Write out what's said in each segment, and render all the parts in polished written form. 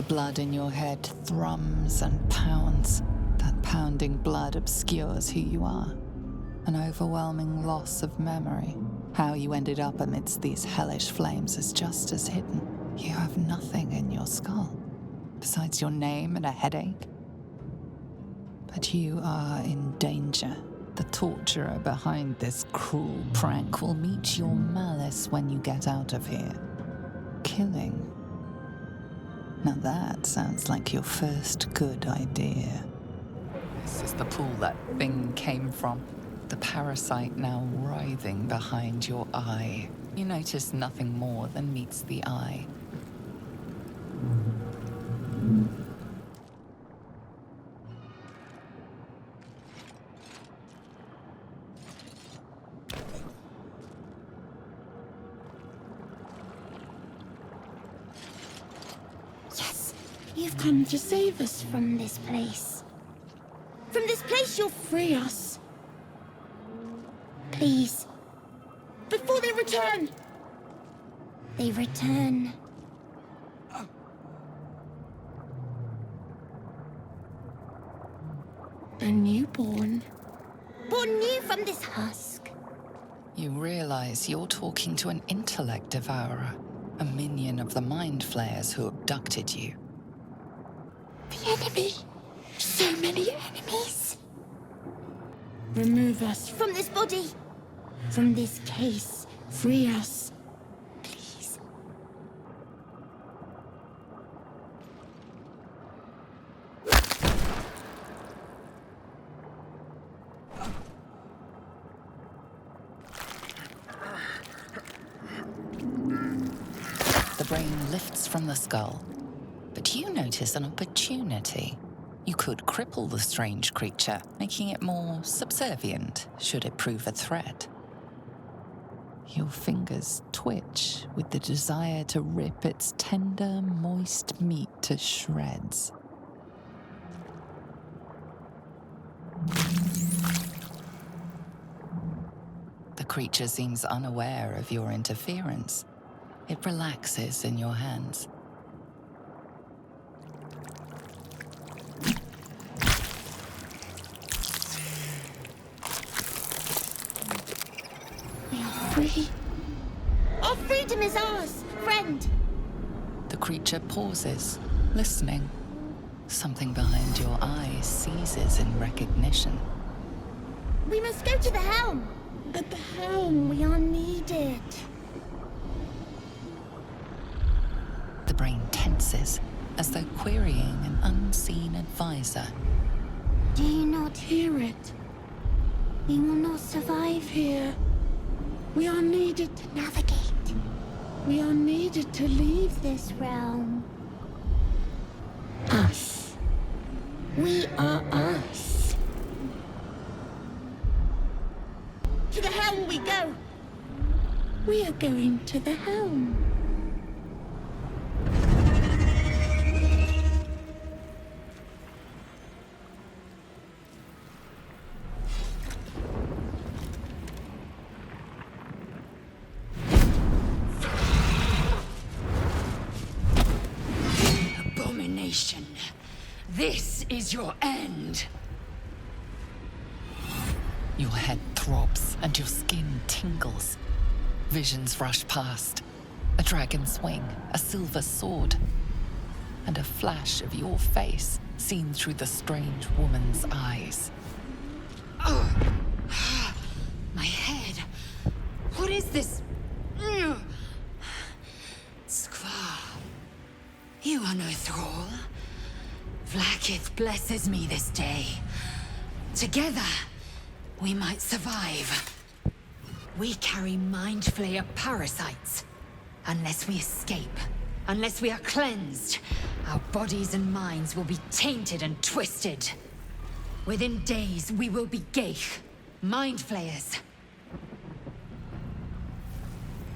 blood in your head thrums and pounds. That pounding blood obscures who you are. An overwhelming loss of memory. How you ended up amidst these hellish flames is just as hidden. You have nothing in your skull, besides your name and a headache. But you are in danger. The torturer behind this cruel prank will meet your malice when you get out of here. Killing. Now that sounds like your first good idea. This is the pool that thing came from. The parasite now writhing behind your eye. You notice nothing more than meets the eye. Yes, you've come to save us from this place. From this place you'll free us. Please. Before they return! They return. A newborn. Born new from this husk. You realize you're talking to an intellect devourer, a minion of the mind flayers who abducted you. The enemy. So many enemies. Remove us from this body. From this case. Free us. Please. The brain lifts from the skull, but you notice an opportunity. You could cripple the strange creature, making it more subservient should it prove a threat. Your fingers twitch with the desire to rip its tender, moist meat to shreds. The creature seems unaware of your interference. It relaxes in your hands. We are free. Our freedom is ours, friend. The creature pauses, listening. Something behind your eyes seizes in recognition. We must go to the helm. At the helm, we are needed. The brain tenses, as though querying an unseen advisor. Do you not hear it? We will not survive here. We are needed to navigate. We are needed to leave this realm. Us. We are us. To the helm we go. We are going to the helm. Abomination. This is your end. Your head throbs and your skin tingles. Visions rush past. A dragon's wing, a silver sword, and a flash of your face seen through the strange woman's eyes. Oh. My head. What is this? Skvar. You are no thrall. Vlaakith blesses me this day. Together, we might survive. We carry mind flayer parasites. Unless we escape, unless we are cleansed, our bodies and minds will be tainted and twisted. Within days, we will be Geich, mind flayers.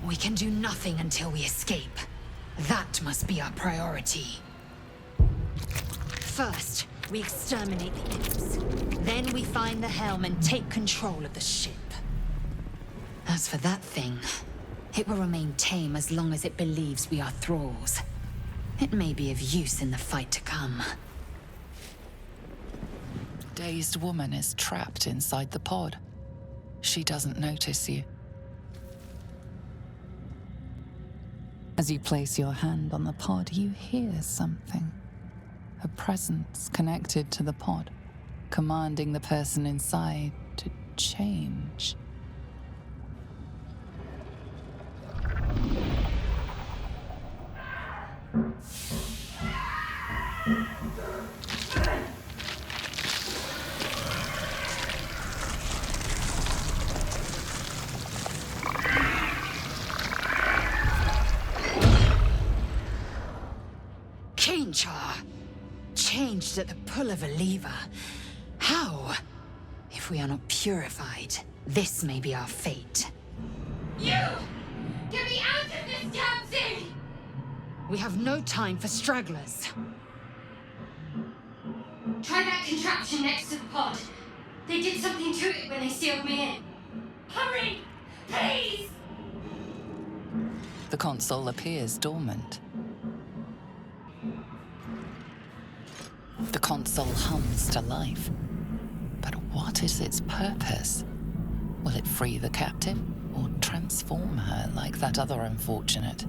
We can do nothing until we escape. That must be our priority. First, we exterminate the imps. Then we find the helm and take control of the ship. As for that thing, it will remain tame as long as it believes we are thralls. It may be of use in the fight to come. Dazed woman is trapped inside the pod. She doesn't notice you. As you place your hand on the pod, you hear something. A presence connected to the pod, commanding the person inside to change. Changed at the pull of a lever. How? If we are not purified, this may be our fate. You! Get me out of this damn thing! We have no time for stragglers. Try that contraption next to the pod. They did something to it when they sealed me in. Hurry! Please! The console appears dormant. The console hums to life. But what is its purpose? Will it free the captive, or transform her like that other unfortunate?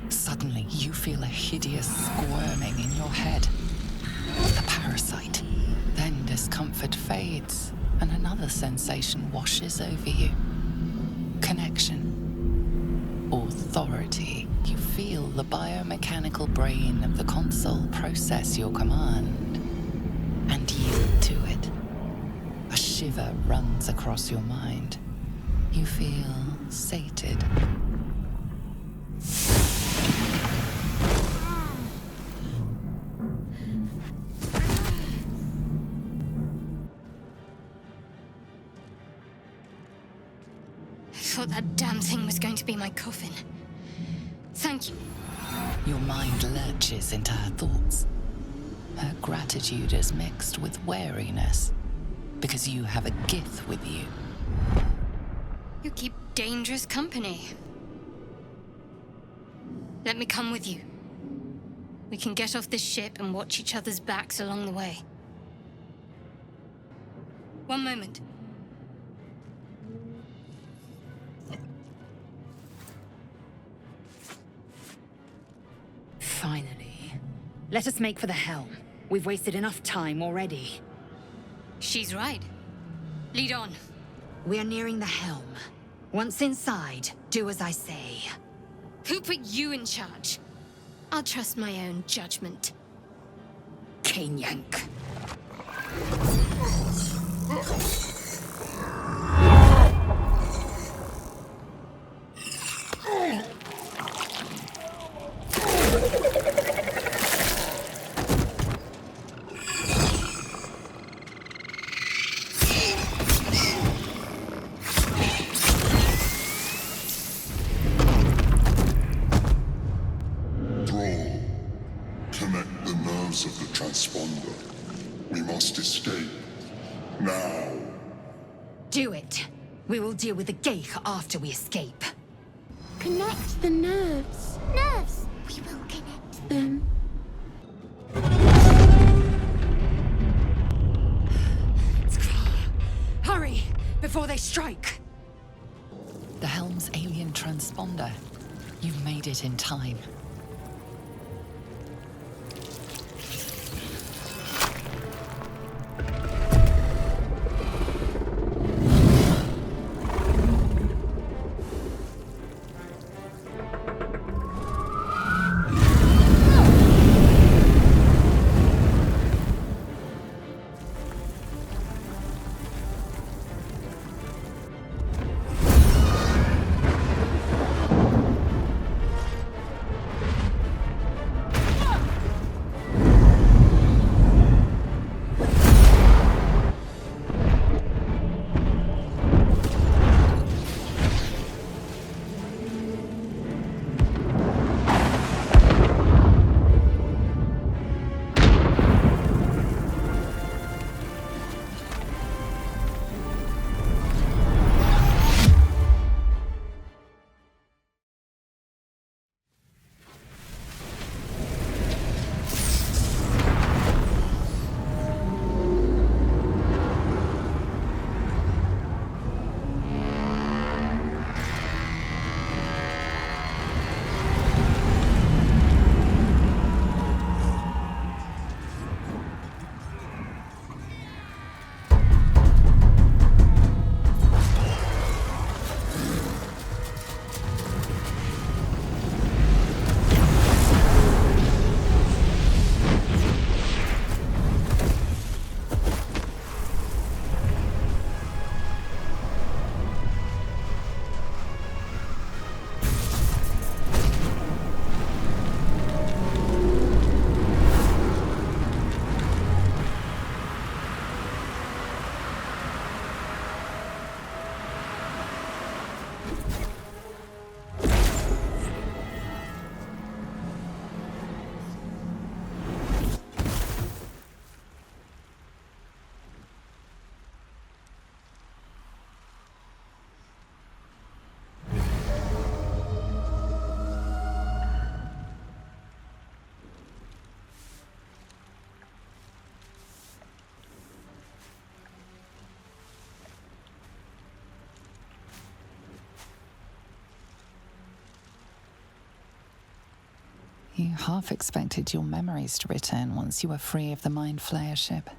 Suddenly, you feel a hideous squirming in your head. The parasite. Then discomfort fades, and another sensation washes over you. Connection. Authority. You feel the biomechanical brain of the console process your command and yield to it. A shiver runs across your mind. You feel sated. I thought that damn thing was going to be my coffin. Thank you. Your mind lurches into her thoughts. Her gratitude is mixed with wariness, because you have a Gith with you. You keep dangerous company. Let me come with you. We can get off this ship and watch each other's backs along the way. One moment. Finally. Let us make for the helm. We've wasted enough time already. She's right. Lead on. We are nearing the helm. Once inside, do as I say. Who put you in charge? I'll trust my own judgment. Cane Yank. Connect the nerves of the transponder. We must escape. Now. Do it. We will deal with the Geich after we escape. Connect the nerves. Nerves! We will connect them. Hurry! Before they strike! The helm's alien transponder. You've made it in time. You half expected your memories to return once you were free of the Mind Flayer ship.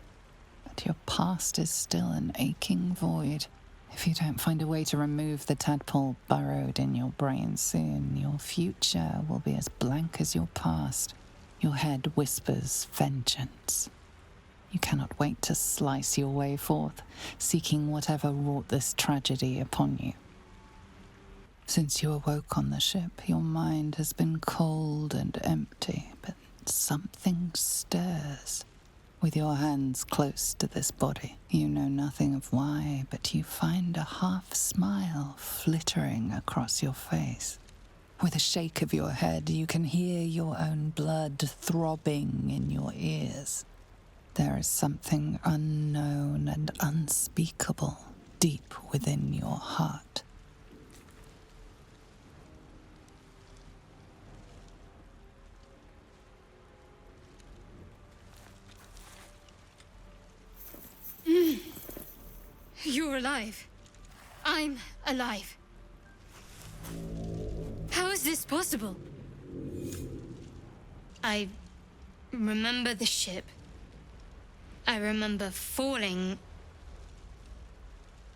But your past is still an aching void. If you don't find a way to remove the tadpole burrowed in your brain soon, your future will be as blank as your past. Your head whispers vengeance. You cannot wait to slice your way forth, seeking whatever wrought this tragedy upon you. Since you awoke on the ship, your mind has been cold and empty, but something stirs. With your hands close to this body, you know nothing of why, but you find a half-smile flittering across your face. With a shake of your head, you can hear your own blood throbbing in your ears. There is something unknown and unspeakable deep within your heart. You're alive. I'm alive. How is this possible? I remember the ship. I remember falling.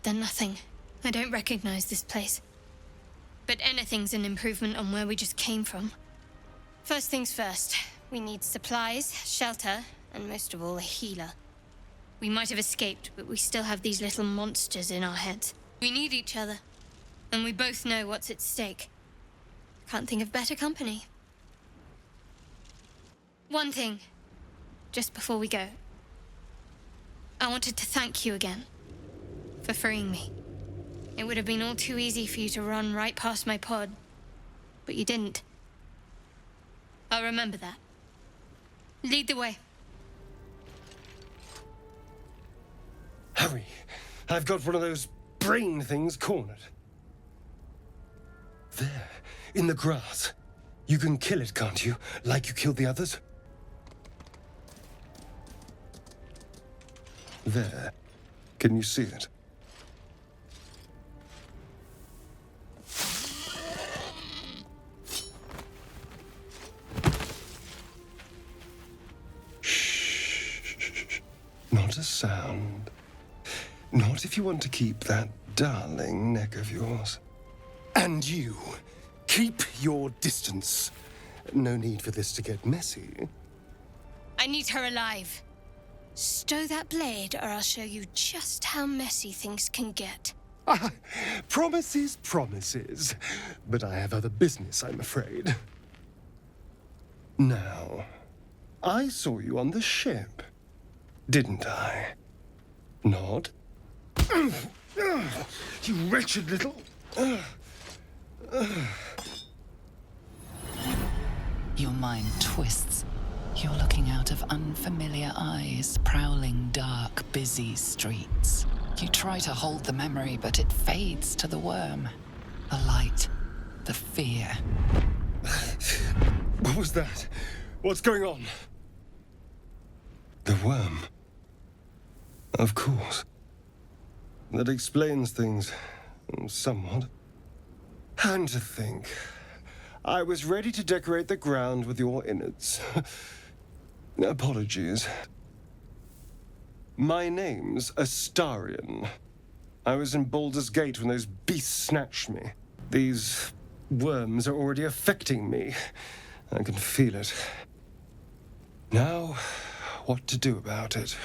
Then nothing. I don't recognize this place. But anything's an improvement on where we just came from. First things first, we need supplies, shelter, and most of all, a healer. We might have escaped, but we still have these little monsters in our heads. We need each other, and we both know what's at stake. Can't think of better company. One thing, just before we go. I wanted to thank you again for freeing me. It would have been all too easy for you to run right past my pod, but you didn't. I'll remember that. Lead the way. Hurry! I've got one of those brain things cornered. There, in the grass. You can kill it, can't you? Like you killed the others? There. Can you see it? Shh. Not a sound. Not if you want to keep that darling neck of yours. And you, keep your distance. No need for this to get messy. I need her alive. Stow that blade, or I'll show you just how messy things can get. Promises, promises. But I have other business, I'm afraid. Now, I saw you on the ship, didn't I? Nod? You wretched little... Your mind twists. You're looking out of unfamiliar eyes, prowling dark, busy streets. You try to hold the memory, but it fades to the worm. The light, the fear. What was that? What's going on? The worm. Of course. That explains things, somewhat. And to think, I was ready to decorate the ground with your innards. Apologies. My name's Astarion. I was in Baldur's Gate when those beasts snatched me. These worms are already affecting me. I can feel it. Now, what to do about it?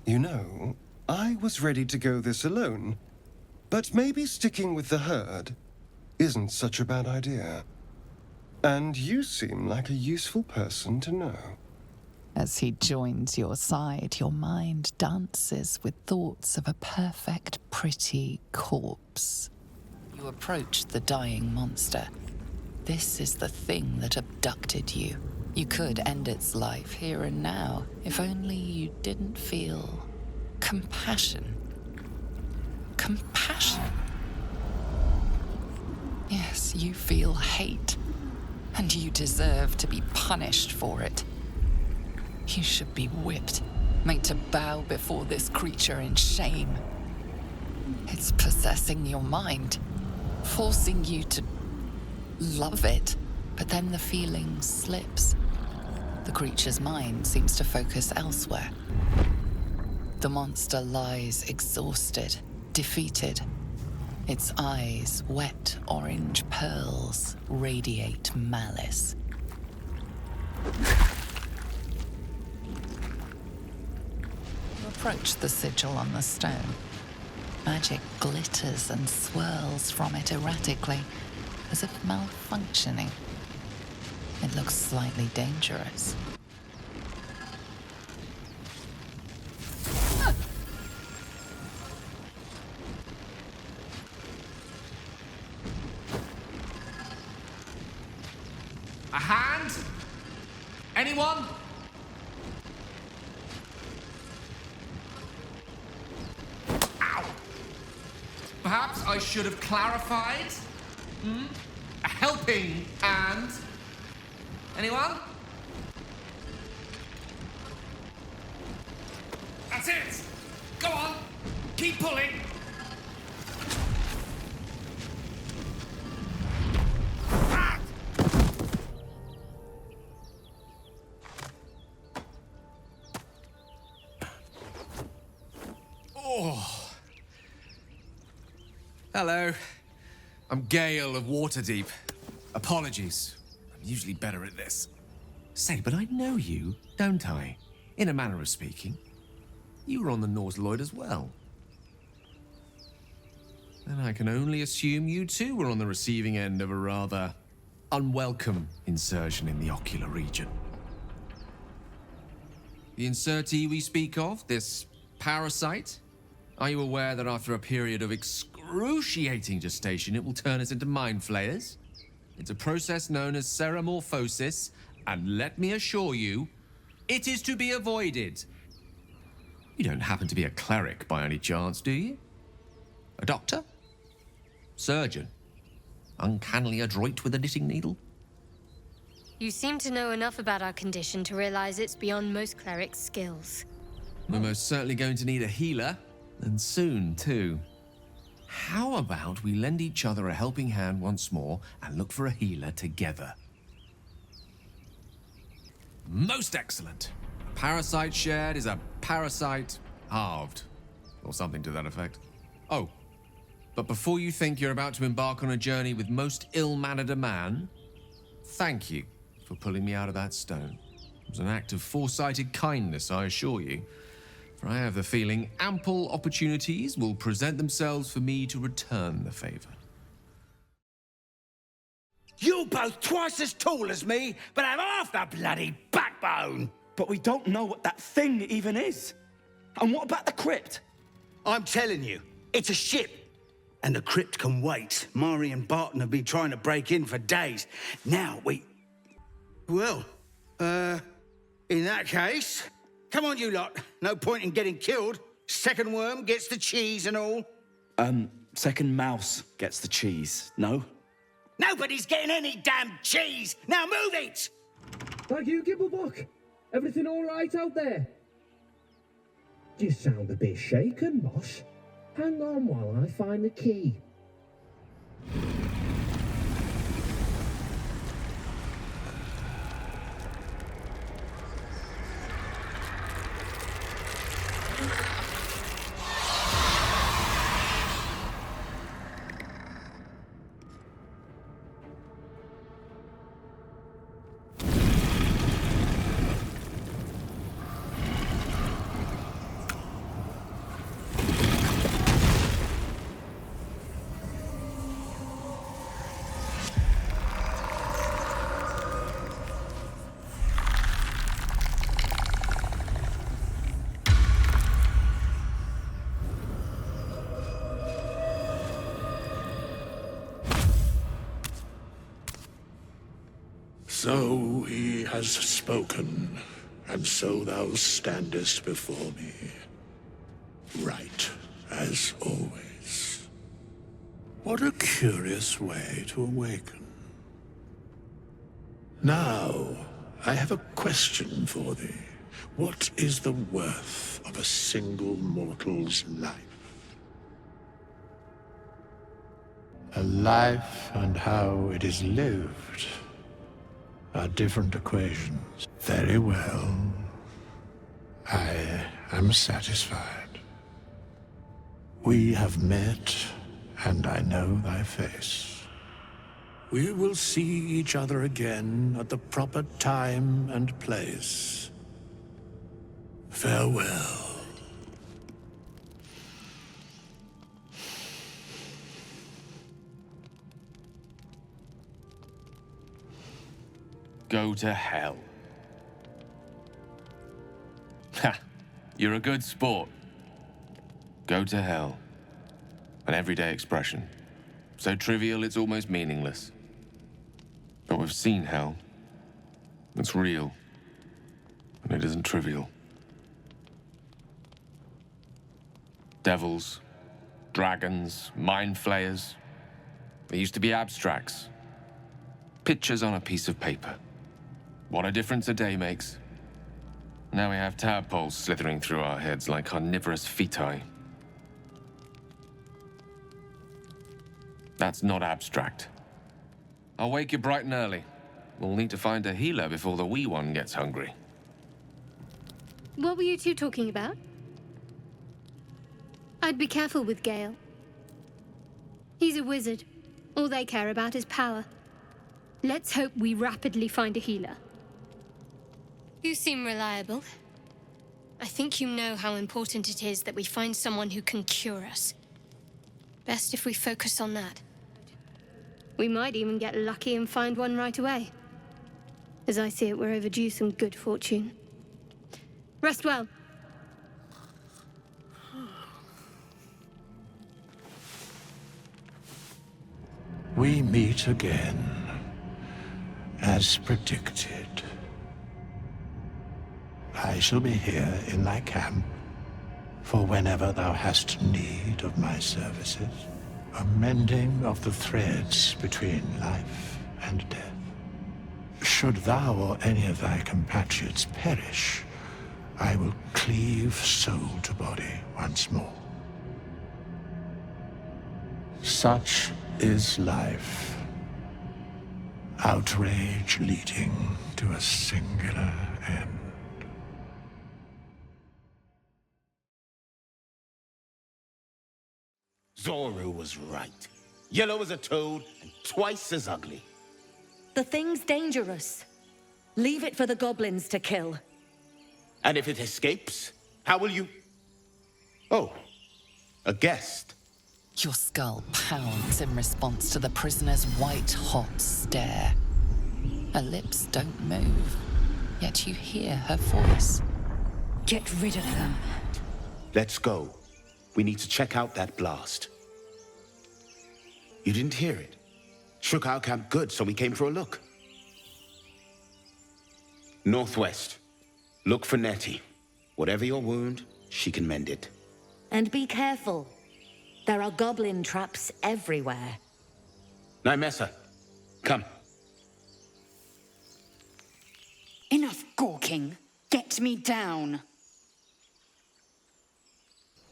You know, I was ready to go this alone, but maybe sticking with the herd isn't such a bad idea. And you seem like a useful person to know. As he joins your side, your mind dances with thoughts of a perfect, pretty corpse. You approach the dying monster. This is the thing that abducted you. You could end its life here and now, if only you didn't feel compassion. Compassion? Yes, you feel hate, and you deserve to be punished for it. You should be whipped, made to bow before this creature in shame. It's possessing your mind, forcing you to love it. But then the feeling slips. The creature's mind seems to focus elsewhere. The monster lies exhausted, defeated. Its eyes, wet orange pearls, radiate malice. You approach the sigil on the stone. Magic glitters and swirls from it erratically, as if malfunctioning. It looks slightly dangerous. A hand? Anyone? Ow! Perhaps I should have clarified? A helping hand? Anyone? That's it! Go on! Keep pulling! Ah! Oh. Hello. I'm Gale of Waterdeep. Apologies. I'm usually better at this. Say, but I know you, don't I? In a manner of speaking. You were on the Nautiloid as well. And I can only assume you too were on the receiving end of a rather unwelcome insertion in the ocular region. The insertee we speak of, this parasite, are you aware that after a period of excruciating gestation, it will turn us into mind flayers? It's a process known as ceremorphosis, and let me assure you, it is to be avoided. You don't happen to be a cleric by any chance, do you? A doctor? Surgeon? Uncannily adroit with a knitting needle? You seem to know enough about our condition to realize it's beyond most clerics' skills. We're most certainly going to need a healer, and soon, too. How about we lend each other a helping hand once more and look for a healer together? Most excellent. Parasite shared is a parasite halved, or something to that effect. Oh, but before you think you're about to embark on a journey with most ill-mannered a man, thank you for pulling me out of that stone. It was an act of foresighted kindness, I assure you. For I have the feeling ample opportunities will present themselves for me to return the favor. You're both twice as tall as me, but have half the bloody backbone! But we don't know what that thing even is. And what about the crypt? I'm telling you, it's a ship. And the crypt can wait. Mari and Barton have been trying to break in for days. Now Well, in that case, come on you lot. No point in getting killed. Second worm gets the cheese and all. Second mouse gets the cheese, no? Nobody's getting any damn cheese! Now move it! Thank you, Gibblebuck. Everything all right out there? You sound a bit shaken, boss. Hang on while I find the key. So he has spoken, and so thou standest before me. Right, as always. What a curious way to awaken. Now, I have a question for thee. What is the worth of a single mortal's life? A life and how it is lived are different equations. Very well. I am satisfied. We have met, and I know thy face. We will see each other again at the proper time and place. Farewell. Go to hell. Ha! You're a good sport. Go to hell. An everyday expression. So trivial it's almost meaningless. But we've seen hell. It's real. And it isn't trivial. Devils, dragons, mind flayers. They used to be abstracts. Pictures on a piece of paper. What a difference a day makes. Now we have tadpoles slithering through our heads like carnivorous feti. That's not abstract. I'll wake you bright and early. We'll need to find a healer before the wee one gets hungry. What were you two talking about? I'd be careful with Gale. He's a wizard. All they care about is power. Let's hope we rapidly find a healer. You seem reliable. I think you know how important it is that we find someone who can cure us. Best if we focus on that. We might even get lucky and find one right away. As I see it, we're overdue some good fortune. Rest well. We meet again, as predicted. I shall be here in thy camp for whenever thou hast need of my services, a mending of the threads between life and death. Should thou or any of thy compatriots perish, I will cleave soul to body once more. Such is life. Outrage leading to a singular end. Zoru was right. Yellow as a toad and twice as ugly. The thing's dangerous. Leave it for the goblins to kill. And if it escapes, how will you... Oh, a guest. Your skull pounds in response to the prisoner's white-hot stare. Her lips don't move, yet you hear her voice. Get rid of them. Let's go. We need to check out that blast. You didn't hear it? Shook our camp good, so we came for a look. Northwest. Look for Nettie. Whatever your wound, she can mend it. And be careful. There are goblin traps everywhere. Nymessa, come. Enough gawking. Get me down.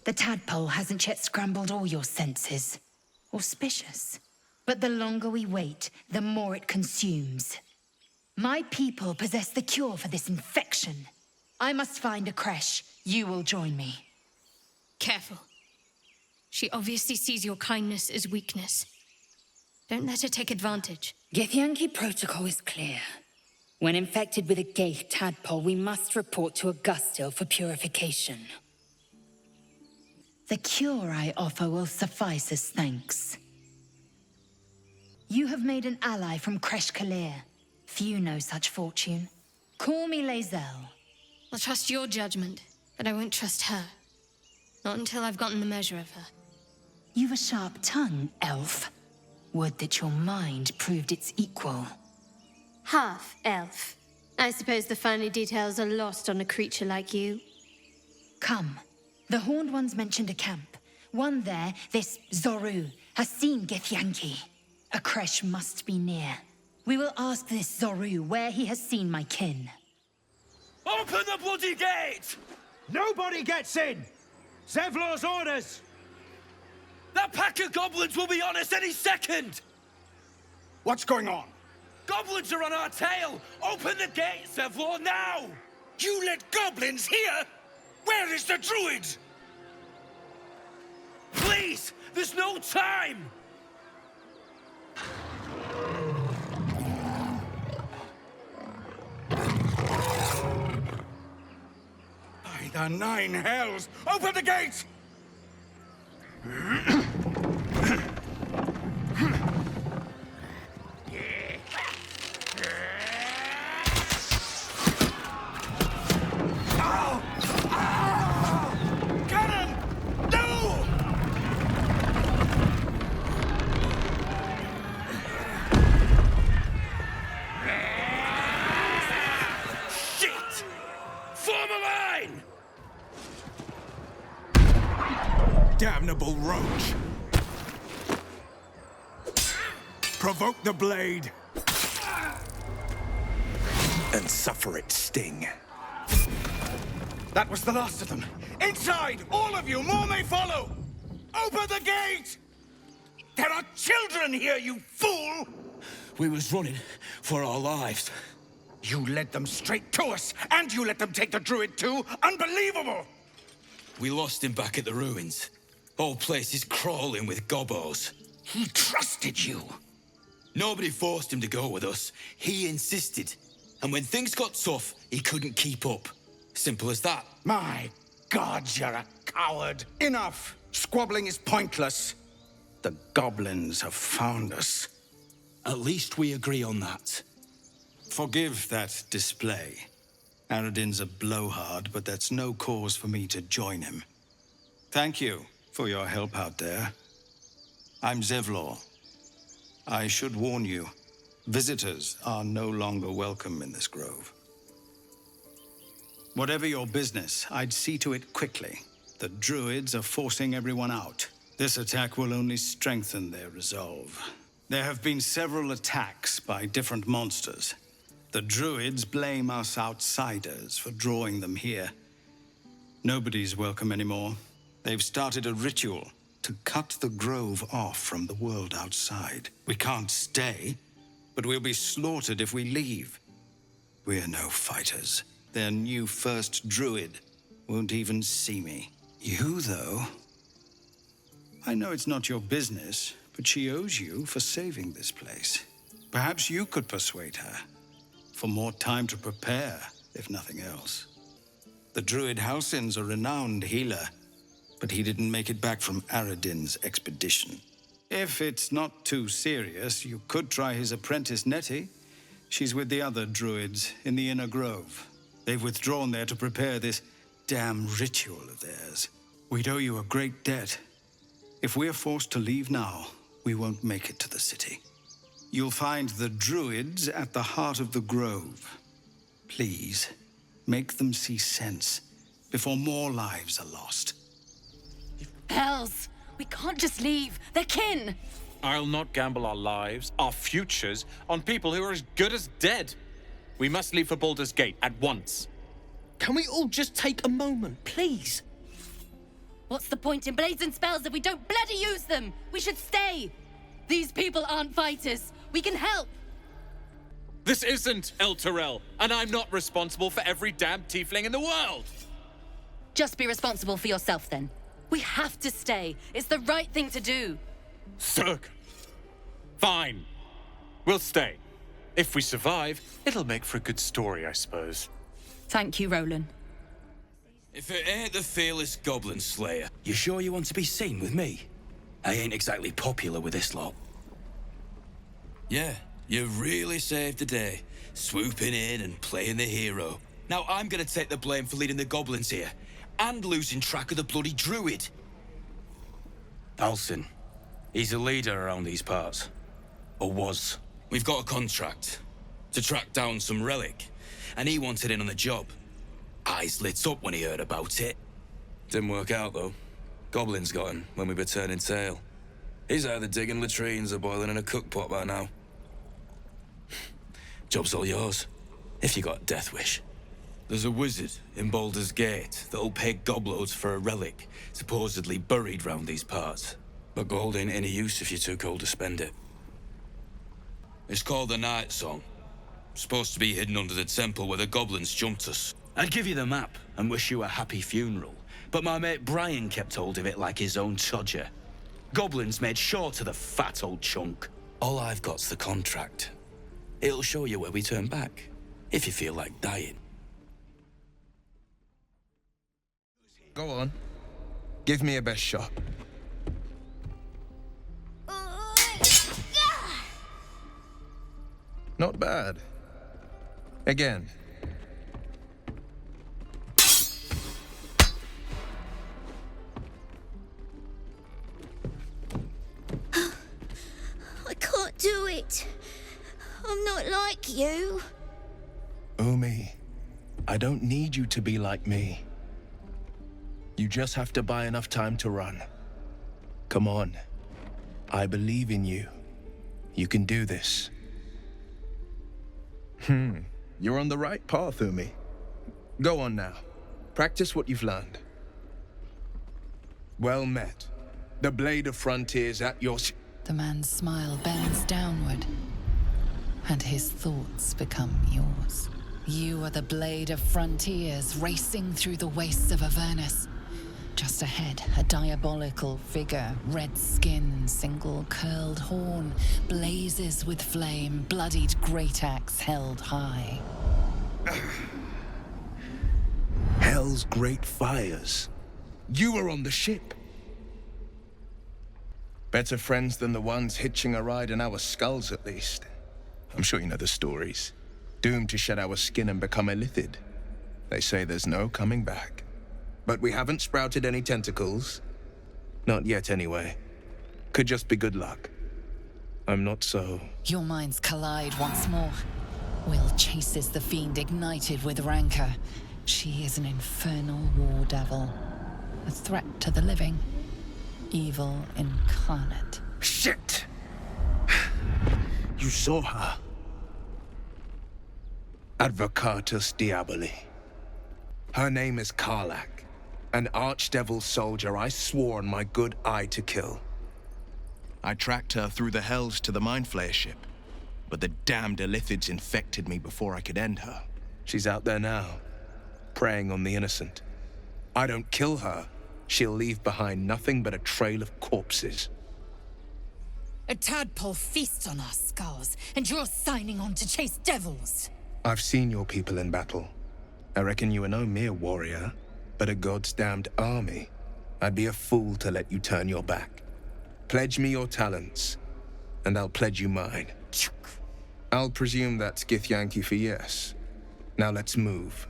The tadpole hasn't yet scrambled all your senses. Auspicious. But the longer we wait, the more it consumes. My people possess the cure for this infection. I must find a creche. You will join me. Careful. She obviously sees your kindness as weakness. Don't let her take advantage. Githyanki protocol is clear. When infected with a gay tadpole, we must report to Augustil for purification. The cure I offer will suffice as thanks. You have made an ally from Kresh Kalir. Few know such fortune. Call me Lae'zel. I'll trust your judgment, but I won't trust her. Not until I've gotten the measure of her. You've a sharp tongue, elf. Would that your mind proved its equal. Half-elf. I suppose the finer details are lost on a creature like you. Come. The Horned Ones mentioned a camp. One there, this Zoru, has seen Githyanki. A creche must be near. We will ask this Zoru where he has seen my kin. Open the bloody gate! Nobody gets in! Zevlor's orders! That pack of goblins will be on us any second! What's going on? Goblins are on our tail! Open the gate, Zevlor, now! You let goblins here? Where is the druid? Please! There's no time! By the 9 hells! Open the gate! Damnable roach! Provoke the blade! And suffer its sting. That was the last of them. Inside! All of you! More may follow! Open the gate! There are children here, you fool! We was running for our lives. You led them straight to us, and you let them take the druid too? Unbelievable! We lost him back at the ruins. Whole place is crawling with gobos. He trusted you. Nobody forced him to go with us. He insisted. And when things got tough, he couldn't keep up. Simple as that. My God, you're a coward. Enough. Squabbling is pointless. The goblins have found us. At least we agree on that. Forgive that display. Aradin's a blowhard, but that's no cause for me to join him. Thank you for your help out there. I'm Zevlor. I should warn you, visitors are no longer welcome in this grove. Whatever your business, I'd see to it quickly. The druids are forcing everyone out. This attack will only strengthen their resolve. There have been several attacks by different monsters. The druids blame us outsiders for drawing them here. Nobody's welcome anymore. They've started a ritual to cut the grove off from the world outside. We can't stay, but we'll be slaughtered if we leave. We're no fighters. Their new first druid won't even see me. You, though... I know it's not your business, but she owes you for saving this place. Perhaps you could persuade her. For more time to prepare, if nothing else. The druid Halsin's a renowned healer, but he didn't make it back from Aradin's expedition. If it's not too serious, you could try his apprentice Nettie. She's with the other druids in the inner grove. They've withdrawn there to prepare this damn ritual of theirs. We'd owe you a great debt. If we're forced to leave now, we won't make it to the city. You'll find the druids at the heart of the grove. Please, make them see sense before more lives are lost. Hells! We can't just leave. They're kin! I'll not gamble our lives, our futures, on people who are as good as dead. We must leave for Baldur's Gate at once. Can we all just take a moment, please? What's the point in blades and spells if we don't bloody use them? We should stay! These people aren't fighters. We can help! This isn't El Terrell, and I'm not responsible for every damn tiefling in the world! Just be responsible for yourself, then. We have to stay. It's the right thing to do. Zerg. Fine. We'll stay. If we survive, it'll make for a good story, I suppose. Thank you, Roland. If it ain't the fearless goblin slayer, you sure you want to be seen with me? I ain't exactly popular with this lot. Yeah, you really saved the day, swooping in and playing the hero. Now I'm gonna take the blame for leading the goblins here, and losing track of the bloody druid. Halsin, he's a leader around these parts. Or was. We've got a contract to track down some relic, and he wanted in on the job. Eyes lit up when he heard about it. Didn't work out, though. Goblins got him when we were turning tail. He's either digging latrines or boiling in a cookpot by now. Job's all yours, if you got a death wish. There's a wizard in Baldur's Gate that'll pay gobloads for a relic, supposedly buried round these parts. But gold ain't any use if you're too cold to spend it. It's called the Night Song. Supposed to be hidden under the temple where the goblins jumped us. I'd give you the map and wish you a happy funeral, but my mate Brian kept hold of it like his own todger. Goblins made sure to the fat old chunk. All I've got's the contract. It'll show you where we turn back, if you feel like dying. Go on. Give me your best shot. Not bad. Again. I can't do it. I'm not like you. Umi, I don't need you to be like me. You just have to buy enough time to run. Come on. I believe in you. You can do this. You're on the right path, Umi. Go on now. Practice what you've learned. Well met. The Blade of Frontiers at your... The man's smile bends downward, and his thoughts become yours. You are the Blade of Frontiers racing through the wastes of Avernus. Just ahead, a diabolical figure, red skin, single curled horn, blazes with flame, bloodied great axe held high. Hell's great fires. You were on the ship. Better friends than the ones hitching a ride in our skulls, at least. I'm sure you know the stories. Doomed to shed our skin and become illithid. They say there's no coming back. But we haven't sprouted any tentacles. Not yet, anyway. Could just be good luck. I'm not so... Your minds collide once more. Will chases the fiend ignited with rancor. She is an infernal war devil. A threat to the living. Evil incarnate. Shit! You saw her. Advocatus Diaboli. Her name is Karlach. An archdevil soldier I swore on my good eye to kill. I tracked her through the hells to the Mind Flayer ship, but the damned illithids infected me before I could end her. She's out there now, preying on the innocent. I don't kill her, she'll leave behind nothing but a trail of corpses. A tadpole feasts on our skulls, and you're signing on to chase devils. I've seen your people in battle. I reckon you are no mere warrior, but a god's damned army. I'd be a fool to let you turn your back. Pledge me your talents, and I'll pledge you mine. I'll presume that's Githyanki for yes. Now let's move.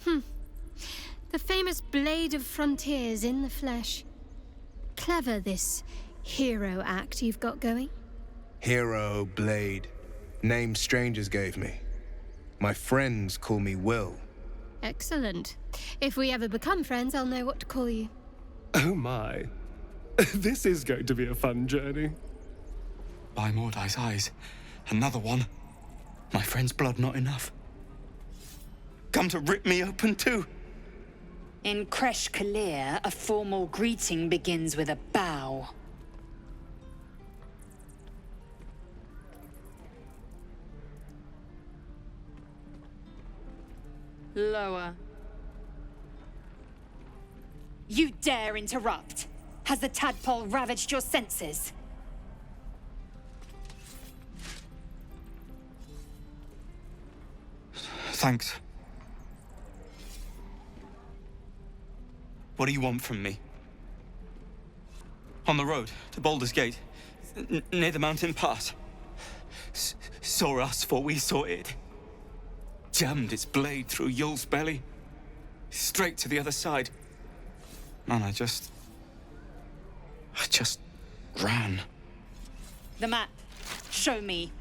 The famous Blade of Frontiers in the flesh. Clever, this hero act you've got going. Hero, Blade. Name strangers gave me. My friends call me Will. Excellent. If we ever become friends, I'll know what to call you. Oh my. This is going to be a fun journey. By Mordai's eyes, another one. My friend's blood not enough. Come to rip me open too. In Kresh Kalir, a formal greeting begins with a bow. Lower. You dare interrupt? Has the tadpole ravaged your senses? Thanks. What do you want from me? On the road to Baldur's Gate, near the mountain pass. Saw us for we saw it. Jammed its blade through Yul's belly. Straight to the other side. And I just ran. The map. Show me.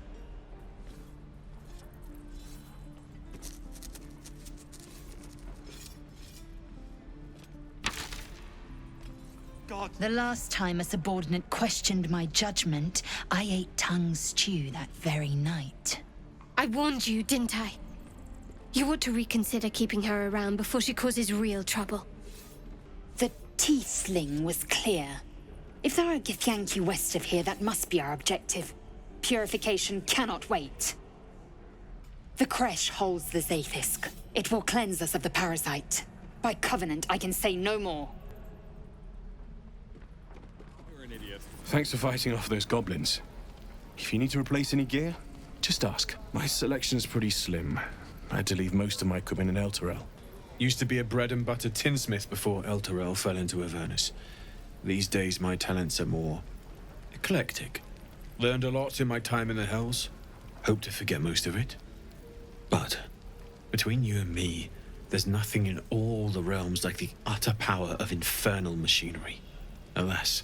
God. The last time a subordinate questioned my judgment, I ate tongue stew that very night. I warned you, didn't I? You ought to reconsider keeping her around before she causes real trouble. The tiefling was clear. If there are Githyanki west of here, that must be our objective. Purification cannot wait. The creche holds the Zaithisk. It will cleanse us of the parasite. By covenant, I can say no more. You're an idiot. Thanks for fighting off those goblins. If you need to replace any gear, just ask. My selection's pretty slim. I had to leave most of my equipment in Elturel. Used to be a bread and butter tinsmith before Elturel fell into Avernus. These days my talents are more eclectic. Learned a lot in my time in the Hells. Hope to forget most of it. But between you and me, there's nothing in all the realms like the utter power of infernal machinery. Alas,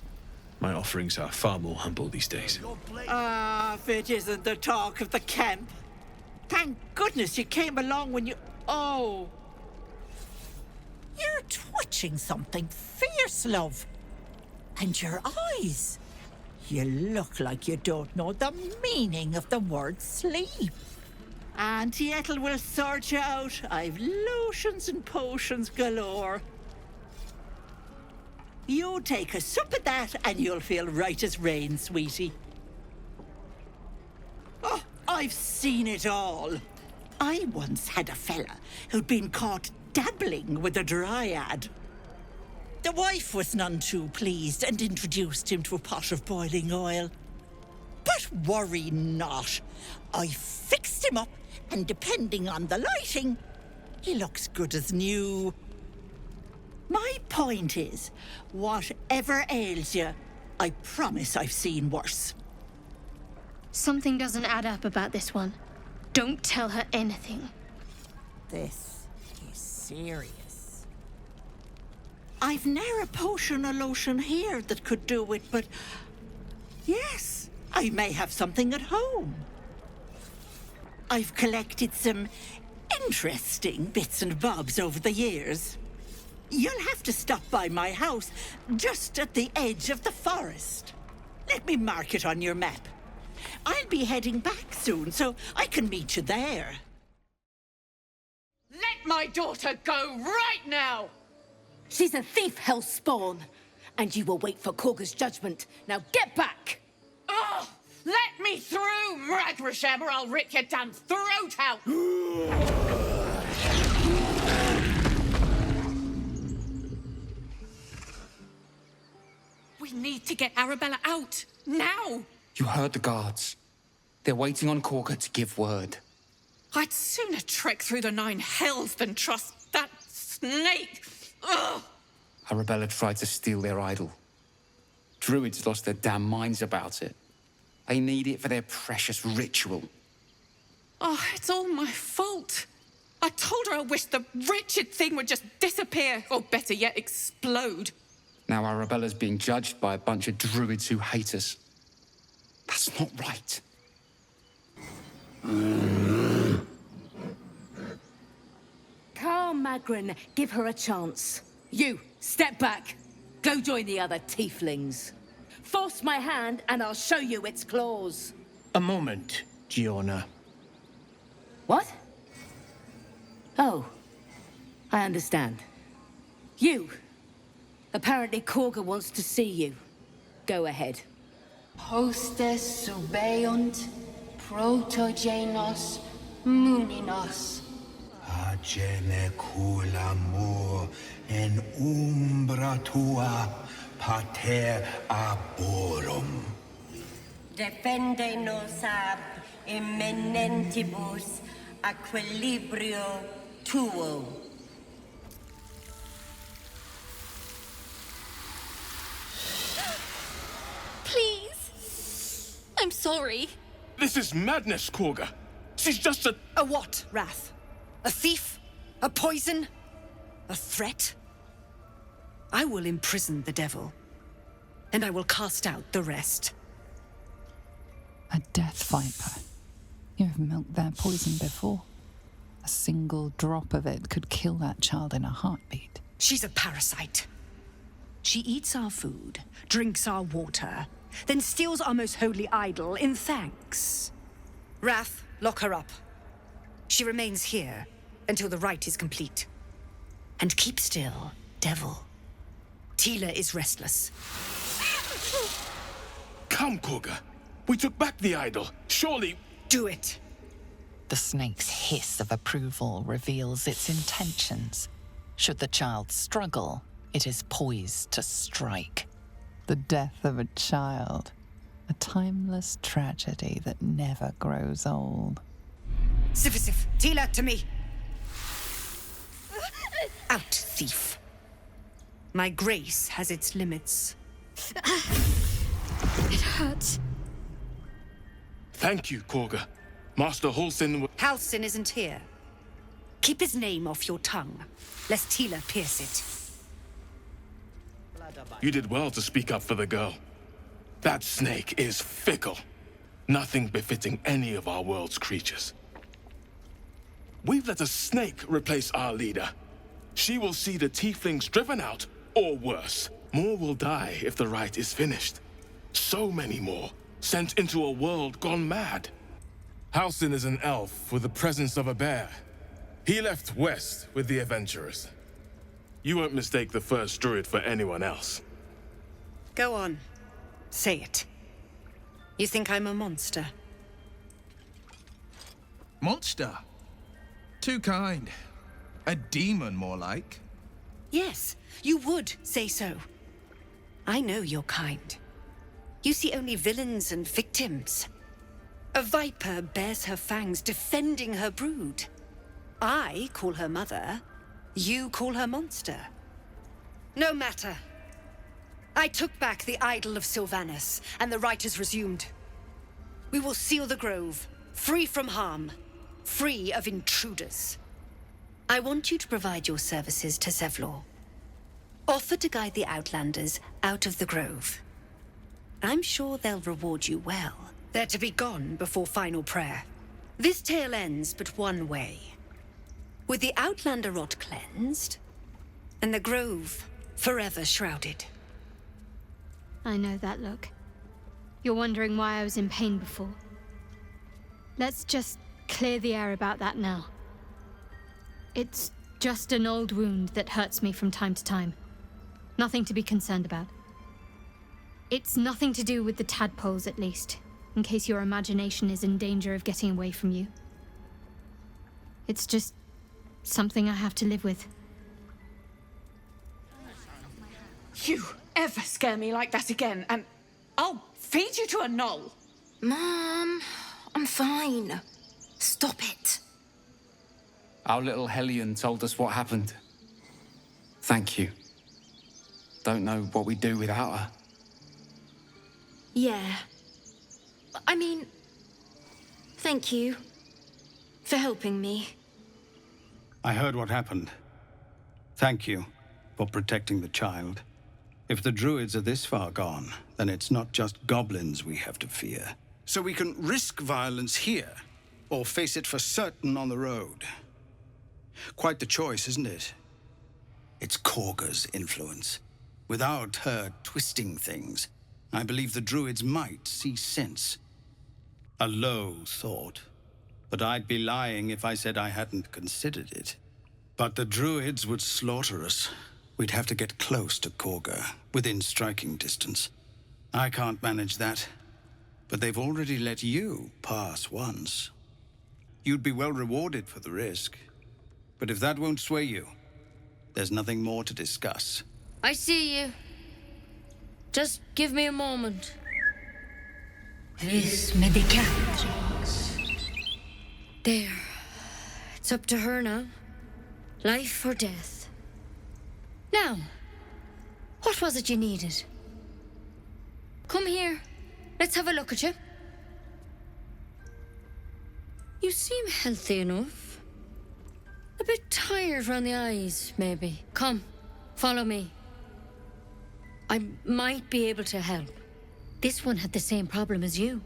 my offerings are far more humble these days. Ah, if it isn't the talk of the camp. Thank goodness you came along when you... Oh. You're twitching something fierce, love. And your eyes. You look like you don't know the meaning of the word sleep. Auntie Ethel will sort you out. I've lotions and potions galore. You take a sup of that and you'll feel right as rain, sweetie. Oh, I've seen it all. I once had a fella who'd been caught dabbling with a dryad. The wife was none too pleased and introduced him to a pot of boiling oil. But worry not. I fixed him up, and depending on the lighting, he looks good as new. My point is, whatever ails you, I promise I've seen worse. Something doesn't add up about this one. Don't tell her anything. This is serious. I've ne'er a potion or lotion here that could do it, but... yes, I may have something at home. I've collected some interesting bits and bobs over the years. You'll have to stop by my house, just at the edge of the forest. Let me mark it on your map. I'll be heading back soon, so I can meet you there. Let my daughter go right now! She's a thief, hell spawn. And you will wait for Korga's judgment. Now get back! Oh, let me through, Mragrasham, or I'll rip your damn throat out! We need to get Arabella out, now! You heard the guards. They're waiting on Korga to give word. I'd sooner trek through the 9 hells than trust that snake! Ugh! Arabella tried to steal their idol. Druids lost their damn minds about it. They need it for their precious ritual. Oh, it's all my fault. I told her I wished the wretched thing would just disappear, or better yet, explode. Now Arabella's being judged by a bunch of druids who hate us. That's not right. Calm, Magrin. Give her a chance. You, step back. Go join the other tieflings. Force my hand and I'll show you its claws. A moment, Giona. What? Oh, I understand. You. Apparently Korga wants to see you. Go ahead. Hostes subeunt, protogenos, muninos. Agene culamur en umbra tua pater aborum. Defende nos ab imminentibus equilibrio tuo. Please. I'm sorry. This is madness, Korga. She's just a... A what, Wrath? A thief? A poison? A threat? I will imprison the devil, and I will cast out the rest. A death viper. You have milked their poison before. A single drop of it could kill that child in a heartbeat. She's a parasite. She eats our food, drinks our water, then steals our most holy idol in thanks. Wrath, lock her up. She remains here until the rite is complete. And keep still, devil. Tila is restless. Come, Korga. We took back the idol. Surely... Do it. The snake's hiss of approval reveals its intentions. Should the child struggle, it is poised to strike. The death of a child, a timeless tragedy that never grows old. Sif, Tila, to me. Out, thief. My grace has its limits. It hurts. Thank you, Korga. Master Halsin... Halsin isn't here. Keep his name off your tongue, lest Tila pierce it. You did well to speak up for the girl. That snake is fickle. Nothing befitting any of our world's creatures. We've let a snake replace our leader. She will see the tieflings driven out, or worse. More will die if the rite is finished. So many more, sent into a world gone mad. Halsin is an elf with the presence of a bear. He left west with the adventurers. You won't mistake the first druid for anyone else. Go on. Say it. You think I'm a monster? Monster? Too kind. A demon, more like. Yes, you would say so. I know your kind. You see only villains and victims. A viper bears her fangs defending her brood. I call her mother. You call her monster. No matter. I took back the idol of Sylvanus, and the rite is resumed. We will seal the grove, free from harm, free of intruders. I want you to provide your services to Zevlor. Offer to guide the Outlanders out of the grove. I'm sure they'll reward you well. They're to be gone before final prayer. This tale ends but one way. With the Outlander rot cleansed, and the grove forever shrouded. I know that look. You're wondering why I was in pain before. Let's just clear the air about that now. It's just an old wound that hurts me from time to time. Nothing to be concerned about. It's nothing to do with the tadpoles, at least, in case your imagination is in danger of getting away from you. It's just something I have to live with. You ever scare me like that again, and I'll feed you to a knoll. Mom, I'm fine. Stop it. Our little Hellion told us what happened. Thank you. Don't know what we'd do without her. Yeah. I mean, thank you for helping me. I heard what happened. Thank you for protecting the child. If the druids are this far gone, then it's not just goblins we have to fear. So we can risk violence here, or face it for certain on the road. Quite the choice, isn't it? It's Korga's influence. Without her twisting things, I believe the druids might see sense. A low thought, but I'd be lying if I said I hadn't considered it. But the druids would slaughter us. We'd have to get close to Korga, within striking distance. I can't manage that, but they've already let you pass once. You'd be well rewarded for the risk. But if that won't sway you, there's nothing more to discuss. I see you. Just give me a moment. This medicatrix. There. It's up to her now. Life or death. Now, what was it you needed? Come here. Let's have a look at you. You seem healthy enough. A bit tired round the eyes, maybe. Come, follow me. I might be able to help. This one had the same problem as you.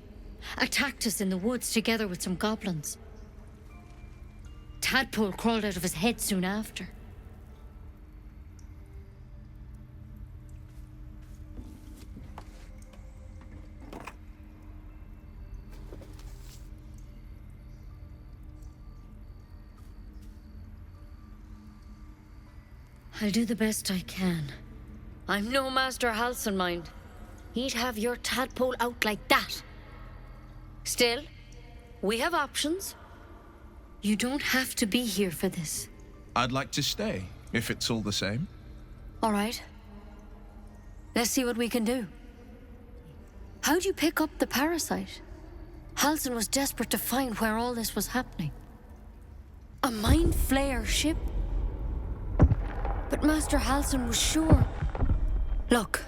Attacked us in the woods together with some goblins. Tadpole crawled out of his head soon after. I'll do the best I can. I'm no Master Halsin, mind. He'd have your tadpole out like that. Still, we have options. You don't have to be here for this. I'd like to stay, if it's all the same. All right. Let's see what we can do. How'd you pick up the parasite? Halsin was desperate to find where all this was happening. A Mind Flayer ship? But Master Halsin was sure. Look,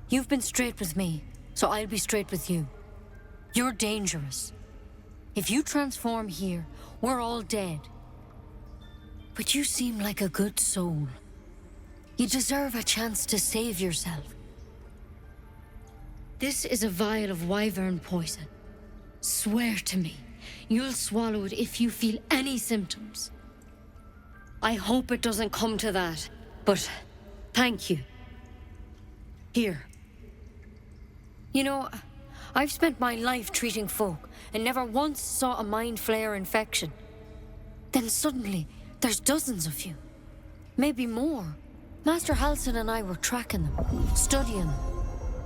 you've been straight with me, so I'll be straight with you. You're dangerous. If you transform here, we're all dead. But you seem like a good soul. You deserve a chance to save yourself. This is a vial of wyvern poison. Swear to me, you'll swallow it if you feel any symptoms. I hope it doesn't come to that, but thank you. Here. You know, I've spent my life treating folk and never once saw a Mind Flayer infection. Then suddenly, there's dozens of you. Maybe more. Master Halsin and I were tracking them, studying them,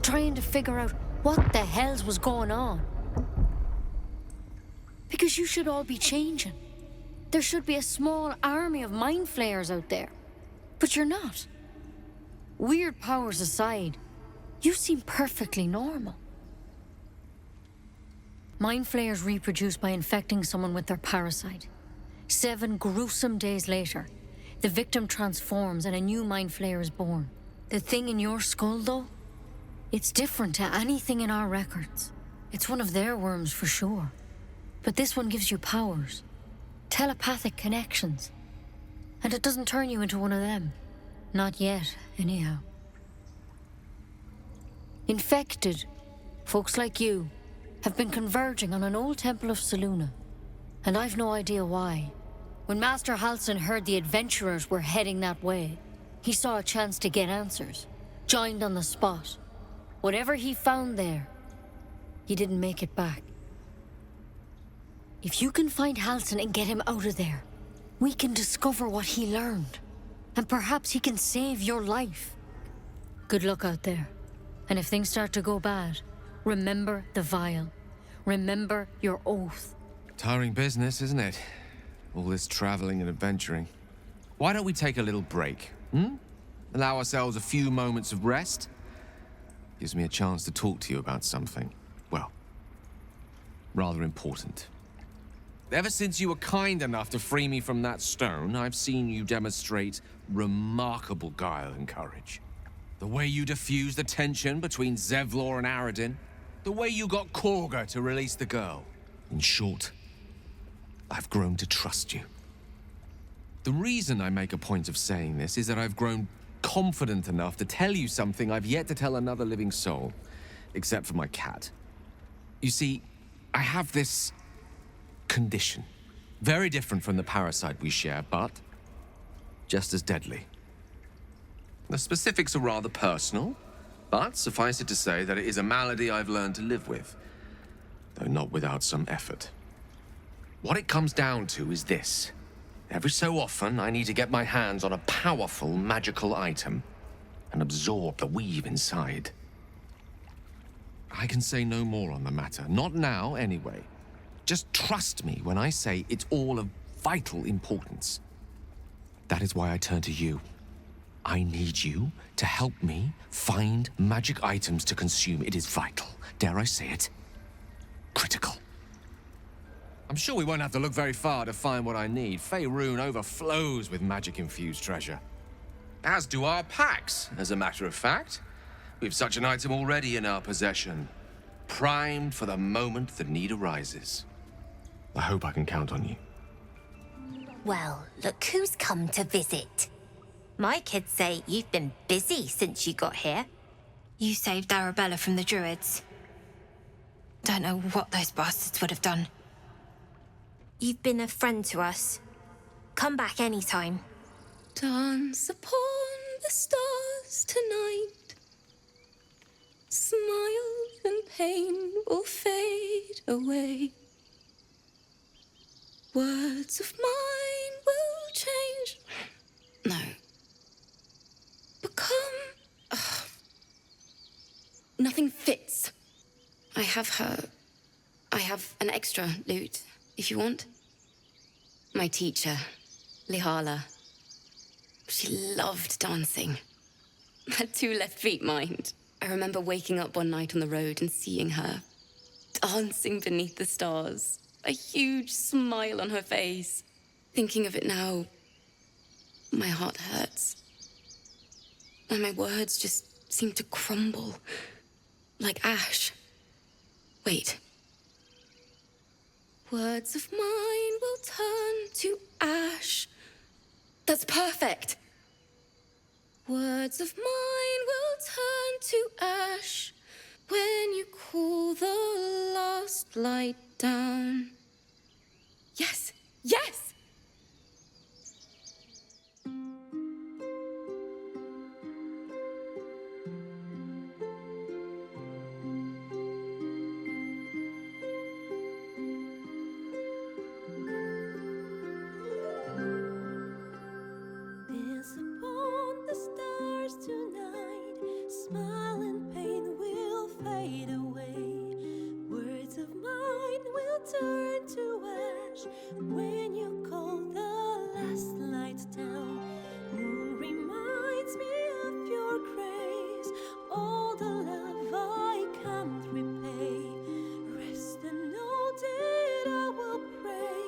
trying to figure out what the hells was going on. Because you should all be changing. There should be a small army of Mind Flayers out there. But you're not. Weird powers aside, you seem perfectly normal. Mind Flayers reproduce by infecting someone with their parasite. 7 gruesome days later, the victim transforms and a new Mind Flayer is born. The thing in your skull, though, it's different to anything in our records. It's one of their worms for sure. But this one gives you powers. Telepathic connections. And it doesn't turn you into one of them. Not yet, anyhow. Infected, folks like you, have been converging on an old temple of Selûne. And I've no idea why. When Master Halsin heard the adventurers were heading that way, he saw a chance to get answers. Joined on the spot. Whatever he found there, he didn't make it back. If you can find Halsin and get him out of there, we can discover what he learned. And perhaps he can save your life. Good luck out there. And if things start to go bad, remember the vial. Remember your oath. Tiring business, isn't it? All this traveling and adventuring. Why don't we take a little break, Allow ourselves a few moments of rest? Gives me a chance to talk to you about something, well, rather important. Ever since you were kind enough to free me from that stone, I've seen you demonstrate remarkable guile and courage. The way you diffused the tension between Zevlor and Aradin. The way you got Korga to release the girl. In short, I've grown to trust you. The reason I make a point of saying this is that I've grown confident enough to tell you something I've yet to tell another living soul, except for my cat. You see, I have this condition. Very different from the parasite we share, but just as deadly. The specifics are rather personal, but suffice it to say that it is a malady I've learned to live with, though not without some effort. What it comes down to is this. Every so often, I need to get my hands on a powerful magical item and absorb the weave inside. I can say no more on the matter, not now anyway. Just trust me when I say it's all of vital importance. That is why I turn to you. I need you to help me find magic items to consume. It is vital. Dare I say it? Critical. I'm sure we won't have to look very far to find what I need. Faerun overflows with magic-infused treasure. As do our packs, as a matter of fact. We've such an item already in our possession. Primed for the moment the need arises. I hope I can count on you. Well, look who's come to visit. My kids say you've been busy since you got here. You saved Arabella from the Druids. Don't know what those bastards would have done. You've been a friend to us. Come back anytime. Dance upon the stars tonight. Smiles and pain will fade away. Words of mine will change. No. Become... Nothing fits. I have her have an extra lute, if you want. My teacher, Lihala. She loved dancing. Had 2 left feet, mind. I remember waking up one night on the road and seeing her, dancing beneath the stars, a huge smile on her face. Thinking of it now, my heart hurts. And my words just seem to crumble, like ash. Wait. Words of mine will turn to ash. That's perfect. Words of mine will turn to ash when you cool the last light down. Yes, yes! Dance upon the stars tonight. Smile and pain will fade away. Words of mine will turn to ash when you call the last light down. Moon reminds me of your grace. All the love I can't repay. Rest and know that I will pray.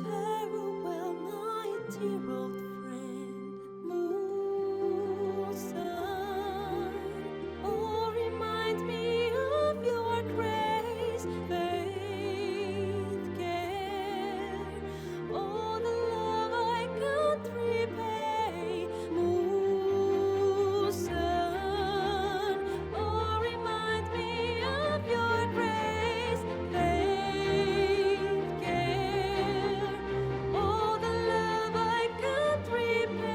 Farewell, my dear old friend. Moon, sun, oh, remind me of your grace. Faith, care, all the love I can't repay. Moon, sun, oh, remind me of your grace. Faith, care, all the love I can't repay.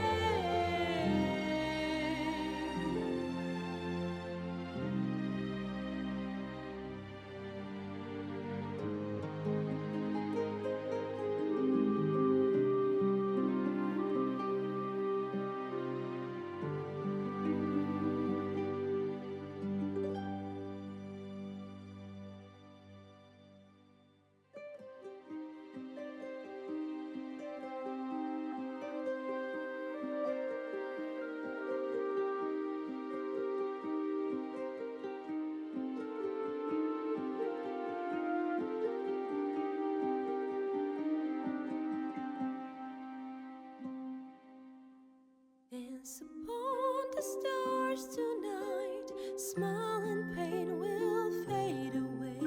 Dance upon the stars tonight. Smile and pain will fade away.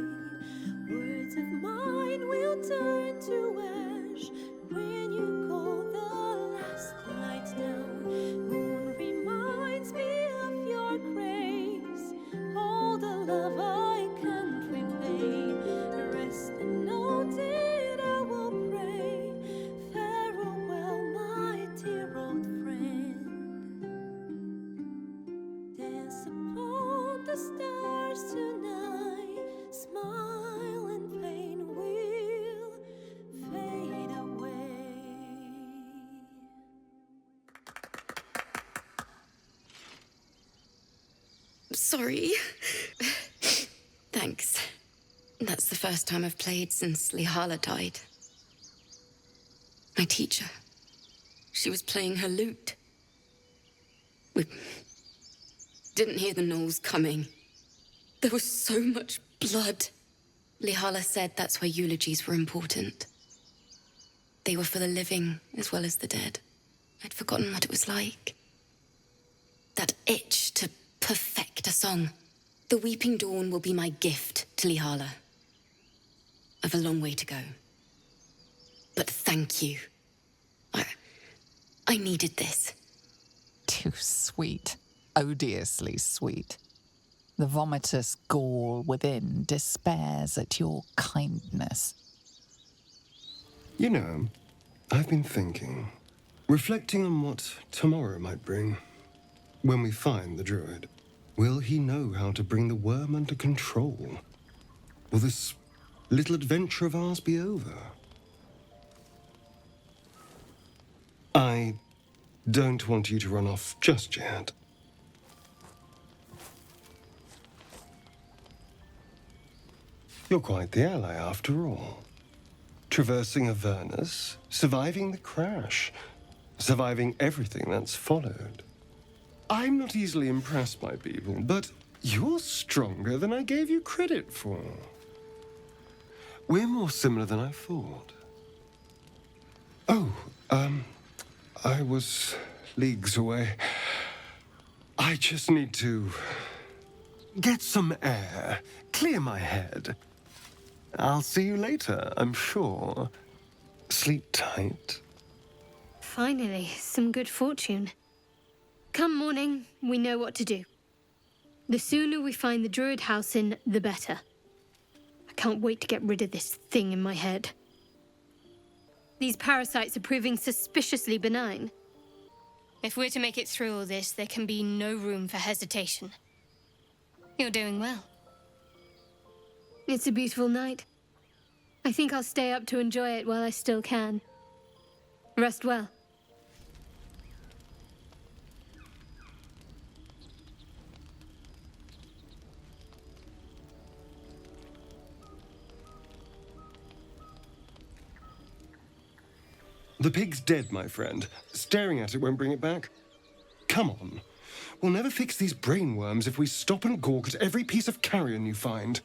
Words of mine will turn to ash when you call the last light down. Moon reminds me of your grace. All the love I can't repay. Rest and know that I will pray. Farewell, my dear old friend. Dance upon the stars tonight. Smile and pain will fade away. Sorry. Thanks. That's the first time I've played since Lihala died. My teacher. She was playing her lute. We didn't hear the gnolls coming. There was so much blood. Lihala said that's why eulogies were important. They were for the living as well as the dead. I'd forgotten what it was like. That itch to perfect a song. The Weeping Dawn will be my gift to Lihala. I've a long way to go. But thank you. I needed this. Too sweet. Odiously sweet. The vomitous gall within despairs at your kindness. You know, I've been thinking, reflecting on what tomorrow might bring. When we find the druid, will he know how to bring the worm under control? Will this little adventure of ours be over? I don't want you to run off just yet. You're quite the ally, after all. Traversing Avernus, surviving the crash, surviving everything that's followed. I'm not easily impressed by people, but you're stronger than I gave you credit for. We're more similar than I thought. Oh, I was leagues away. I just need to get some air, clear my head. I'll see you later, I'm sure. Sleep tight. Finally, some good fortune. Come morning, we know what to do. The sooner we find the Druid house in, the better. I can't wait to get rid of this thing in my head. These parasites are proving suspiciously benign. If we're to make it through all this, there can be no room for hesitation. You're doing well. It's a beautiful night. I think I'll stay up to enjoy it while I still can. Rest well. The pig's dead, my friend. Staring at it won't bring it back. Come on. We'll never fix these brainworms if we stop and gawk at every piece of carrion you find.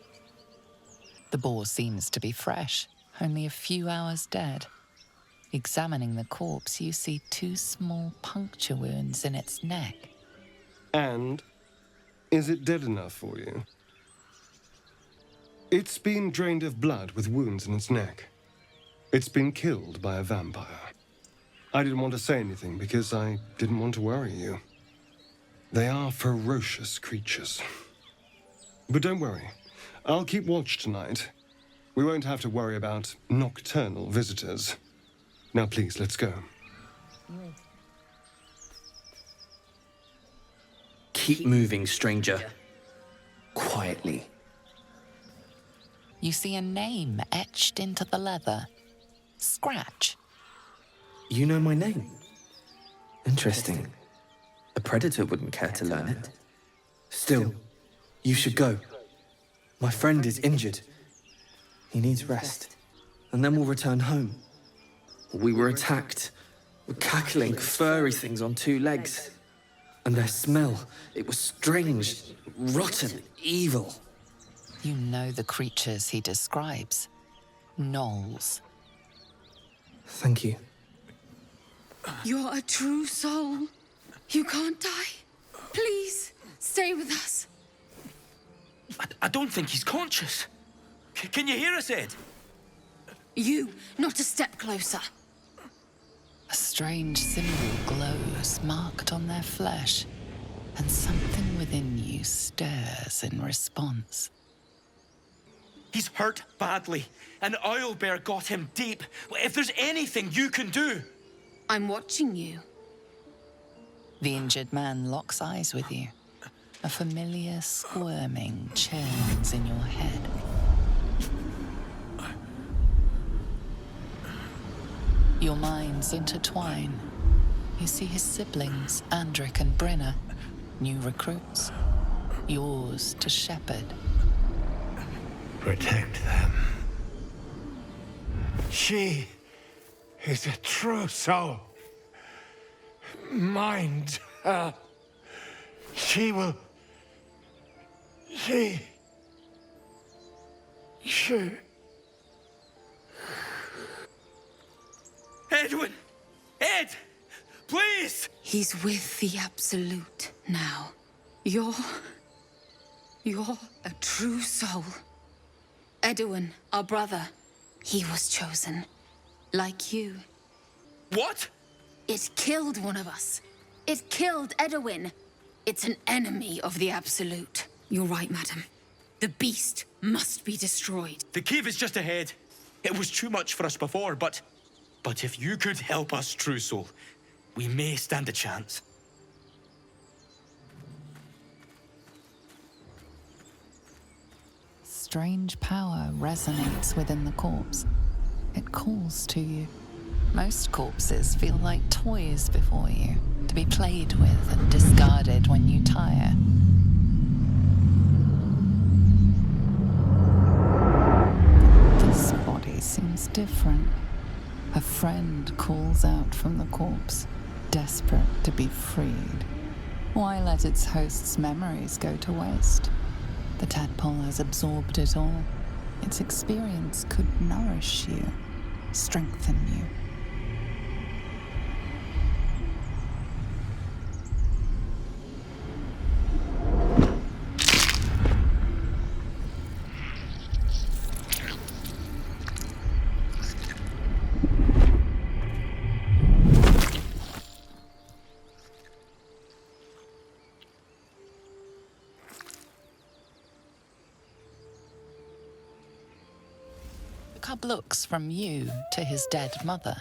The boar seems to be fresh, only a few hours dead. Examining the corpse, you see 2 small puncture wounds in its neck. And? Is it dead enough for you? It's been drained of blood with wounds in its neck. It's been killed by a vampire. I didn't want to say anything because I didn't want to worry you. They are ferocious creatures. But don't worry. I'll keep watch tonight. We won't have to worry about nocturnal visitors. Now please, let's go. Keep moving, stranger. Quietly. You see a name etched into the leather. Scratch. You know my name? Interesting. A predator wouldn't care to learn it. Still, you should go. My friend is injured. He needs rest. And then we'll return home. We were attacked with cackling, furry things on 2 legs. And their smell, it was strange, rotten, evil. You know the creatures he describes. Gnolls. Thank you. You're a true soul. You can't die. Please, stay with us. I don't think he's conscious. Can you hear us, Ed? You, not a step closer. A strange symbol glows, marked on their flesh, and something within you stirs in response. He's hurt badly, and Owlbear got him deep. If there's anything you can do... I'm watching you. The injured man locks eyes with you. A familiar squirming churns in your head. Your minds intertwine. You see his siblings, Andric and Brenna, new recruits, yours to shepherd. Protect them. She is a true soul. Mind her. She will... She... Edwin! Ed! Please! He's with the Absolute now. You're a true soul. Edwin, our brother, he was chosen. Like you. What? It killed one of us. It killed Edwin. It's an enemy of the Absolute. You're right, madam. The beast must be destroyed. The cave is just ahead. It was too much for us before, but if you could help us, True Soul, we may stand a chance. Strange power resonates within the corpse. It calls to you. Most corpses feel like toys before you, to be played with and discarded when you tire. different. A friend calls out from the corpse, desperate to be freed. Why let its host's memories go to waste? The tadpole has absorbed it all. Its experience could nourish you, strengthen you. The cub looks from you to his dead mother.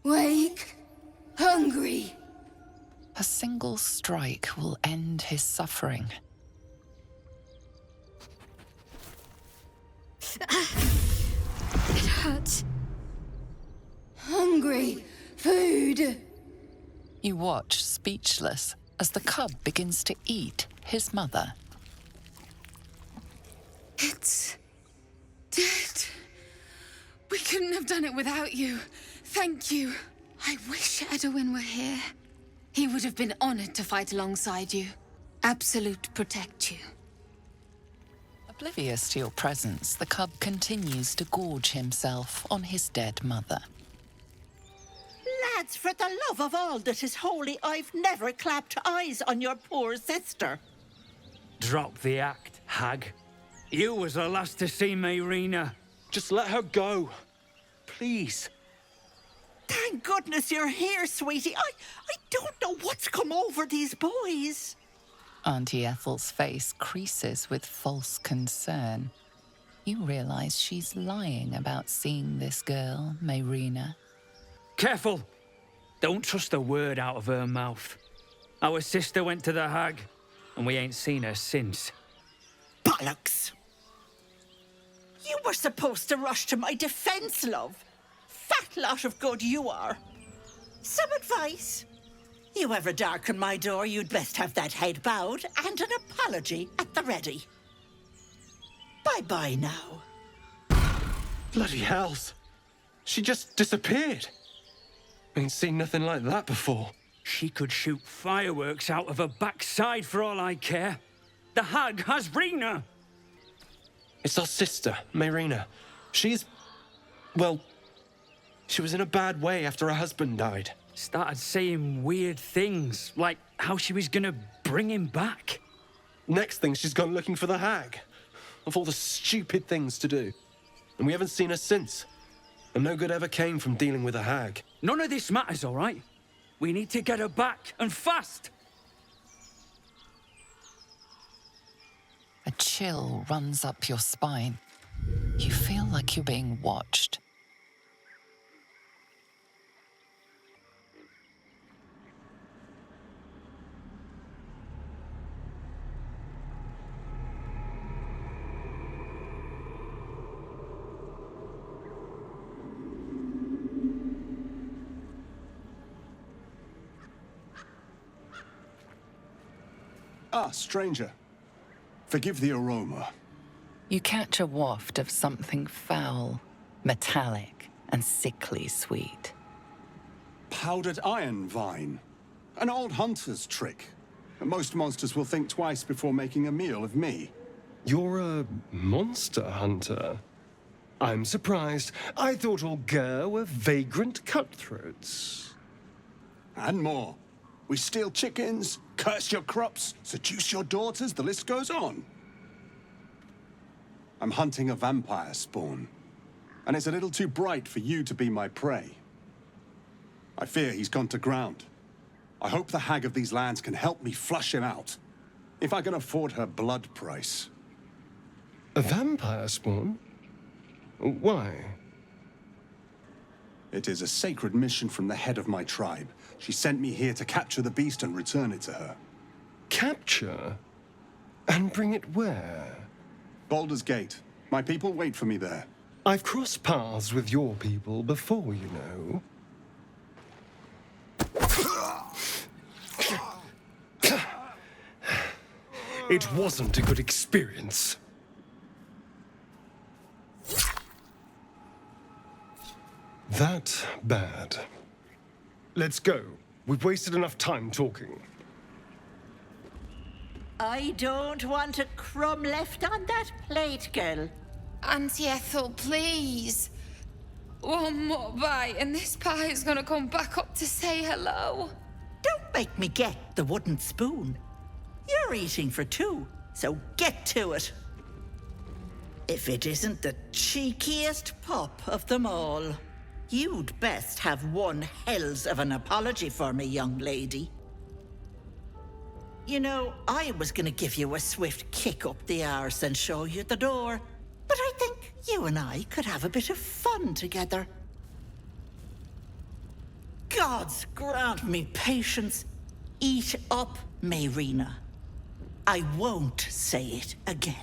Wake. Hungry. A single strike will end his suffering. It hurts. Hungry. Food. You watch, speechless, as the cub begins to eat his mother. It's dead. We couldn't have done it without you. Thank you. I wish Edwin were here. He would have been honored to fight alongside you. Absolute protect you. Oblivious to your presence, the cub continues to gorge himself on his dead mother. Lads, for the love of all that is holy, I've never clapped eyes on your poor sister. Drop the act, hag. You was the last to see Mayrina. Just let her go. Please. Thank goodness you're here, sweetie. I don't know what's come over these boys. Auntie Ethel's face creases with false concern. You realize she's lying about seeing this girl, Mayrina. Careful. Don't trust a word out of her mouth. Our sister went to the hag, and we ain't seen her since. Bollocks! You were supposed to rush to my defense, love. Fat lot of good you are. Some advice? You ever darken my door, you'd best have that head bowed and an apology at the ready. Bye-bye now. Bloody hells. She just disappeared. Ain't seen nothing like that before. She could shoot fireworks out of her backside for all I care. The hag has Rena. It's our sister, Mayrina. She's... well... she was in a bad way after her husband died. Started saying weird things, like how she was gonna bring him back. Next thing, she's gone looking for the hag. Of all the stupid things to do. And we haven't seen her since. And no good ever came from dealing with a hag. None of this matters, all right? We need to get her back, and fast! A chill runs up your spine. You feel like you're being watched. Ah, stranger. Forgive the aroma. You catch a waft of something foul, metallic, and sickly sweet. Powdered iron vine. An old hunter's trick. Most monsters will think twice before making a meal of me. You're a monster hunter? I'm surprised. I thought all Ger were vagrant cutthroats. And more. We steal chickens, curse your crops, seduce your daughters, the list goes on. I'm hunting a vampire spawn, and it's a little too bright for you to be my prey. I fear he's gone to ground. I hope the hag of these lands can help me flush him out, if I can afford her blood price. A vampire spawn? Why? It is a sacred mission from the head of my tribe. She sent me here to capture the beast and return it to her. Capture? And bring it where? Baldur's Gate. My people wait for me there. I've crossed paths with your people before, you know. It wasn't a good experience. That bad. Let's go. We've wasted enough time talking. I don't want a crumb left on that plate, girl. Auntie Ethel, please. One more bite and this pie is gonna come back up to say hello. Don't make me get the wooden spoon. You're eating for two, so get to it. If it isn't the cheekiest pup of them all, you'd best have one hells of an apology for me, young lady. You know, I was gonna give you a swift kick up the arse and show you the door, but I think you and I could have a bit of fun together. Gods grant me patience. Eat up, Mayrina. I won't say it again.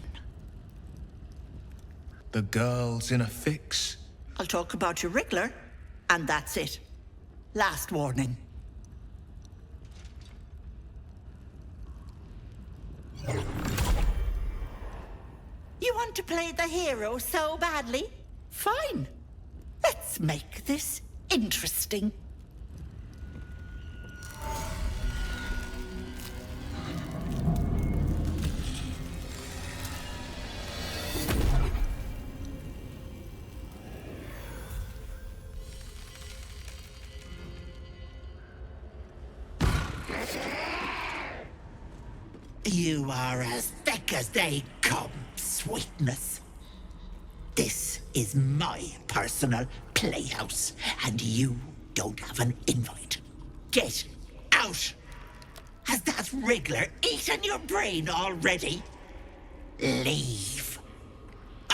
The girl's in a fix. I'll talk about your wriggler, and that's it. Last warning. You want to play the hero so badly? Fine. Let's make this interesting. You are as thick as they come, sweetness. This is my personal playhouse, and you don't have an invite. Get out! Has that wriggler eaten your brain already? Leave,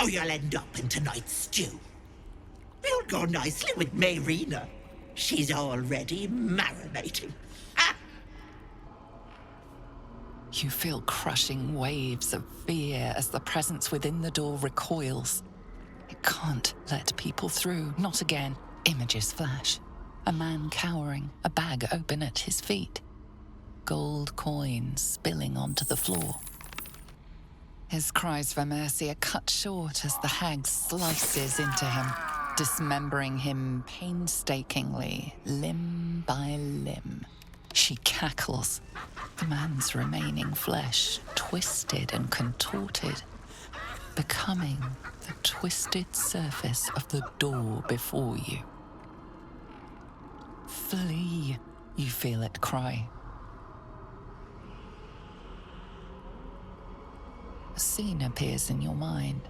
or you'll end up in tonight's stew. You'll go nicely with Mayrina. She's already marinating. You feel crushing waves of fear as the presence within the door recoils. It can't let people through, not again. Images flash. A man cowering, a bag open at his feet. Gold coins spilling onto the floor. His cries for mercy are cut short as the hag slices into him, dismembering him painstakingly, limb by limb. She cackles, the man's remaining flesh twisted and contorted, becoming the twisted surface of the door before you. Flee, you feel it cry. A scene appears in your mind.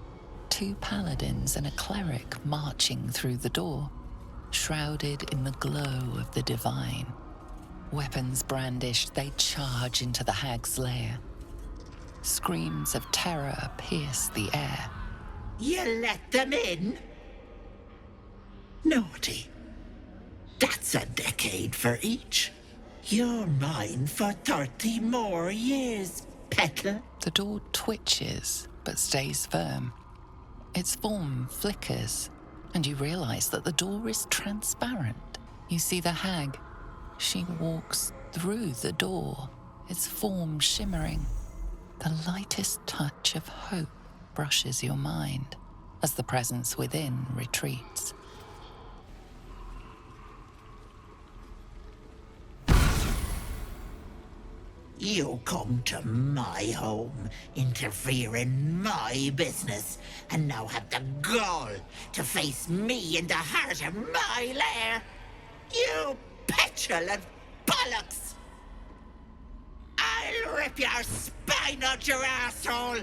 2 paladins and a cleric marching through the door, shrouded in the glow of the divine. Weapons brandished, they charge into the hag's lair. Screams of terror pierce the air. You let them in? Naughty. That's a decade for each. You're mine for 30 more years, petal. The door twitches, but stays firm. Its form flickers, and you realize that the door is transparent. You see the hag. She walks through the door, its form shimmering. The lightest touch of hope brushes your mind as the presence within retreats. You come to my home, interfere in my business, and now have the gall to face me in the heart of my lair. You petulant bollocks! I'll rip your spine out your asshole!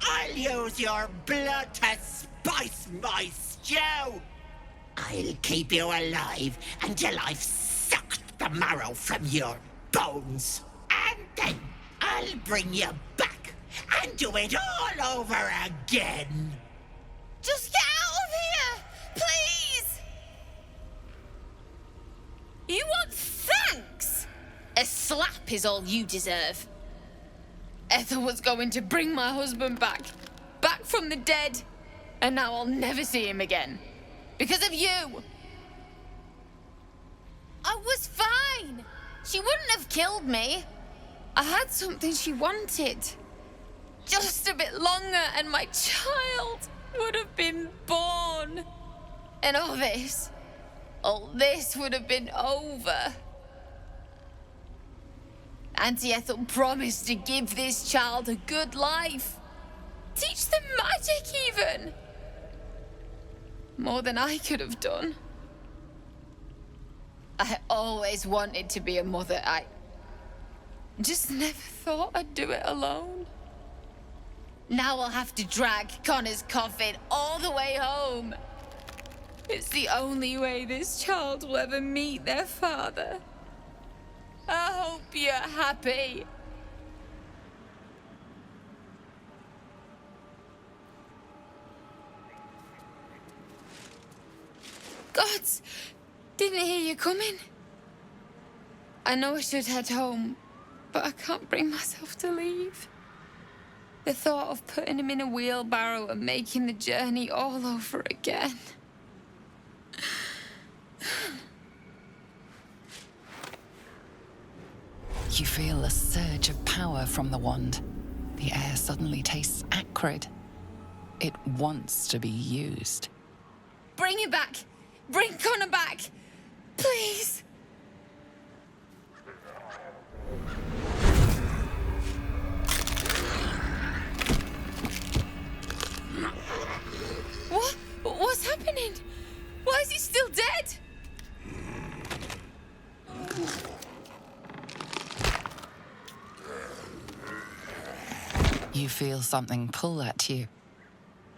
I'll use your blood to spice my stew! I'll keep you alive until I've sucked the marrow from your bones. And then I'll bring you back and do it all over again. Just get out of here, please! You want thanks? A slap is all you deserve. Ethel was going to bring my husband back from the dead, and now I'll never see him again. Because of you. I was fine. She wouldn't have killed me. I had something she wanted. Just a bit longer and my child would have been born. And all this, all this would have been over. Auntie Ethel promised to give this child a good life. Teach them magic, even. More than I could have done. I always wanted to be a mother. I just never thought I'd do it alone. Now I'll have to drag Connor's coffin all the way home. It's the only way this child will ever meet their father. I hope you're happy. Gods, didn't hear you coming. I know I should head home, but I can't bring myself to leave. The thought of putting him in a wheelbarrow and making the journey all over again. You feel a surge of power from the wand. The air suddenly tastes acrid. It wants to be used. Bring him back! Bring Connor back! Please! What? What's happening? Why is he still dead? You feel something pull at you.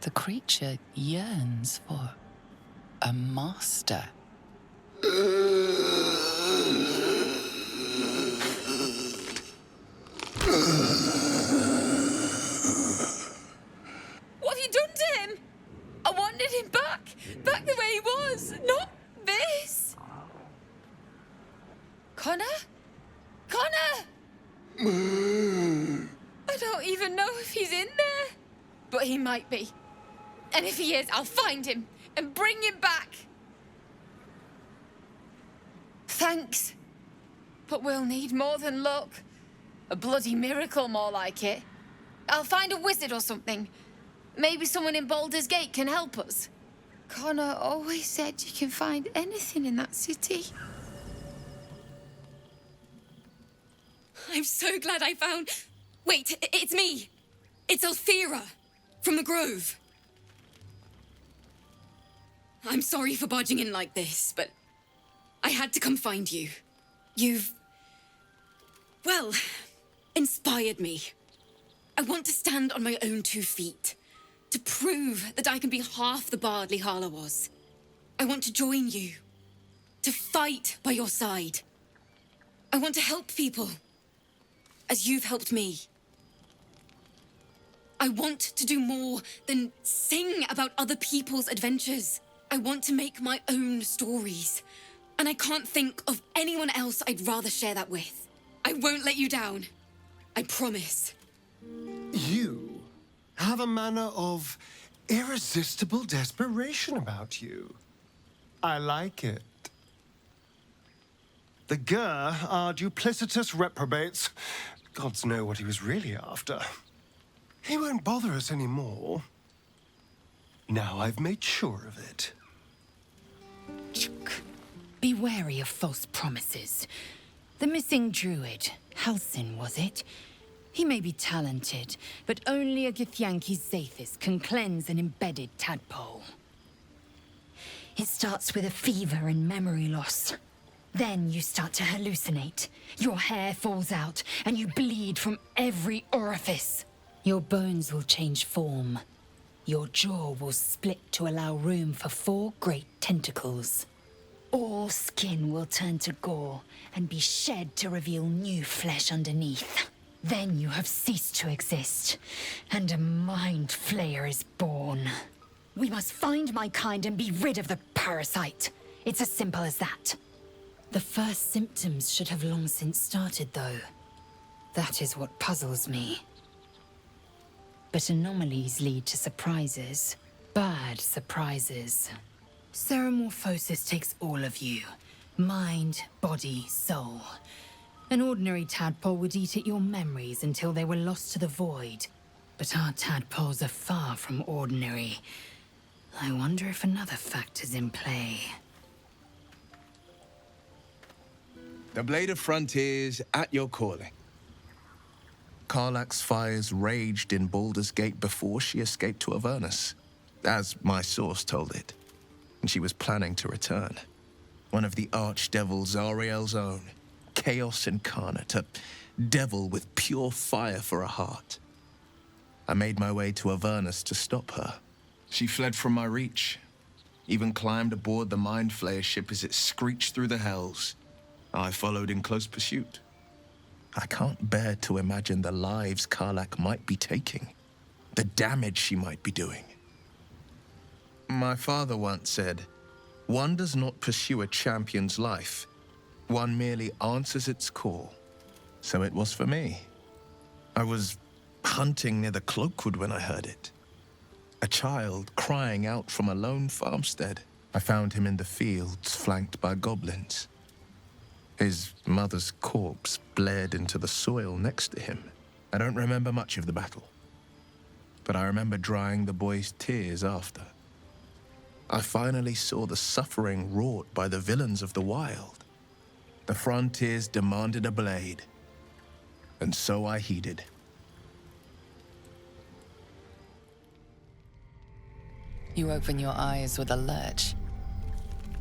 The creature yearns for a master. What have you done to him? I wanted him back. Back the way he was. Not this. Connor? Connor! I don't even know if he's in there. But he might be. And if he is, I'll find him and bring him back. Thanks. But we'll need more than luck. A bloody miracle, more like it. I'll find a wizard or something. Maybe someone in Baldur's Gate can help us. Connor always said you can find anything in that city. I'm so glad I found... Wait, it's me. It's Althera from the Grove. I'm sorry for barging in like this, but I had to come find you. You've... well, inspired me. I want to stand on my own 2 feet, to prove that I can be half the bard Lihala was. I want to join you, to fight by your side. I want to help people, as you've helped me. I want to do more than sing about other people's adventures. I want to make my own stories, and I can't think of anyone else I'd rather share that with. I won't let you down. I promise. You have a manner of irresistible desperation about you. I like it. The Gur are duplicitous reprobates. Gods know what he was really after. He won't bother us anymore. Now I've made sure of it. Be wary of false promises. The missing druid, Halsin, was it? He may be talented, but only a Githyanki Zathis can cleanse an embedded tadpole. It starts with a fever and memory loss. Then you start to hallucinate. Your hair falls out, and you bleed from every orifice. Your bones will change form. Your jaw will split to allow room for 4 great tentacles. All skin will turn to gore and be shed to reveal new flesh underneath. Then you have ceased to exist, and a mind flayer is born. We must find my kind and be rid of the parasite. It's as simple as that. The first symptoms should have long since started, though. That is what puzzles me. But anomalies lead to surprises. Bad surprises. Ceremorphosis takes all of you. Mind, body, soul. An ordinary tadpole would eat at your memories until they were lost to the void. But our tadpoles are far from ordinary. I wonder if another factor's in play. The Blade of Frontiers at your calling. Karlach's fires raged in Baldur's Gate before she escaped to Avernus, as my source told it, and she was planning to return. One of the archdevils Zariel's own, Chaos Incarnate, a devil with pure fire for a heart. I made my way to Avernus to stop her. She fled from my reach, even climbed aboard the Mind Flayer ship as it screeched through the hells. I followed in close pursuit. I can't bear to imagine the lives Karlach might be taking, the damage she might be doing. My father once said, "One does not pursue a champion's life. One merely answers its call." So it was for me. I was hunting near the Cloakwood when I heard it. A child crying out from a lone farmstead. I found him in the fields, flanked by goblins. His mother's corpse bled into the soil next to him. I don't remember much of the battle, but I remember drying the boy's tears after. I finally saw the suffering wrought by the villains of the wild. The frontiers demanded a blade, and so I heeded. You open your eyes with a lurch,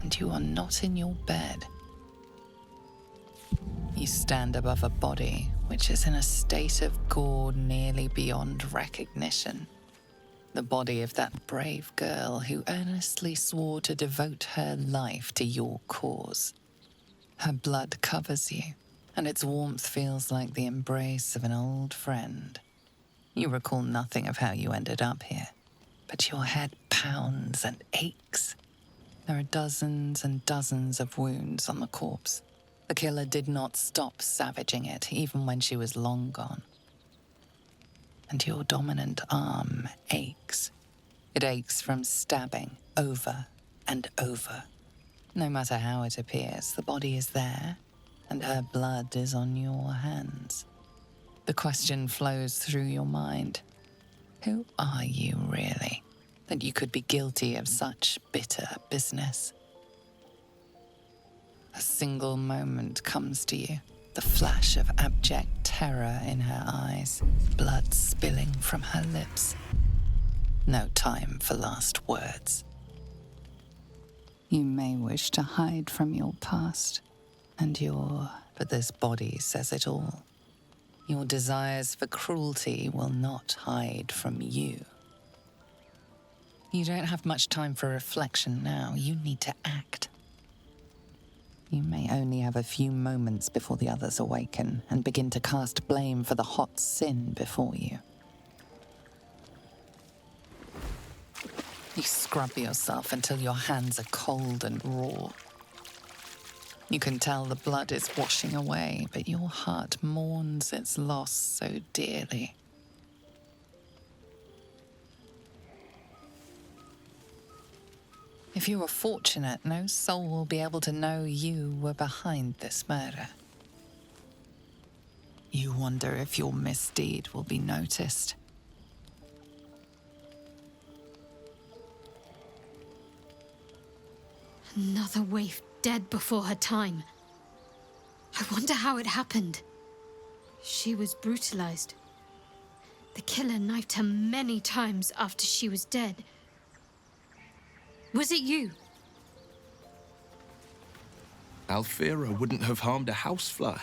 and you are not in your bed. You stand above a body which is in a state of gore nearly beyond recognition. The body of that brave girl who earnestly swore to devote her life to your cause. Her blood covers you, and its warmth feels like the embrace of an old friend. You recall nothing of how you ended up here, but your head pounds and aches. There are dozens and dozens of wounds on the corpse. The killer did not stop savaging it, even when she was long gone. And your dominant arm aches. It aches from stabbing over and over. No matter how it appears, the body is there, and her blood is on your hands. The question flows through your mind. Who are you, really, that you could be guilty of such bitter business? A single moment comes to you, the flash of abject terror in her eyes, blood spilling from her lips. No time for last words. You may wish to hide from your past and but this body says it all. Your desires for cruelty will not hide from you. You don't have much time for reflection now. You need to act. You may only have a few moments before the others awaken and begin to cast blame for the hot sin before you. You scrub yourself until your hands are cold and raw. You can tell the blood is washing away, but your heart mourns its loss so dearly. If you are fortunate, no soul will be able to know you were behind this murder. You wonder if your misdeed will be noticed. Another waif dead before her time. I wonder how it happened. She was brutalized. The killer knifed her many times after she was dead. Was it you? Alfira wouldn't have harmed a housefly.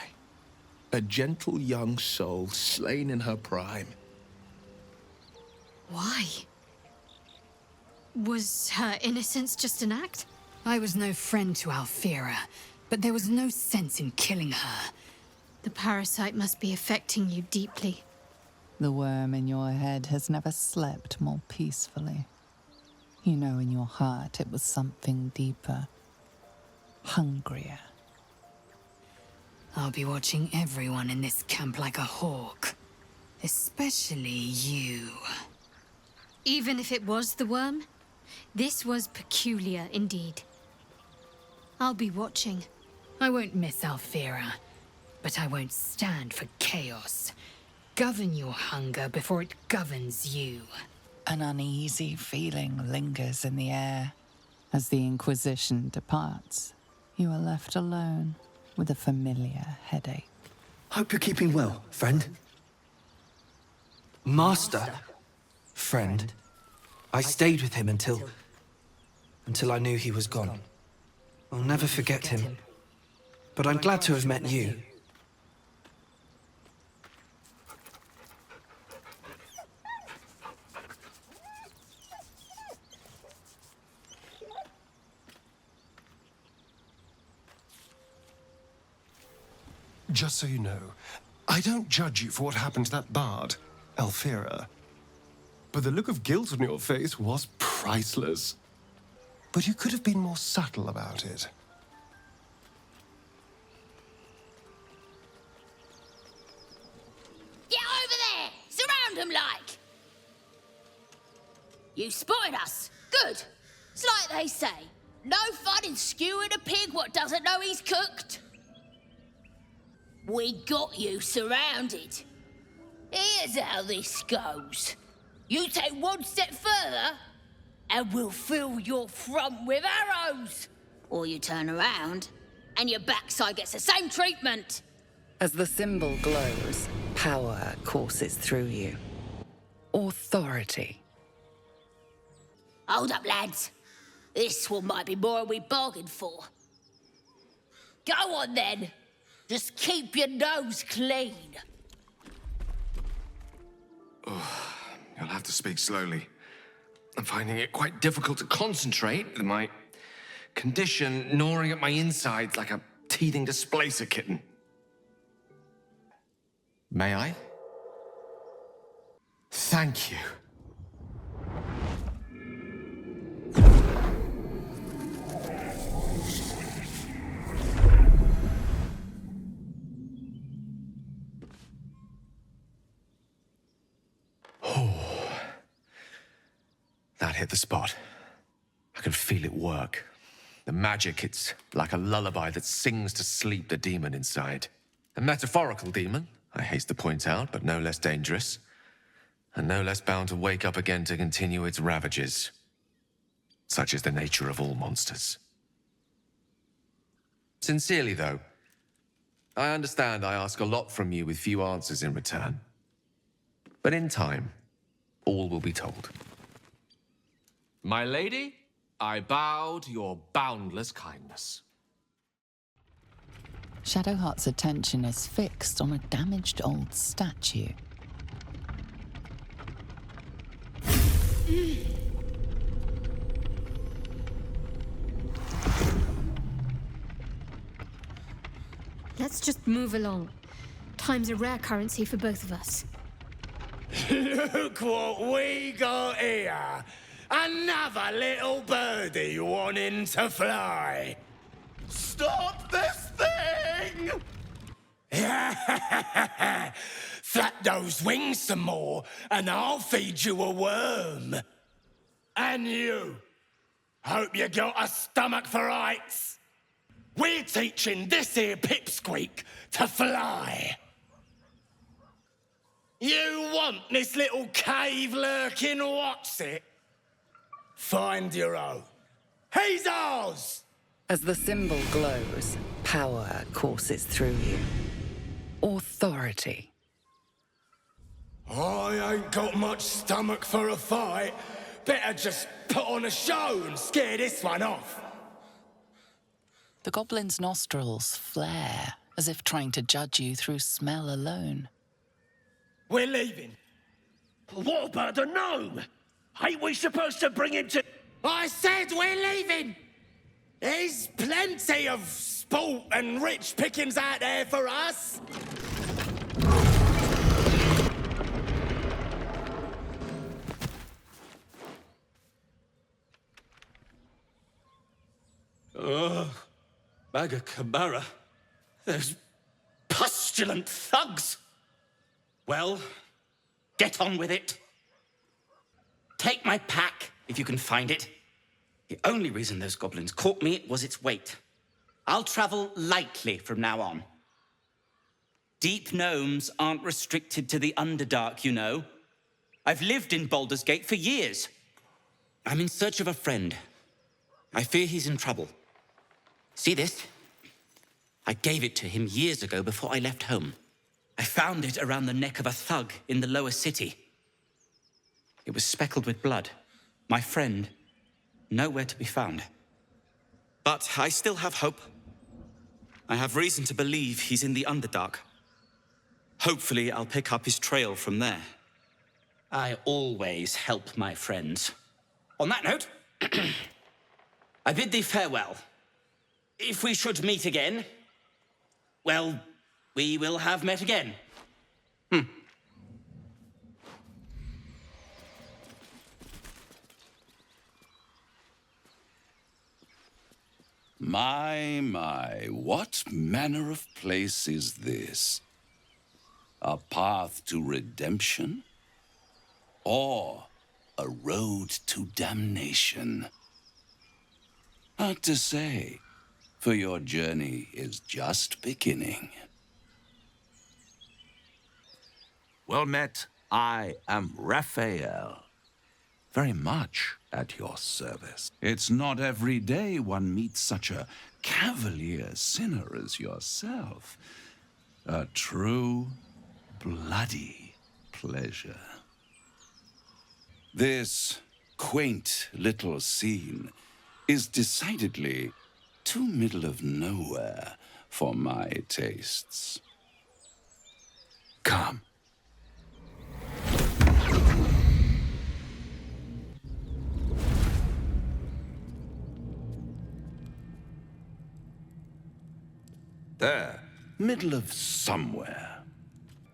A gentle young soul slain in her prime. Why? Was her innocence just an act? I was no friend to Alfira, but there was no sense in killing her. The parasite must be affecting you deeply. The worm in your head has never slept more peacefully. You know in your heart it was something deeper, hungrier. I'll be watching everyone in this camp like a hawk. Especially you. Even if it was the worm, this was peculiar indeed. I'll be watching. I won't miss Alfira, but I won't stand for chaos. Govern your hunger before it governs you. An uneasy feeling lingers in the air. As the Inquisition departs, you are left alone, with a familiar headache. Hope you're keeping well, friend. Master. Friend. I stayed with him until I knew he was gone. I'll never forget him. But I'm glad to have met you. Just so you know, I don't judge you for what happened to that bard, Alfira. But the look of guilt on your face was priceless. But you could have been more subtle about it. Get over there! Surround them like! You spotted us. Good. It's like they say. No fun in skewing a pig what doesn't know he's cooked. We got you surrounded. Here's how this goes. You take one step further, and we'll fill your front with arrows. Or you turn around, and your backside gets the same treatment. As the symbol glows, power courses through you. Authority. Hold up, lads. This one might be more than we bargained for. Go on, then. Just keep your nose clean. Oh, you'll have to speak slowly. I'm finding it quite difficult to concentrate with my condition gnawing at my insides like a teething displacer kitten. May I? Thank you. That hit the spot. I can feel it work. The magic, it's like a lullaby that sings to sleep the demon inside. A metaphorical demon, I haste to point out, but no less dangerous. And no less bound to wake up again to continue its ravages. Such is the nature of all monsters. Sincerely, though, I understand I ask a lot from you with few answers in return. But in time, all will be told. My lady, I bow to your boundless kindness. Shadowheart's attention is fixed on a damaged old statue. Let's just move along. Time's a rare currency for both of us. Look what we got here! Another little birdie wanting to fly! Stop this thing! Flap those wings some more, and I'll feed you a worm. And you, hope you got a stomach for heights. We're teaching this here pipsqueak to fly. You want this little cave lurking what's it? Find your own. He's ours! As the symbol glows, power courses through you. Authority. I ain't got much stomach for a fight. Better just put on a show and scare this one off. The goblin's nostrils flare, as if trying to judge you through smell alone. We're leaving. What about the gnome? Ain't we supposed to bring him to... I said we're leaving! There's plenty of sport and rich pickings out there for us. Magacabara. Those pustulant thugs. Well, get on with it. Take my pack, if you can find it. The only reason those goblins caught me was its weight. I'll travel lightly from now on. Deep gnomes aren't restricted to the Underdark, you know. I've lived in Baldur's Gate for years. I'm in search of a friend. I fear he's in trouble. See this? I gave it to him years ago before I left home. I found it around the neck of a thug in the lower city. It was speckled with blood. My friend, nowhere to be found. But I still have hope. I have reason to believe he's in the Underdark. Hopefully, I'll pick up his trail from there. I always help my friends. On that note, I bid thee farewell. If we should meet again, well, we will have met again. My, what manner of place is this? A path to redemption? Or a road to damnation? Hard to say, for your journey is just beginning. Well met, I am Raphael. Very much at your service. It's not every day one meets such a cavalier sinner as yourself. A true, bloody pleasure. This quaint little scene is decidedly too middle of nowhere for my tastes. Come. There, middle of somewhere.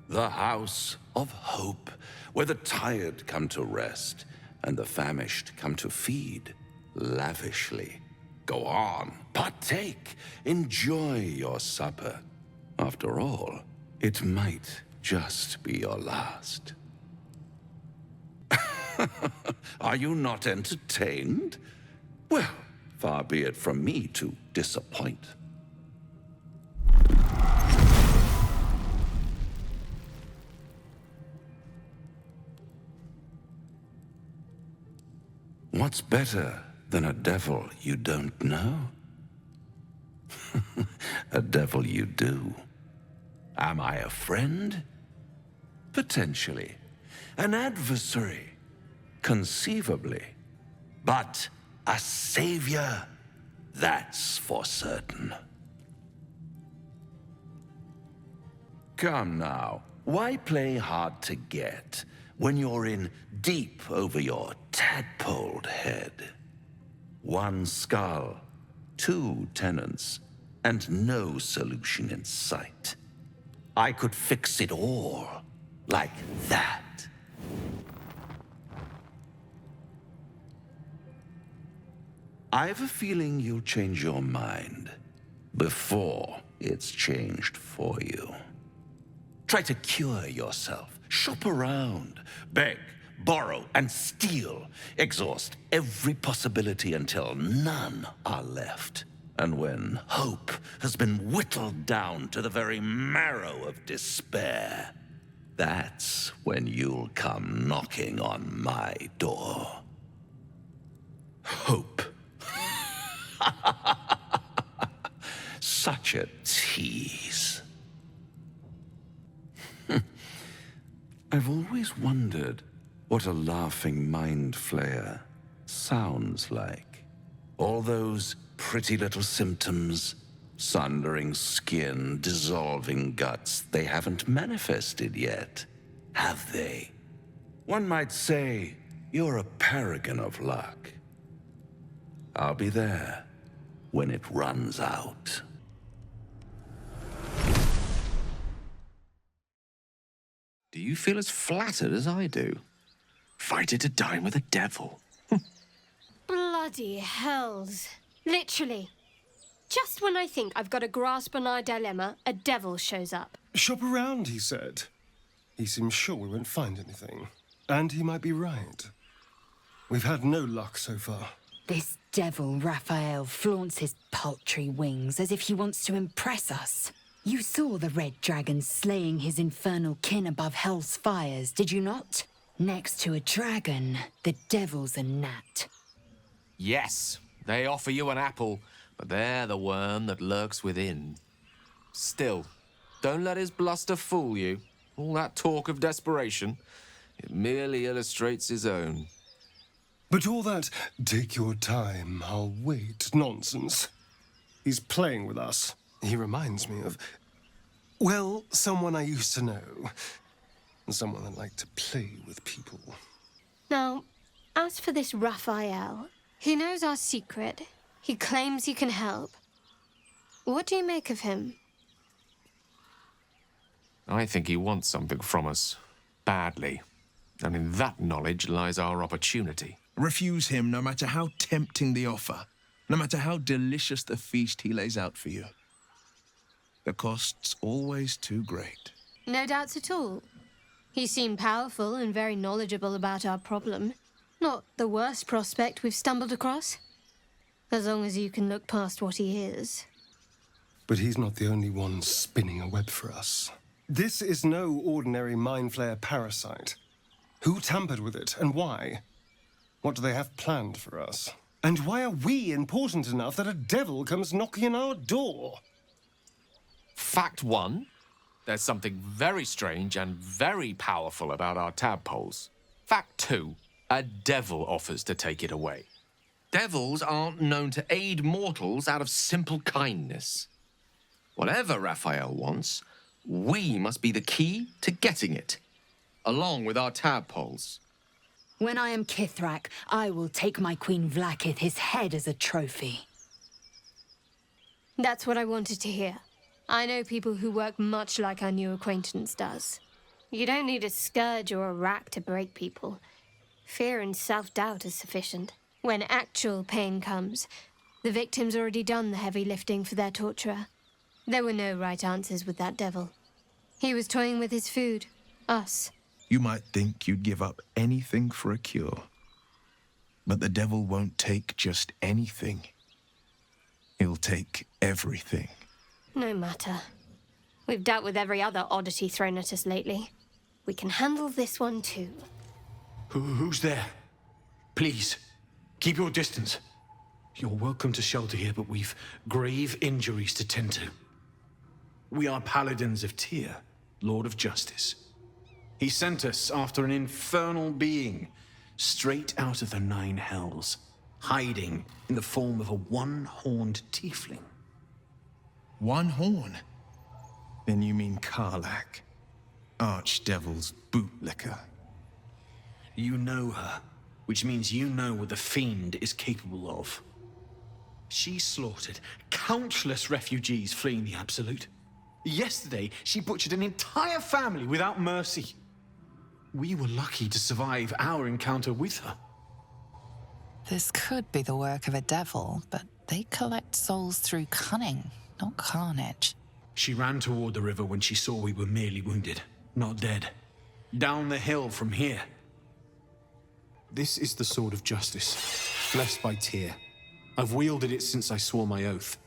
The House of Hope, where the tired come to rest and the famished come to feed lavishly. Go on, partake, enjoy your supper. After all, it might just be your last. Are you not entertained? Well, far be it from me to disappoint. What's better than a devil you don't know? A devil you do. Am I a friend? Potentially. An adversary? Conceivably. But a savior? That's for certain. Come now, why play hard to get when you're in deep over your tadpoled head? One skull, two tenants, and no solution in sight. I could fix it all, like that. I have a feeling you'll change your mind before it's changed for you. Try to cure yourself. Shop around. Beg, borrow, and steal. Exhaust every possibility until none are left. And when hope has been whittled down to the very marrow of despair, that's when you'll come knocking on my door. Hope. Such a tease. I've always wondered what a laughing mind flayer sounds like. All those pretty little symptoms, sundering skin, dissolving guts, they haven't manifested yet, have they? One might say you're a paragon of luck. I'll be there when it runs out. Do you feel as flattered as I do? Invited to dine with a devil. Bloody hells. Literally. Just when I think I've got a grasp on our dilemma, a devil shows up. Shop around, he said. He seems sure we won't find anything. And he might be right. We've had no luck so far. This devil, Raphael, flaunts his paltry wings as if he wants to impress us. You saw the red dragon slaying his infernal kin above hell's fires, did you not? Next to a dragon, the devil's a gnat. Yes, they offer you an apple, but they're the worm that lurks within. Still, don't let his bluster fool you. All that talk of desperation, it merely illustrates his own. But all that, take your time, I'll wait, nonsense. He's playing with us. He reminds me of, well, someone I used to know. Someone that liked to play with people. Now, as for this Raphael, he knows our secret. He claims he can help. What do you make of him? I think he wants something from us. Badly. And in that knowledge lies our opportunity. Refuse him no matter how tempting the offer, no matter how delicious the feast he lays out for you. The cost's always too great. No doubts at all. He seemed powerful and very knowledgeable about our problem. Not the worst prospect we've stumbled across. As long as you can look past what he is. But he's not the only one spinning a web for us. This is no ordinary mind flayer parasite. Who tampered with it, and why? What do they have planned for us? And why are we important enough that a devil comes knocking on our door? Fact 1, there's something very strange and very powerful about our tadpoles. Fact 2, a devil offers to take it away. Devils aren't known to aid mortals out of simple kindness. Whatever Raphael wants, we must be the key to getting it, along with our tadpoles. When I am Kithrak, I will take my Queen Vlaakith his head as a trophy. That's what I wanted to hear. I know people who work much like our new acquaintance does. You don't need a scourge or a rack to break people. Fear and self-doubt is sufficient. When actual pain comes, the victim's already done the heavy lifting for their torturer. There were no right answers with that devil. He was toying with his food, us. You might think you'd give up anything for a cure. But the devil won't take just anything. He'll take everything. No matter. We've dealt with every other oddity thrown at us lately. We can handle this one too. Who's there? Please, keep your distance. You're welcome to shelter here, but we've grave injuries to tend to. We are paladins of Tyr, Lord of Justice. He sent us after an infernal being, straight out of the Nine Hells, hiding in the form of a one-horned tiefling. One horn? Then you mean Karlach, Archdevil's bootlicker. You know her, which means you know what the Fiend is capable of. She slaughtered countless refugees fleeing the Absolute. Yesterday, she butchered an entire family without mercy. We were lucky to survive our encounter with her. This could be the work of a devil, but they collect souls through cunning, not carnage. She ran toward the river when she saw we were merely wounded, not dead. Down the hill from here. This is the Sword of Justice, blessed by Tyr. I've wielded it since I swore my oath.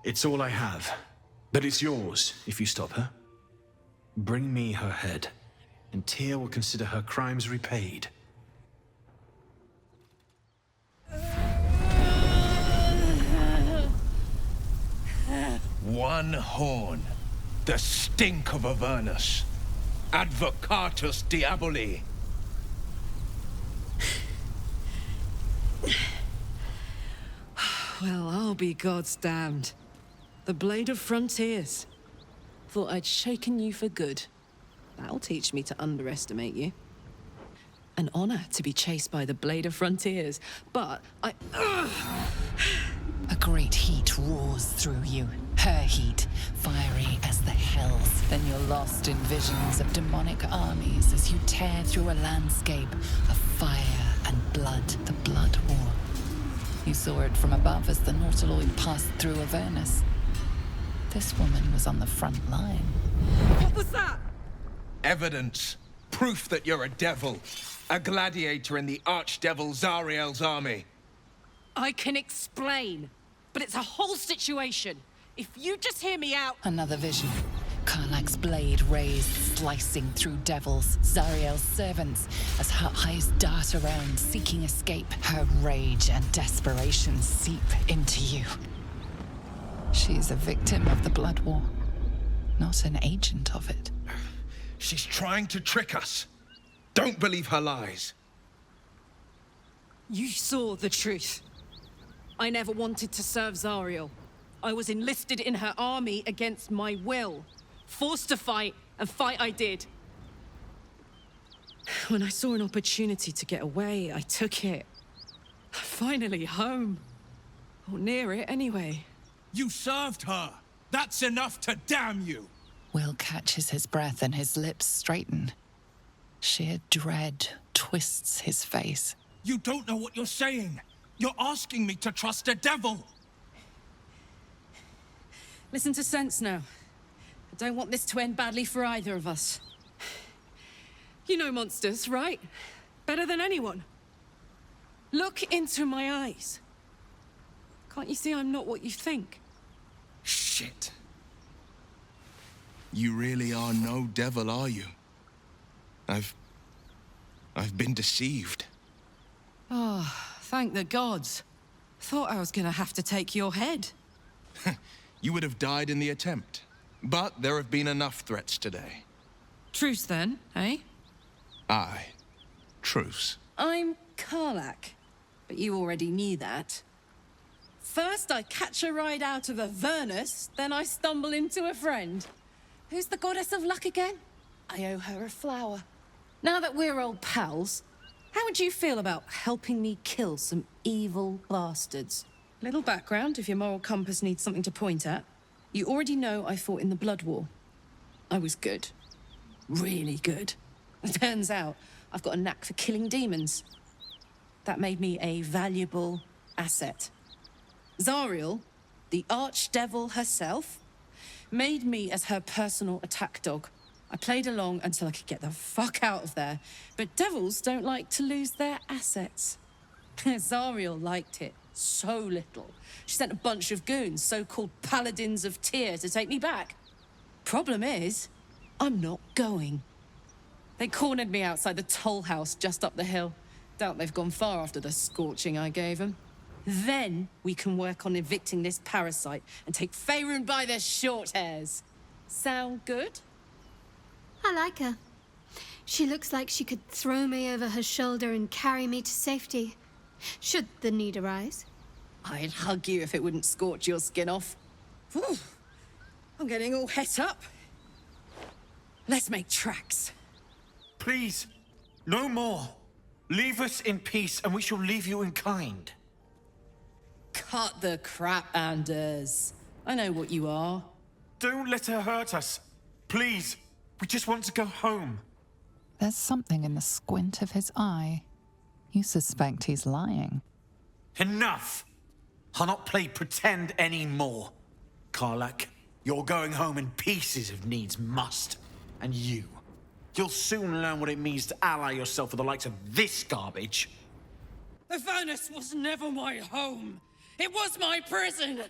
It's all I have, but it's yours if you stop her. Bring me her head, and Tyr will consider her crimes repaid. One horn. The stink of Avernus. Advocatus Diaboli. Well, I'll be God's damned. The Blade of Frontiers. Thought I'd shaken you for good. That'll teach me to underestimate you. An honor to be chased by the Blade of Frontiers, but I... A great heat roars through you. Her heat, fiery as the hells. Then you're lost in visions of demonic armies as you tear through a landscape of fire and blood, the Blood War. You saw it from above as the Nautiloid passed through Avernus. This woman was on the front line. What was that? Evidence. Proof that you're a devil. A gladiator in the Archdevil Zariel's army. I can explain, but it's a whole situation. If you just hear me out... Another vision. Karlach's blade raised, slicing through devils, Zariel's servants, as her eyes dart around, seeking escape. Her rage and desperation seep into you. She She's a victim of the Blood War, not an agent of it. She's trying to trick us. Don't believe her lies. You saw the truth. I never wanted to serve Zariel. I was enlisted in her army against my will. Forced to fight, and fight I did. When I saw an opportunity to get away, I took it. Finally home. Or near it, anyway. You served her. That's enough to damn you. Will catches his breath and his lips straighten. Sheer dread twists his face. You don't know what you're saying. You're asking me to trust a devil. Listen to sense now. I don't want this to end badly for either of us. You know monsters, right? Better than anyone. Look into my eyes. Can't you see I'm not what you think? Shit. You really are no devil, are you? I've been deceived. Oh, thank the gods. Thought I was gonna have to take your head. You would have died in the attempt. But there have been enough threats today. Truce then, eh? Aye. Truce. I'm Karlach, but you already knew that. First I catch a ride out of Avernus, then I stumble into a friend. Who's the goddess of luck again? I owe her a flower. Now that we're old pals, how would you feel about helping me kill some evil bastards? Little background if your moral compass needs something to point at. You already know I fought in the Blood War. I was good. Really good. It turns out I've got a knack for killing demons. That made me a valuable asset. Zariel, the archdevil herself, made me as her personal attack dog. I played along until I could get the fuck out of there. But devils don't like to lose their assets. Zariel liked it so little. She sent a bunch of goons, so-called paladins of Tyr, to take me back. Problem is, I'm not going. They cornered me outside the toll house just up the hill. Doubt they've gone far after the scorching I gave them. Then we can work on evicting this parasite and take Faerun by the short hairs. Sound good? I like her. She looks like she could throw me over her shoulder and carry me to safety, should the need arise. I'd hug you if it wouldn't scorch your skin off. Whew. I'm getting all het up. Let's make tracks. Please, no more. Leave us in peace and we shall leave you in kind. Cut the crap, Anders. I know what you are. Don't let her hurt us. Please, we just want to go home. There's something in the squint of his eye. You suspect he's lying. Enough! I'll not play pretend anymore. Karlach, you're going home in pieces if needs must. And you'll soon learn what it means to ally yourself with the likes of this garbage. Avernus was never my home. It was my prison.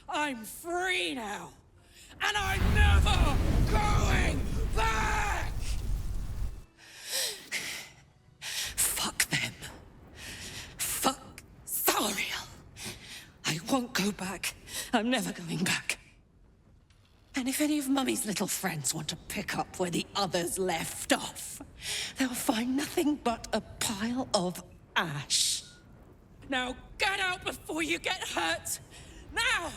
I'm free now. And I'm never going back! Fuck them. Fuck Zariel. I won't go back. I'm never going back. And if any of Mummy's little friends want to pick up where the others left off, they'll find nothing but a pile of ash. Now get out before you get hurt! Now!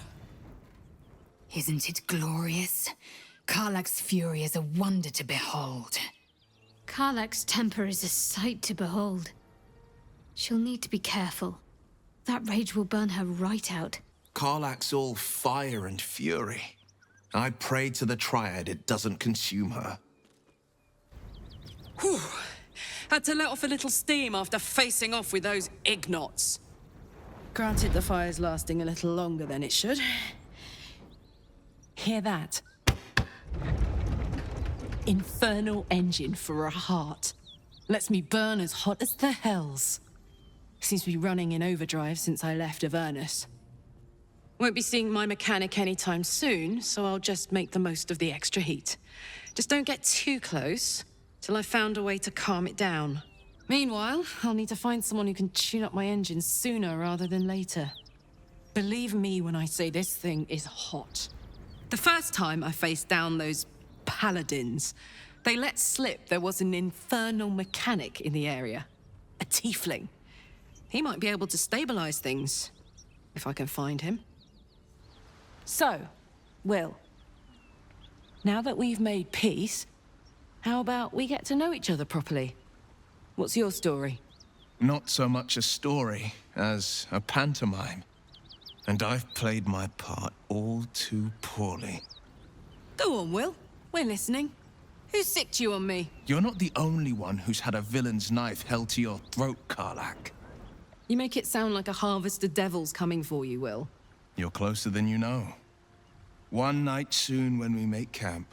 Isn't it glorious? Karlach's fury is a wonder to behold. Karlach's temper is a sight to behold. She'll need to be careful. That rage will burn her right out. Karlach's all fire and fury. I pray to the Triad it doesn't consume her. Whew. Had to let off a little steam after facing off with those ignots. Granted, the fire's lasting a little longer than it should. Hear that? Infernal engine for a heart. Lets me burn as hot as the hells. Seems to be running in overdrive since I left Avernus. Won't be seeing my mechanic anytime soon, so I'll just make the most of the extra heat. Just don't get too close till I've found a way to calm it down. Meanwhile, I'll need to find someone who can tune up my engine sooner rather than later. Believe me when I say this thing is hot. The first time I faced down those paladins, they let slip there was an infernal mechanic in the area. A tiefling. He might be able to stabilize things, if I can find him. So, Will, now that we've made peace, how about we get to know each other properly? What's your story? Not so much a story as a pantomime. And I've played my part all too poorly. Go on, Will. We're listening. Who sicked you on me? You're not the only one who's had a villain's knife held to your throat, Karlak. You make it sound like a harvest of devils coming for you, Will. You're closer than you know. One night soon when we make camp,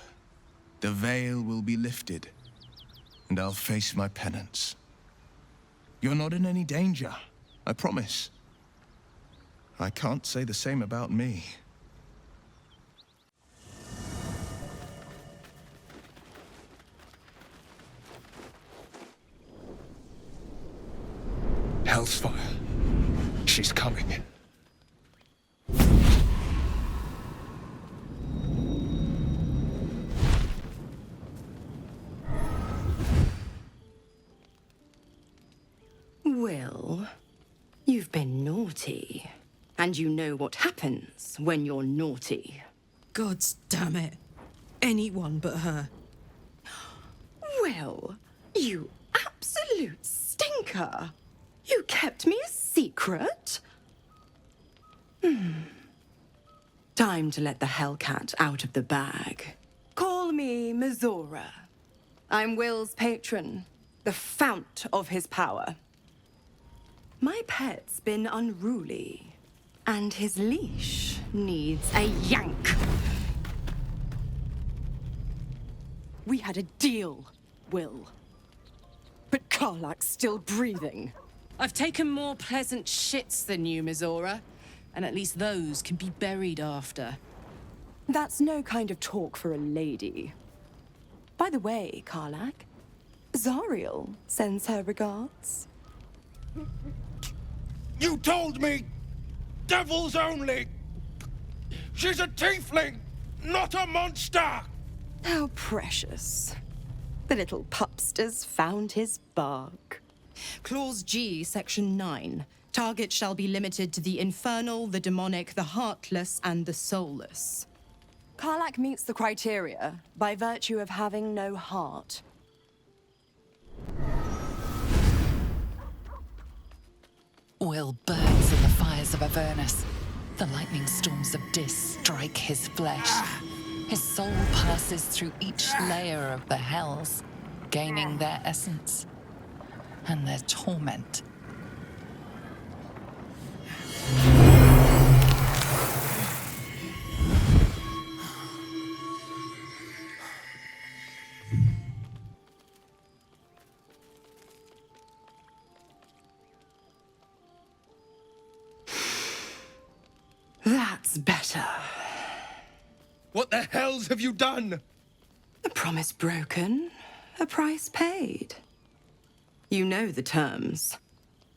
the veil will be lifted, and I'll face my penance. You're not in any danger, I promise. I can't say the same about me. Hellsfire. She's coming. Will, you've been naughty. And you know what happens when you're naughty. Gods damn it. Anyone but her. Will, you absolute stinker. You kept me a secret? Time to let the Hellcat out of the bag. Call me Mizora. I'm Will's patron, the fount of his power. My pet's been unruly, and his leash needs a yank. We had a deal, Will. But Karlak's still breathing. I've taken more pleasant shits than you, Mizora. And at least those can be buried after. That's no kind of talk for a lady. By the way, Karlak, Zariel sends her regards. You told me! Devils only! She's a tiefling, not a monster! How precious. The little pupster's found his bark. Clause G, Section 9. Target shall be limited to the infernal, the demonic, the heartless, and the soulless. Karlak meets the criteria by virtue of having no heart. Will burns in the fires of Avernus. The lightning storms of Dis strike his flesh. His soul passes through each layer of the hells, gaining their essence and their torment. That's better. What the hells have you done? A promise broken, a price paid. You know the terms.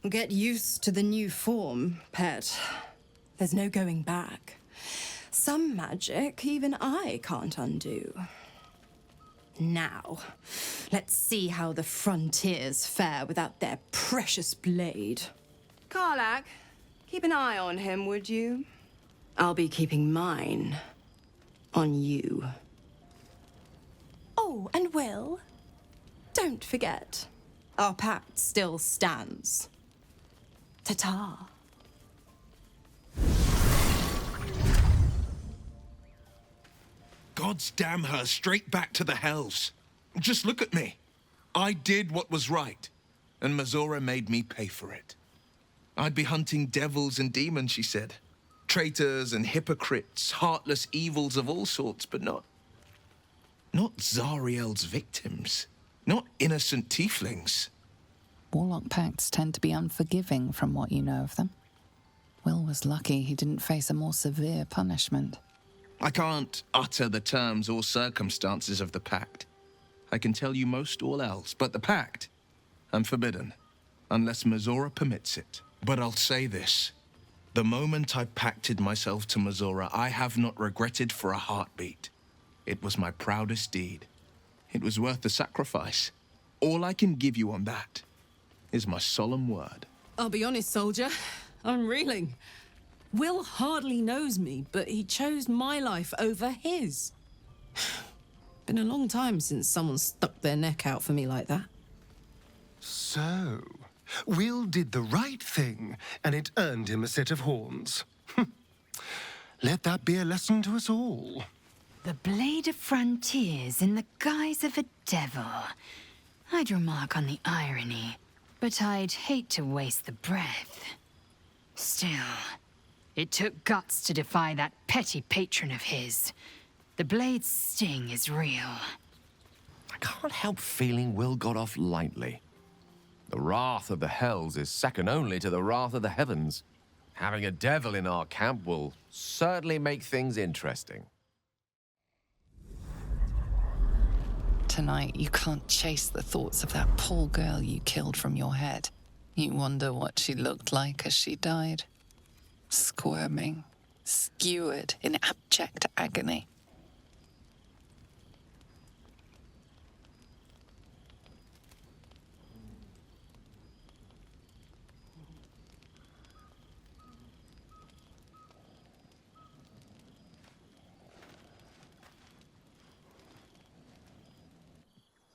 Get used to the new form, pet. There's no going back. Some magic even I can't undo. Now, let's see how the frontiers fare without their precious blade. Karlak, keep an eye on him, would you? I'll be keeping mine on you. Oh, and Will, don't forget, our pact still stands. Ta-ta. God's damn her straight back to the hells. Just look at me. I did what was right, and Mizora made me pay for it. I'd be hunting devils and demons, she said. Traitors and hypocrites, heartless evils of all sorts, but not Zariel's victims. Not innocent tieflings. Warlock pacts tend to be unforgiving from what you know of them. Will was lucky he didn't face a more severe punishment. I can't utter the terms or circumstances of the pact. I can tell you most all else, but the pact, I'm forbidden, unless Mizora permits it. But I'll say this. The moment I pacted myself to Mazora, I have not regretted for a heartbeat. It was my proudest deed. It was worth the sacrifice. All I can give you on that is my solemn word. I'll be honest, soldier. I'm reeling. Will hardly knows me, but he chose my life over his. Been a long time since someone stuck their neck out for me like that. So, Will did the right thing, and it earned him a set of horns. Let that be a lesson to us all. The Blade of Frontiers in the guise of a devil. I'd remark on the irony, but I'd hate to waste the breath. Still, it took guts to defy that petty patron of his. The Blade's sting is real. I can't help feeling Will got off lightly. The wrath of the Hells is second only to the wrath of the heavens. Having a devil in our camp will certainly make things interesting. Tonight, you can't chase the thoughts of that poor girl you killed from your head. You wonder what she looked like as she died. Squirming, skewered in abject agony.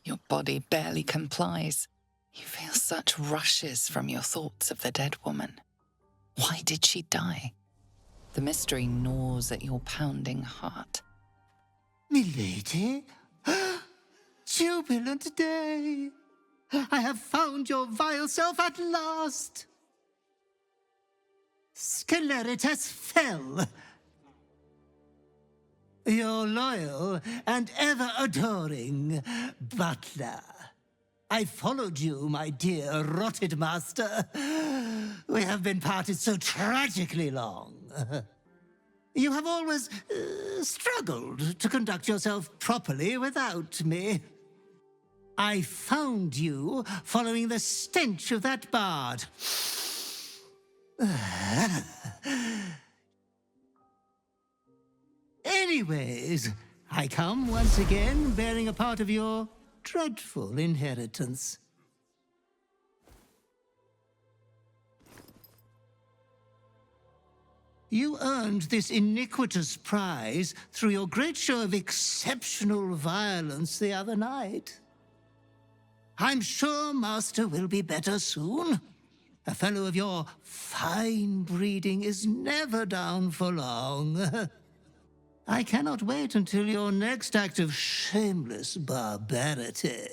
Your body barely complies. You feel such rushes from your thoughts of the dead woman. Why did she die? The mystery gnaws at your pounding heart. Milady? Jubilant day! I have found your vile self at last! Sceleritas fell. Your loyal and ever-adoring butler. I followed you, my dear rotted master. We have been parted so tragically long. You have always struggled to conduct yourself properly without me. I found you following the stench of that bard. Anyways, I come once again bearing a part of your dreadful inheritance. You earned this iniquitous prize through your great show of exceptional violence the other night. I'm sure Master will be better soon. A fellow of your fine breeding is never down for long. I cannot wait until your next act of shameless barbarity.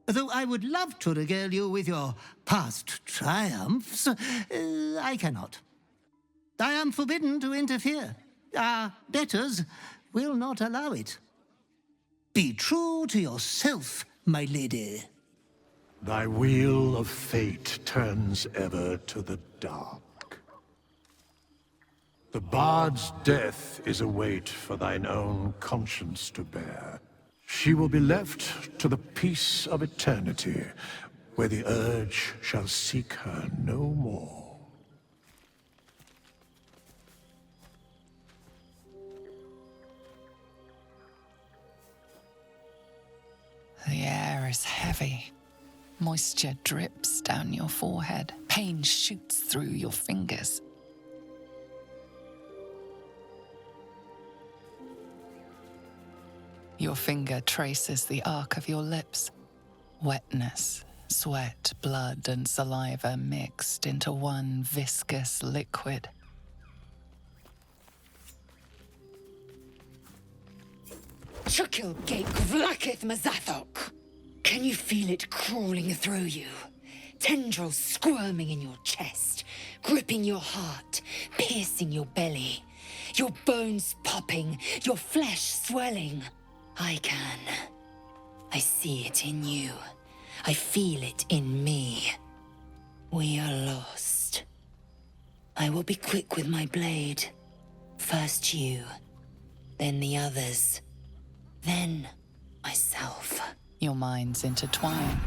Though I would love to regale you with your past triumphs, I cannot. I am forbidden to interfere. Our betters will not allow it. Be true to yourself, my lady. Thy wheel of fate turns ever to the dark. The bard's death is a weight for thine own conscience to bear. She will be left to the peace of eternity, where the urge shall seek her no more. The air is heavy. Moisture drips down your forehead. Pain shoots through your fingers. Your finger traces the arc of your lips. Wetness, sweat, blood, and saliva mixed into one viscous liquid. Chukil Gate Vlakith Mazathok! Can you feel it crawling through you? Tendrils squirming in your chest, gripping your heart, piercing your belly. Your bones popping, your flesh swelling. I can. I see it in you. I feel it in me. We are lost. I will be quick with my blade. First you, then the others, then myself. Your minds intertwine.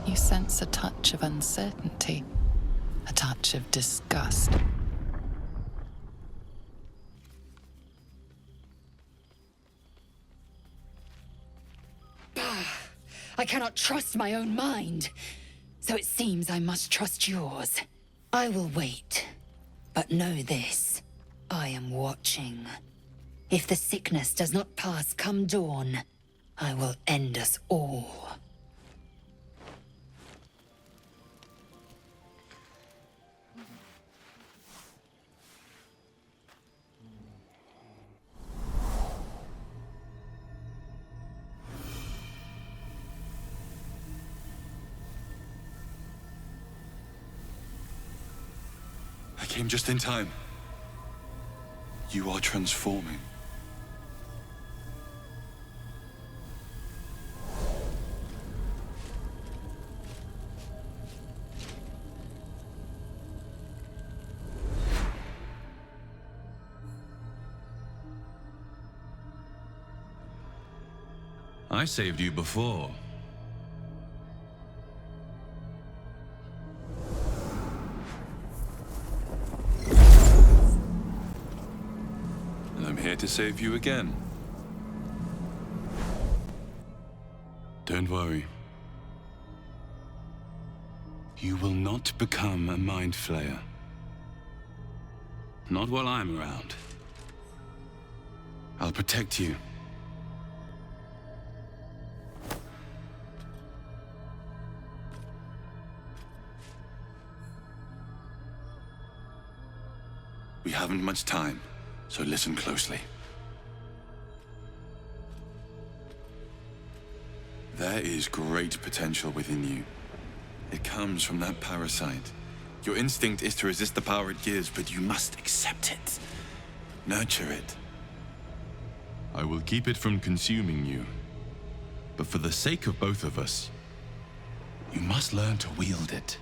You sense a touch of uncertainty, a touch of disgust. I cannot trust my own mind. So it seems I must trust yours. I will wait. But know this. I am watching. If the sickness does not pass come dawn, I will end us all. I came just in time. You are transforming. I saved you before. And I'm here to save you again. Don't worry. You will not become a mind flayer. Not while I'm around. I'll protect you. We haven't much time, so listen closely. There is great potential within you. It comes from that parasite. Your instinct is to resist the power it gives, but you must accept it. Nurture it. I will keep it from consuming you. But for the sake of both of us, you must learn to wield it.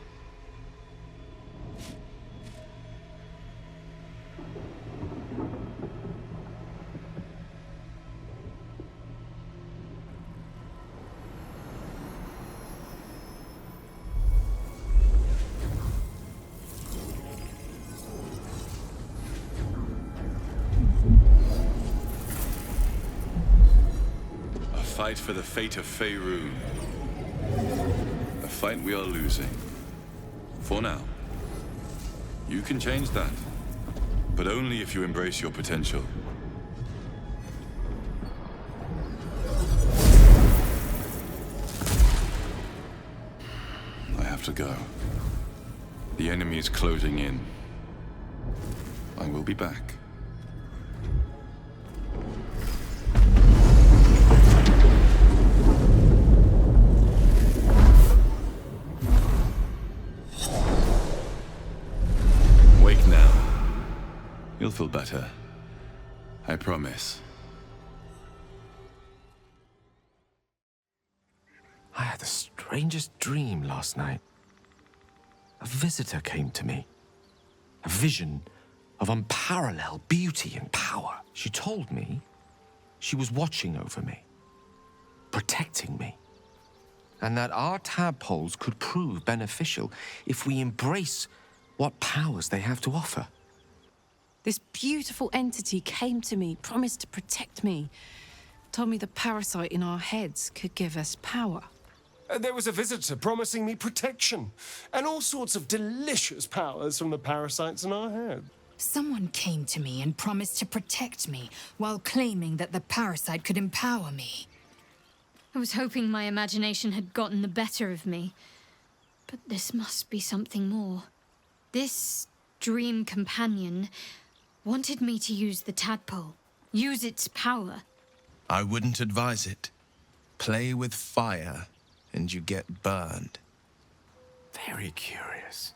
Fight for the fate of Faerun. A fight we are losing. For now. You can change that. But only if you embrace your potential. I have to go. The enemy is closing in. I will be back. You'll feel better. I promise. I had the strangest dream last night. A visitor came to me. A vision of unparalleled beauty and power. She told me she was watching over me, protecting me, and that our tadpoles could prove beneficial if we embrace what powers they have to offer. This beautiful entity came to me, promised to protect me, told me the parasite in our heads could give us power. There was a visitor promising me protection and all sorts of delicious powers from the parasites in our head. Someone came to me and promised to protect me while claiming that the parasite could empower me. I was hoping my imagination had gotten the better of me. But this must be something more. This dream companion wanted me to use the tadpole, use its power. I wouldn't advise it. Play with fire, and you get burned. Very curious.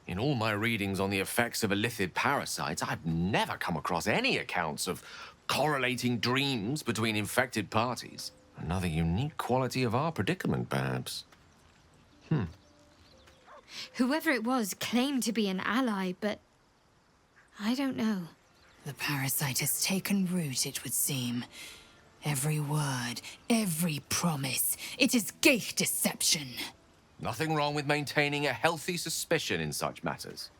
In all my readings on the effects of illithid parasites, I've never come across any accounts of correlating dreams between infected parties. Another unique quality of our predicament, perhaps. Whoever it was claimed to be an ally, but I don't know. The parasite has taken root, it would seem. Every word, every promise, it is gate deception. Nothing wrong with maintaining a healthy suspicion in such matters.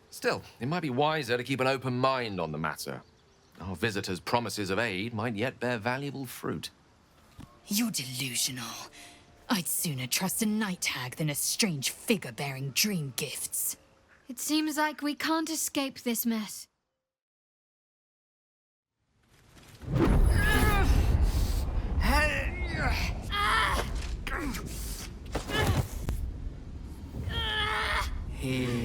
Still, it might be wiser to keep an open mind on the matter. Our visitor's promises of aid might yet bear valuable fruit. You're delusional. I'd sooner trust a night hag than a strange figure bearing dream gifts. It seems like we can't escape this mess. Hear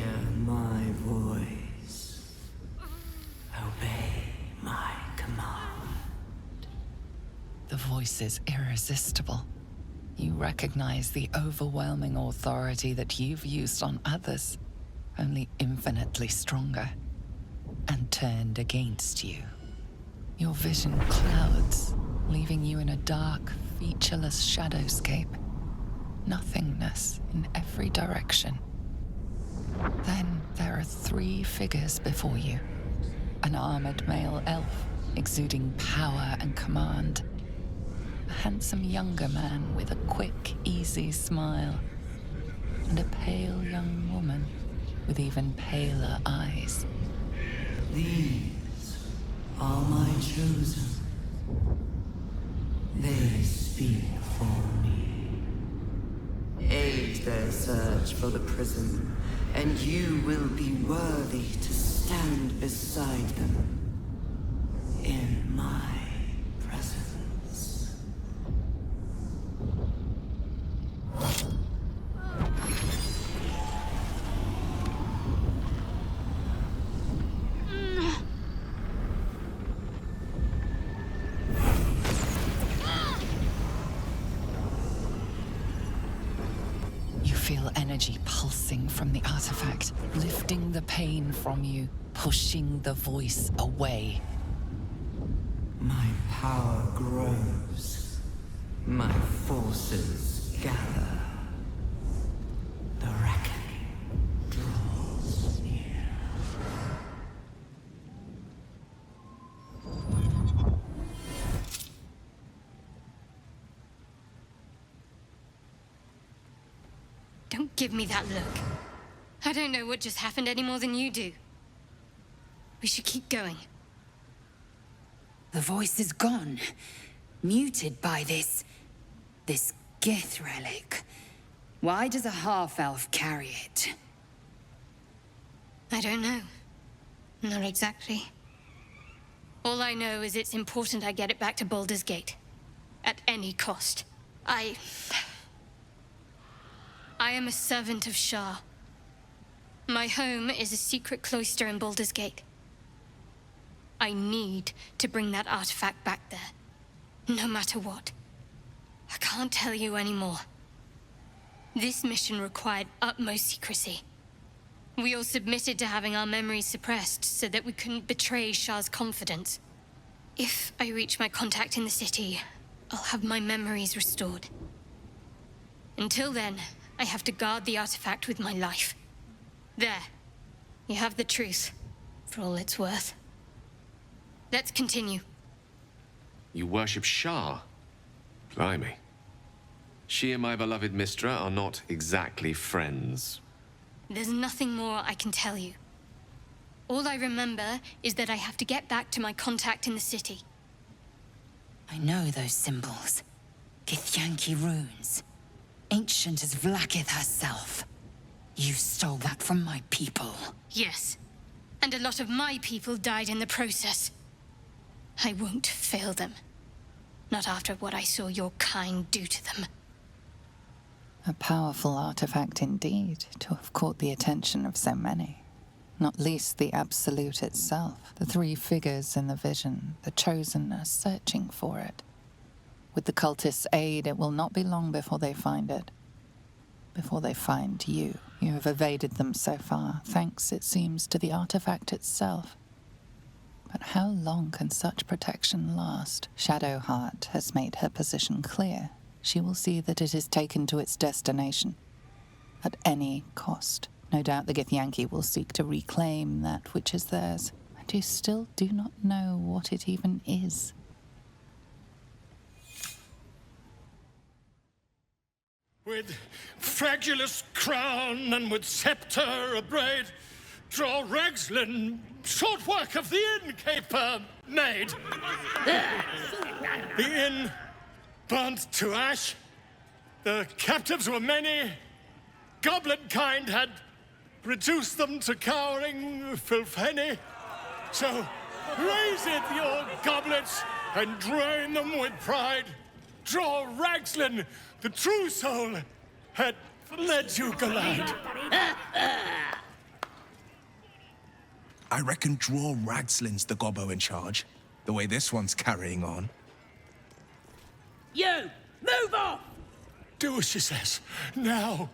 my voice. Obey my command. The voice is irresistible. You recognize the overwhelming authority that you've used on others, only infinitely stronger, and turned against you. Your vision clouds, leaving you in a dark, featureless shadowscape. Nothingness in every direction. Then there are 3 figures before you. An armored male elf, exuding power and command. A handsome younger man with a quick, easy smile. And a pale young woman with even paler eyes. These are my chosen. They speak for me. Aid their search for the prison, and you will be worthy to stand beside them in my presence. You feel energy pulsing from the artifact, lifting the pain from you, pushing the voice away. My power grows. My forces gather. The reckoning draws near. Don't give me that look. I don't know what just happened any more than you do. We should keep going. The voice is gone. Muted by this Gith relic. Why does a half-elf carry it? I don't know. Not exactly. All I know is it's important I get it back to Baldur's Gate. At any cost. I am a servant of Shah. My home is a secret cloister in Baldur's Gate. I need to bring that artifact back there. No matter what. I can't tell you anymore. This mission required utmost secrecy. We all submitted to having our memories suppressed so that we couldn't betray Shah's confidence. If I reach my contact in the city, I'll have my memories restored. Until then, I have to guard the artifact with my life. There. You have the truth, for all it's worth. Let's continue. You worship Shah? Blimey. She and my beloved Mistra are not exactly friends. There's nothing more I can tell you. All I remember is that I have to get back to my contact in the city. I know those symbols. Githyanki runes. Ancient as Vlaakith herself. You stole that from my people. Yes. And a lot of my people died in the process. I won't fail them. Not after what I saw your kind do to them. A powerful artifact indeed, to have caught the attention of so many. Not least the Absolute itself, the 3 figures in the vision, the Chosen are searching for it. With the cultists' aid, it will not be long before they find it. Before they find you. You have evaded them so far, thanks, it seems, to the artifact itself. But how long can such protection last? Shadowheart has made her position clear. She will see that it is taken to its destination. At any cost. No doubt the Githyanki will seek to reclaim that which is theirs. And you still do not know what it even is. With fragulous crown and with sceptre abraid, draw Regslin, short work of the innkeeper made. The inn burnt to ash. The captives were many. Goblin kind had reduced them to cowering filthenny. So raise it, your goblets, and drain them with pride. Draw Ragslin, the true soul, had led you glide. I reckon Draw Ragslin's the gobbo in charge, the way this one's carrying on. You! Move off! Do as she says. Now.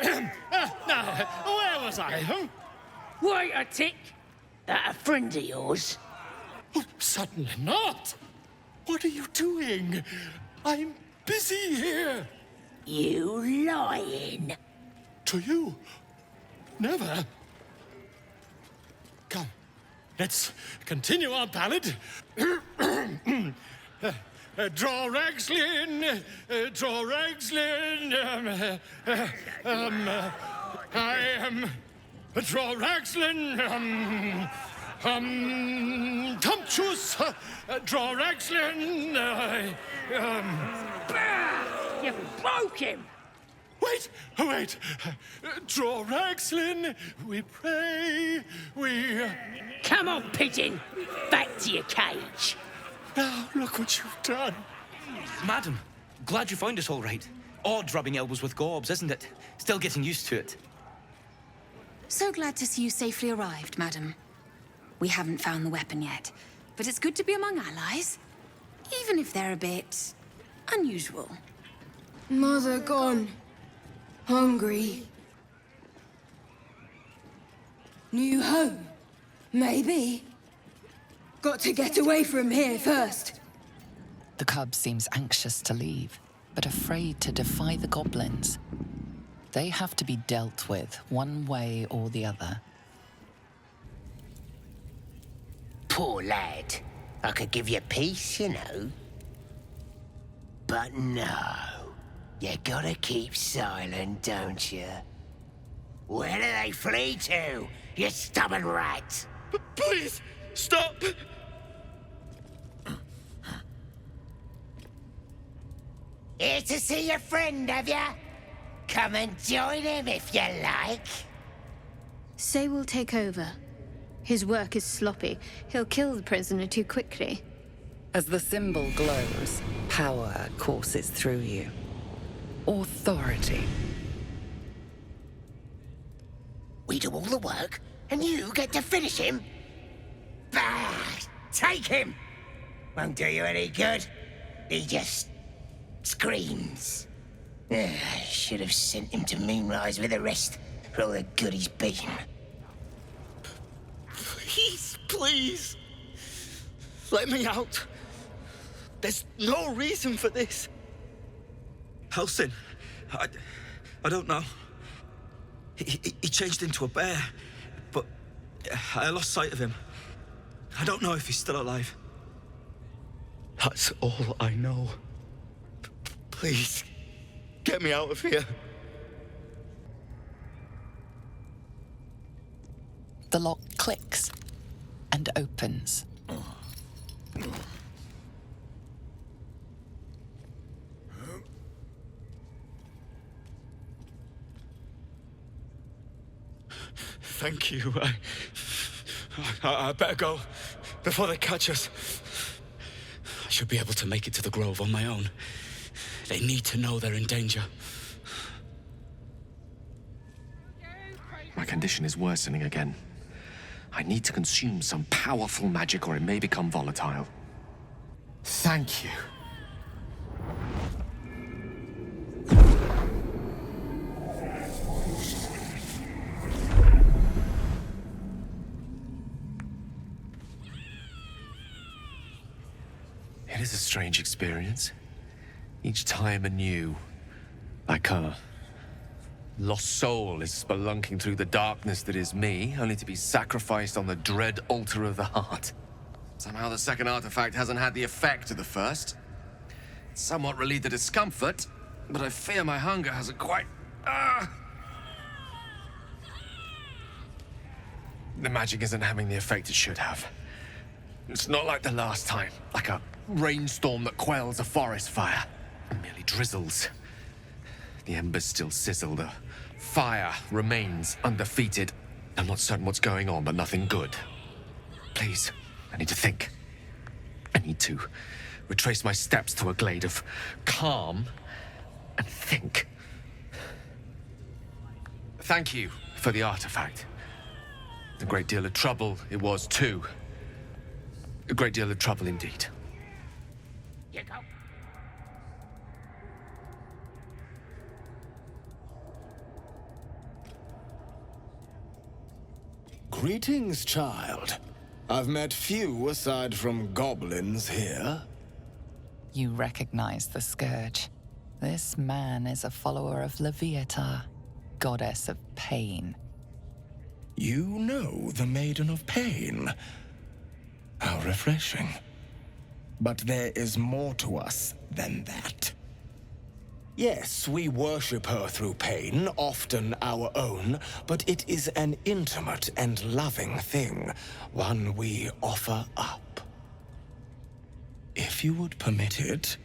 Now, where was I, huh? Wait a tick! That a friend of yours? Oh, certainly not. What are you doing? I'm busy here. You lying. To you? Never. Come, let's continue our ballad. Draw Ragslin, draw Ragslin. I am draw Ragslin. Tumptuous, draw Ragslin. You broke him. Wait, wait. Draw Ragslin, we pray, we... Come on, pigeon. Back to your cage. Now, look what you've done. Madam, glad you found us all right. Odd rubbing elbows with gobs, isn't it? Still getting used to it. So glad to see you safely arrived, madam. We haven't found the weapon yet, but it's good to be among allies, even if they're a bit unusual. Mother gone. Hungry. New home? Maybe. Got to get away from here first. The cub seems anxious to leave, but afraid to defy the goblins. They have to be dealt with one way or the other. Poor lad. I could give you peace, you know. But no. You gotta keep silent, don't you? Where do they flee to, you stubborn rat? Please, stop! Here to see your friend, have ya? Come and join him if you like. Say we'll take over. His work is sloppy. He'll kill the prisoner too quickly. As the symbol glows, power courses through you. Authority. We do all the work, and you get to finish him? Bah! Take him! Won't do you any good. He just screams. I should have sent him to Moonrise with the rest for all the good he's been. Please, please. Let me out. There's no reason for this. Halsin, I don't know. He changed into a bear, but I lost sight of him. I don't know if he's still alive. That's all I know. Please, get me out of here. The lock clicks and opens. Thank you. I better go before they catch us. I should be able to make it to the Grove on my own. They need to know they're in danger. My condition is worsening again. I need to consume some powerful magic or it may become volatile. Thank you. It is a strange experience. Each time anew. Like her. Lost soul is spelunking through the darkness that is me, only to be sacrificed on the dread altar of the heart. Somehow the second artifact hasn't had the effect of the first. It's somewhat relieved the discomfort, but I fear my hunger hasn't quite... The magic isn't having the effect it should have. It's not like the last time, like a rainstorm that quells a forest fire. It merely drizzles. The embers still sizzle. The fire remains undefeated. I'm not certain what's going on, but nothing good. Please, I need to think. I need to retrace my steps to a glade of calm and think. Thank you for the artifact. A great deal of trouble it was, too. A great deal of trouble indeed. You go. Greetings, child. I've met few aside from goblins here. You recognize the Scourge. This man is a follower of Leviatar, goddess of pain. You know the Maiden of Pain. How refreshing. But there is more to us than that. Yes, we worship her through pain, often our own, but it is an intimate and loving thing, one we offer up. If you would permit it,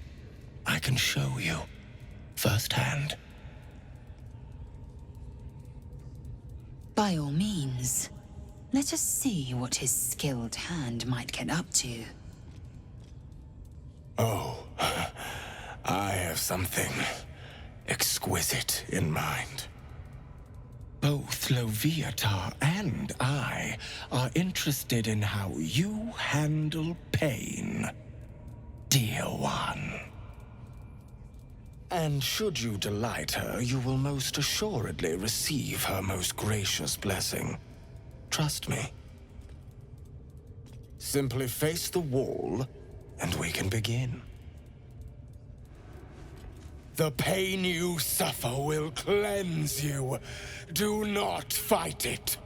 I can show you firsthand. By all means, let us see what his skilled hand might get up to. Oh, I have something exquisite in mind. Both Leviatar and I are interested in how you handle pain, dear one. And should you delight her, you will most assuredly receive her most gracious blessing. Trust me. Simply face the wall, and we can begin. The pain you suffer will cleanse you. Do not fight it.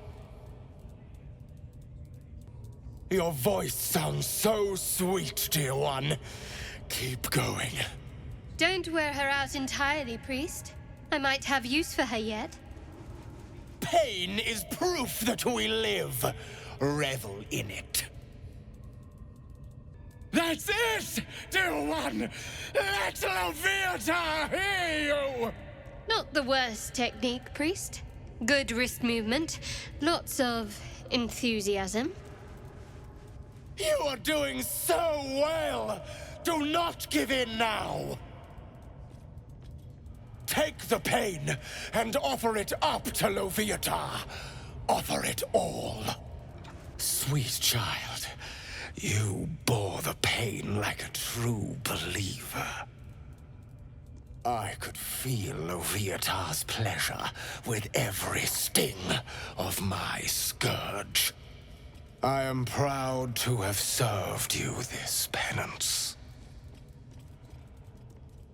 Your voice sounds so sweet, dear one. Keep going. Don't wear her out entirely, priest. I might have use for her yet. Pain is proof that we live. Revel in it. That's it, dear one! Let Leviatar hear you! Not the worst technique, priest. Good wrist movement. Lots of enthusiasm. You are doing so well! Do not give in now! Take the pain and offer it up to Leviatar. Offer it all. Sweet child, you bore the pain like a true believer. I could feel Leviatar's pleasure with every sting of my scourge. I am proud to have served you this penance.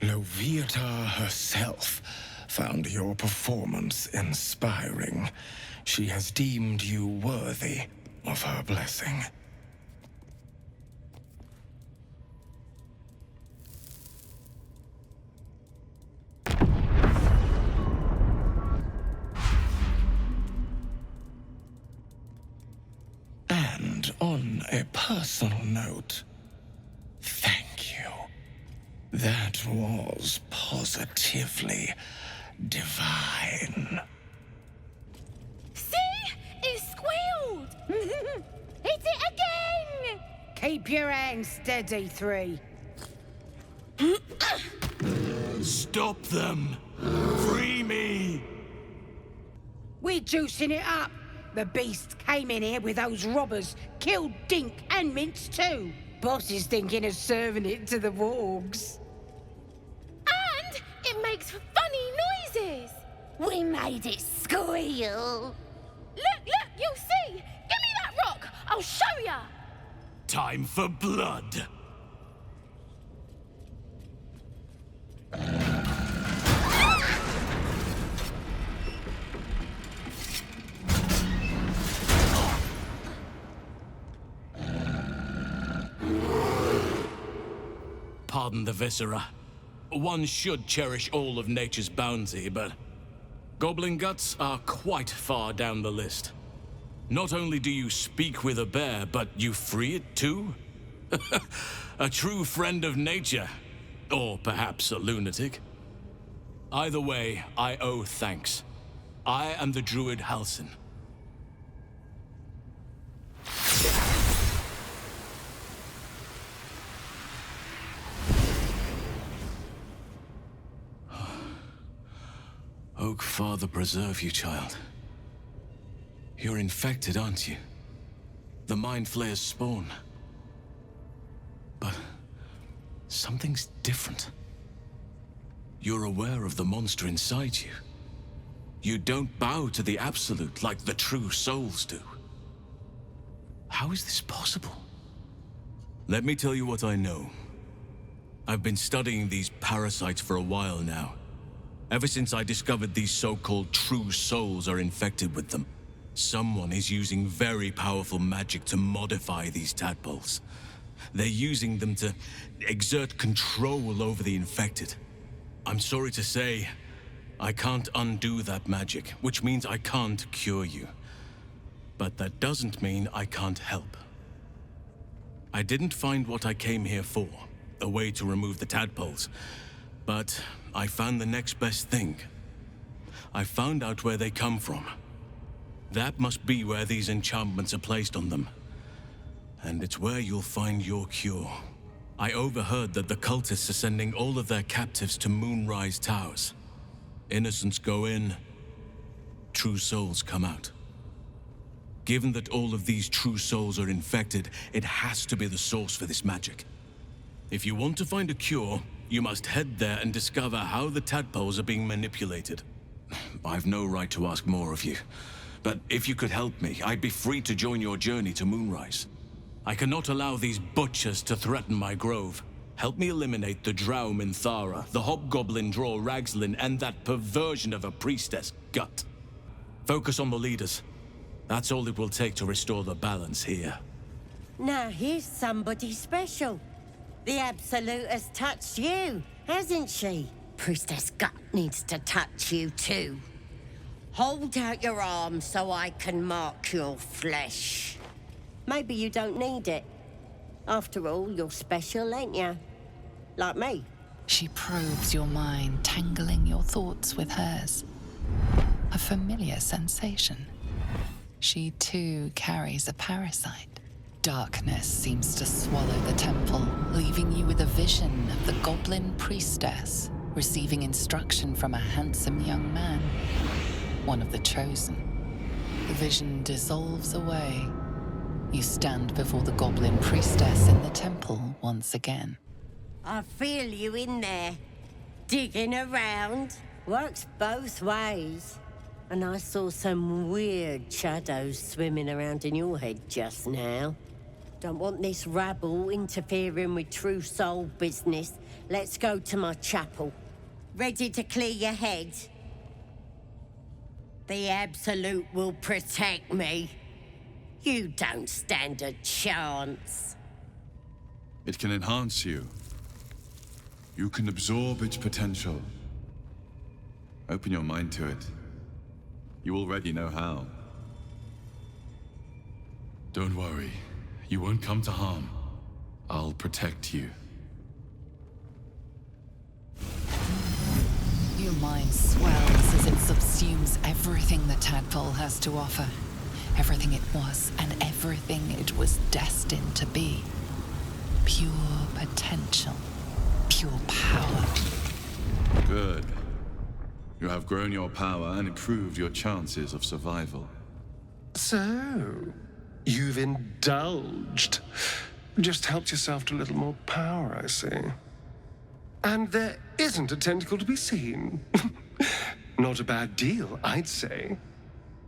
Leviatar herself found your performance inspiring. She has deemed you worthy of her blessing. And on a personal note, thank you. That was positively divine. See? It squealed! Hit it again! Keep your hands steady, Three. Stop them! Free me! We're juicing it up. The beast came in here with those robbers, killed Dink and Mince too. Boss is thinking of serving it to the wargs. And it makes funny noises. We made it squeal. Look, you'll see. Give me that rock. I'll show ya. Time for blood. Pardon the viscera. One should cherish all of nature's bounty, but goblin guts are quite far down the list. Not only do you speak with a bear, but you free it too? A true friend of nature. Or perhaps a lunatic. Either way, I owe thanks. I am the druid Halsin. Oak Father preserve you, child. You're infected, aren't you? The Mind Flayer's spawn. But something's different. You're aware of the monster inside you. You don't bow to the Absolute like the true souls do. How is this possible? Let me tell you what I know. I've been studying these parasites for a while now. Ever since I discovered these so-called true souls are infected with them, someone is using very powerful magic to modify these tadpoles. They're using them to exert control over the infected. I'm sorry to say, I can't undo that magic, which means I can't cure you. But that doesn't mean I can't help. I didn't find what I came here for, a way to remove the tadpoles, but I found the next best thing. I found out where they come from. That must be where these enchantments are placed on them. And it's where you'll find your cure. I overheard that the cultists are sending all of their captives to Moonrise Towers. Innocents go in, true souls come out. Given that all of these true souls are infected, it has to be the source for this magic. If you want to find a cure, you must head there and discover how the tadpoles are being manipulated. I've no right to ask more of you, but if you could help me, I'd be free to join your journey to Moonrise. I cannot allow these butchers to threaten my grove. Help me eliminate the Drow Minthara, the Hobgoblin Draw Ragslin, and that perversion of a priestess, Gut. Focus on the leaders. That's all it will take to restore the balance here. Now here's somebody special. The Absolute has touched you, hasn't she? Priestess Gut needs to touch you too. Hold out your arm so I can mark your flesh. Maybe you don't need it. After all, you're special, ain't you? Like me. She probes your mind, tangling your thoughts with hers. A familiar sensation. She too carries a parasite. Darkness seems to swallow the temple, leaving you with a vision of the goblin priestess receiving instruction from a handsome young man, one of the chosen. The vision dissolves away. You stand before the goblin priestess in the temple once again. I feel you in there, digging around. Works both ways. And I saw some weird shadows swimming around in your head just now. Don't want this rabble interfering with true soul business. Let's go to my chapel. Ready to clear your head? The Absolute will protect me. You don't stand a chance. It can enhance you. You can absorb its potential. Open your mind to it. You already know how. Don't worry. You won't come to harm. I'll protect you. Your mind swells as it subsumes everything the tadpole has to offer. Everything it was and everything it was destined to be. Pure potential. Pure power. Good. You have grown your power and improved your chances of survival. So, you've indulged. Just helped yourself to a little more power, I see. And there isn't a tentacle to be seen. Not a bad deal, I'd say.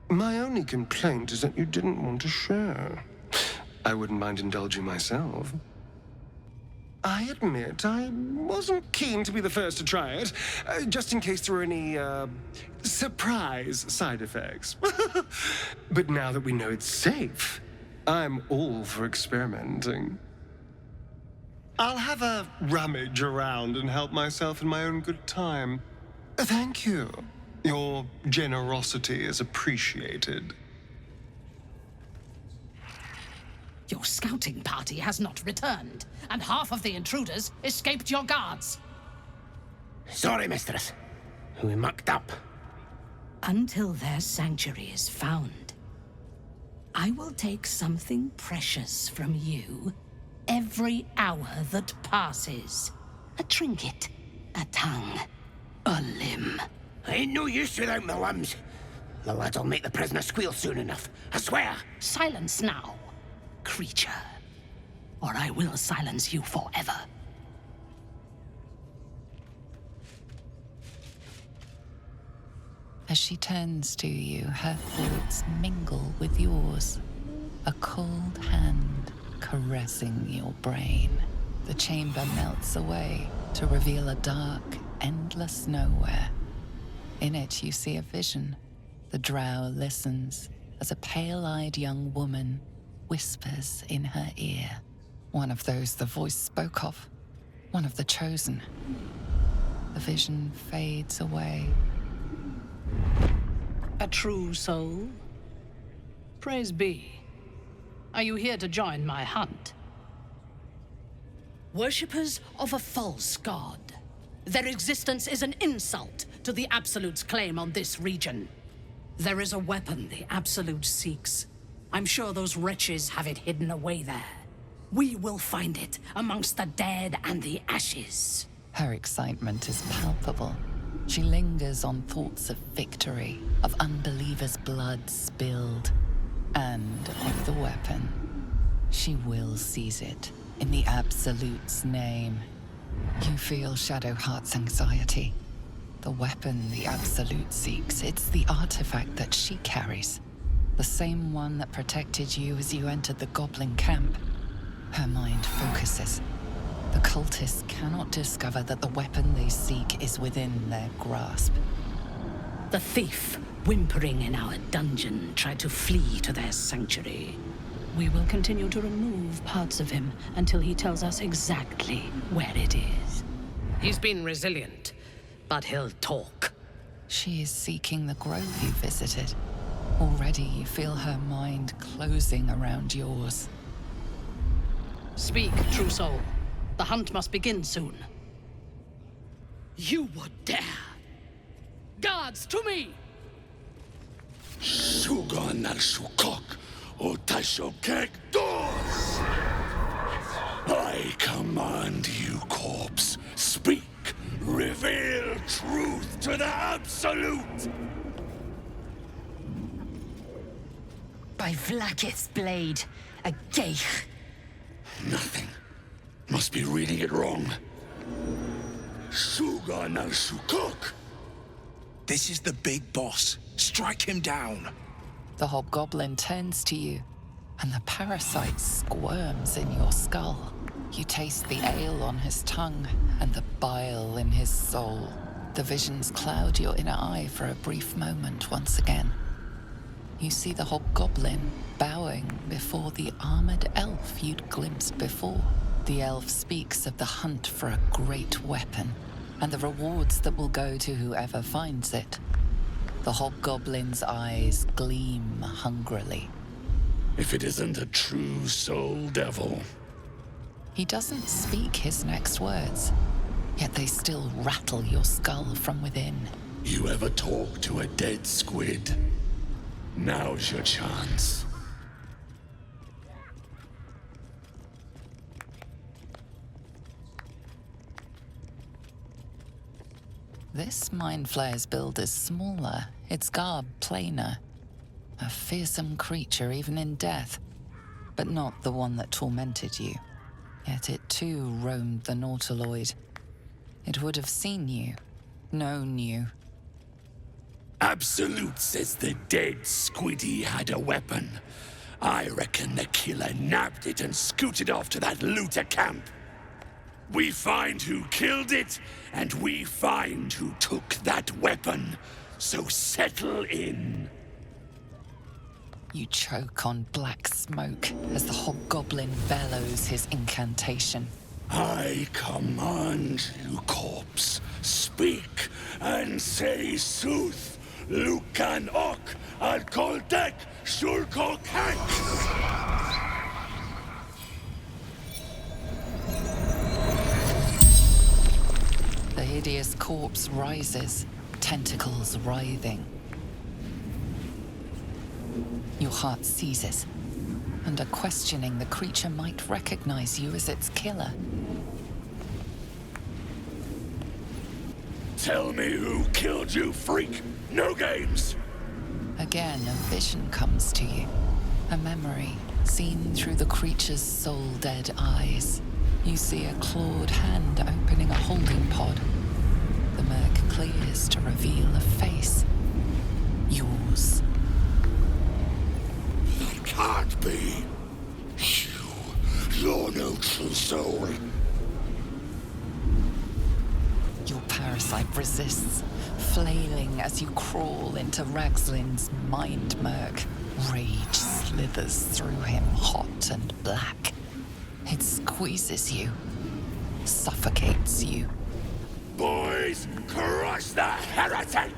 My only complaint is that you didn't want to share. I wouldn't mind indulging myself. I admit, I wasn't keen to be the first to try it, just in case there were any, surprise side effects. But now that we know it's safe, I'm all for experimenting. I'll have a rummage around and help myself in my own good time. Thank you. Your generosity is appreciated. You're scouting party has not returned, and half of the intruders escaped your guards. Sorry, mistress. We mucked up. Until their sanctuary is found, I will take something precious from you every hour that passes. A trinket, a tongue, a limb. Ain't no use without my limbs. The lads'll make the prisoner squeal soon enough, I swear. Silence now, creature, or I will silence you forever. As she turns to you, her thoughts mingle with yours. A cold hand caressing your brain. The chamber melts away to reveal a dark, endless nowhere. In it, you see a vision. The drow listens as a pale-eyed young woman whispers in her ear. One of those the voice spoke of. One of the chosen. The vision fades away. A true soul? Praise be. Are you here to join my hunt? Worshippers of a false god. Their existence is an insult to the Absolute's claim on this region. There is a weapon the Absolute seeks. I'm sure those wretches have it hidden away there. We will find it amongst the dead and the ashes. Her excitement is palpable. She lingers on thoughts of victory, of unbelievers' blood spilled, and of the weapon. She will seize it, in the Absolute's name. You feel Shadowheart's anxiety. The weapon the Absolute seeks, it's the artifact that she carries. The same one that protected you as you entered the goblin camp. Her mind focuses. The cultists cannot discover that the weapon they seek is within their grasp. The thief, whimpering in our dungeon, tried to flee to their sanctuary. We will continue to remove parts of him until he tells us exactly where it is. He's been resilient, but he'll talk. She is seeking the grove you visited. Already you feel her mind closing around yours. Speak, true soul. The hunt must begin soon. You would dare! Guards, to me! Sugan al Shukok, Otashokek doors! I command you, corpse. Speak. Reveal truth to the Absolute! By Vlaakith's blade, a geich. Nothing. Must be reading it wrong. Sugan al Shukok. This is the big boss. Strike him down. The hobgoblin turns to you, and the parasite squirms in your skull. You taste the ale on his tongue and the bile in his soul. The visions cloud your inner eye for a brief moment once again. You see the hobgoblin bowing before the armored elf you'd glimpsed before. The elf speaks of the hunt for a great weapon and the rewards that will go to whoever finds it. The hobgoblin's eyes gleam hungrily. If it isn't a true soul devil. He doesn't speak his next words, yet they still rattle your skull from within. You ever talk to a dead squid? Now's your chance. This Mind Flayer's build is smaller, its garb plainer. A fearsome creature even in death, but not the one that tormented you. Yet it too roamed the Nautiloid. It would have seen you, known you. Absolute says the dead squiddy had a weapon. I reckon the killer nabbed it and scooted off to that looter camp. We find who killed it, and we find who took that weapon. So settle in. You choke on black smoke as the hobgoblin bellows his incantation. I command you, corpse. Speak and say sooth. Lucan ok al koldek shulkok hank. hideous corpse rises, tentacles writhing. Your heart seizes, and a questioning the creature might recognize you as its killer. Tell me who killed you, freak! No games! Again, a vision comes to you. A memory seen through the creature's soul-dead eyes. You see a clawed hand opening a holding pod. The murk clears to reveal a face. Yours. That can't be. You're no true soul. Your parasite resists, flailing as you crawl into Ragslin's mind murk. Rage slithers through him, hot and black. It squeezes you, suffocates you. Boys, crush the heretic!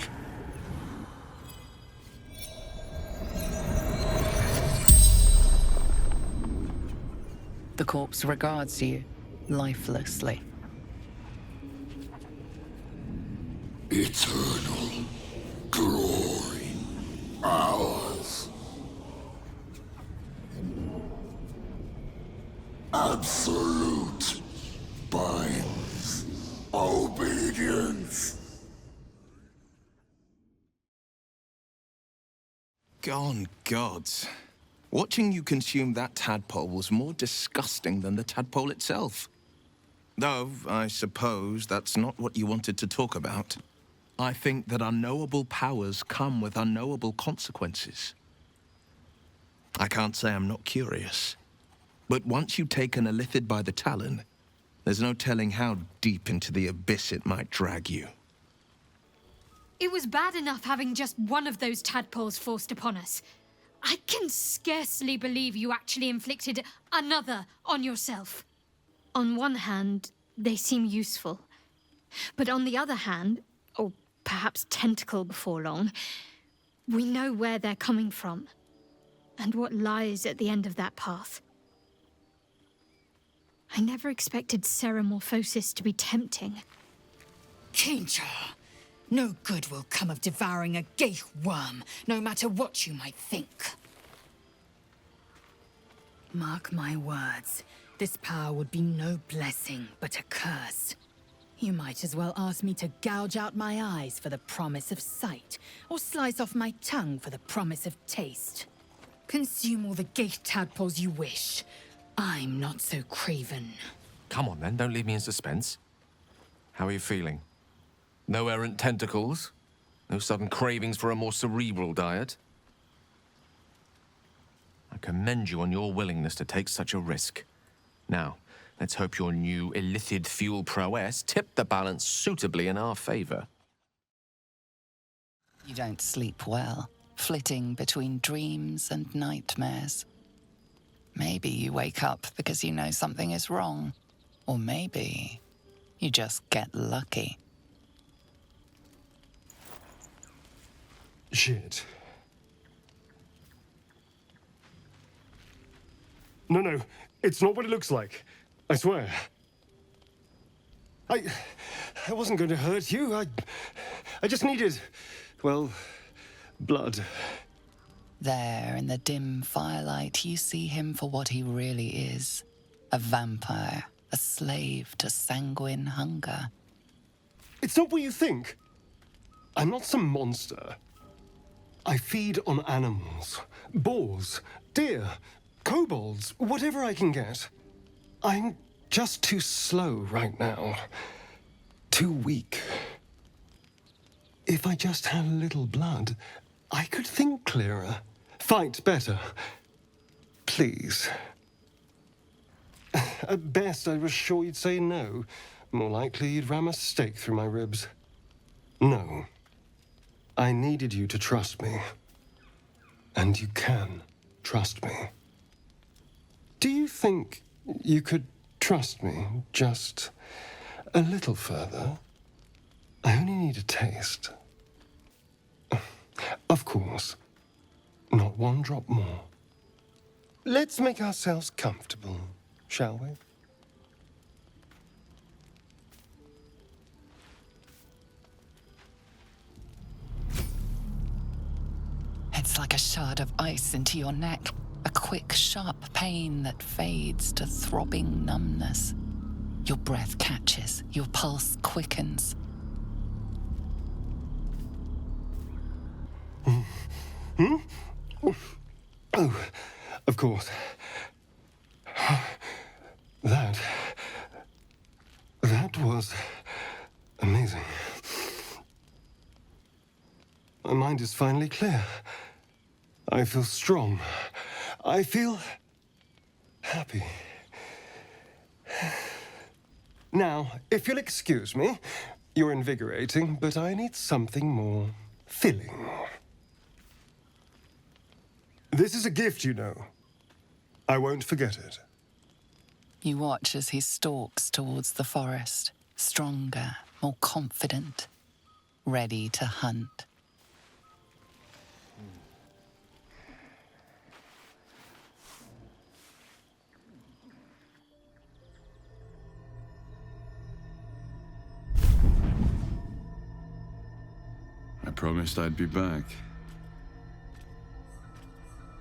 The corpse regards you, lifelessly. Eternal glory, ours. Absolute binds obedience. Gone gods. Watching you consume that tadpole was more disgusting than the tadpole itself. Though, I suppose that's not what you wanted to talk about. I think that unknowable powers come with unknowable consequences. I can't say I'm not curious. But once you take an illithid by the talon, there's no telling how deep into the abyss it might drag you. It was bad enough having just one of those tadpoles forced upon us. I can scarcely believe you actually inflicted another on yourself. On one hand, they seem useful. But on the other hand, or perhaps tentacle before long, we know where they're coming from and what lies at the end of that path. I never expected ceramorphosis to be tempting. Kincha, no good will come of devouring a ghaik worm, no matter what you might think. Mark my words, this power would be no blessing, but a curse. You might as well ask me to gouge out my eyes for the promise of sight, or slice off my tongue for the promise of taste. Consume all the ghaik tadpoles you wish. I'm not so craven. Come on then, don't leave me in suspense. How are you feeling? No errant tentacles? No sudden cravings for a more cerebral diet? I commend you on your willingness to take such a risk. Now, let's hope your new illithid fuel prowess tipped the balance suitably in our favor. You don't sleep well, flitting between dreams and nightmares. Maybe you wake up because you know something is wrong. Or maybe you just get lucky. Shit. No, it's not what it looks like. I swear. I wasn't going to hurt you. I just needed, well, blood. There, in the dim firelight, you see him for what he really is. A vampire, a slave to sanguine hunger. It's not what you think. I'm not some monster. I feed on animals. Boars, deer, kobolds, whatever I can get. I'm just too slow right now. Too weak. If I just had a little blood, I could think clearer. Fight better. Please. At best, I was sure you'd say no. More likely, you'd ram a stake through my ribs. No. I needed you to trust me. And you can trust me. Do you think you could trust me just a little further? I only need a taste. Of course. Not one drop more. Let's make ourselves comfortable, shall we? hits like a shard of ice into your neck. A quick, sharp pain that fades to throbbing numbness. Your breath catches, your pulse quickens. Oh, of course. That was amazing. My mind is finally clear. I feel strong. I feel happy. Now, if you'll excuse me, you're invigorating, but I need something more filling. This is a gift, you know. I won't forget it. You watch as he stalks towards the forest, stronger, more confident, ready to hunt. I promised I'd be back.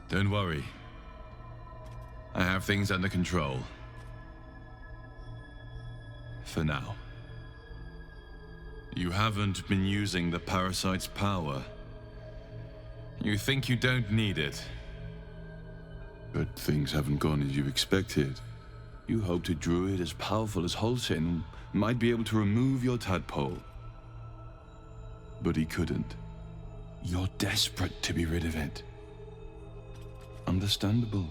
Don't worry. I have things under control. For now. You haven't been using the parasite's power. You think you don't need it. But things haven't gone as you expected. You hoped a druid as powerful as Halsin might be able to remove your tadpole. But he couldn't. You're desperate to be rid of it. Understandable.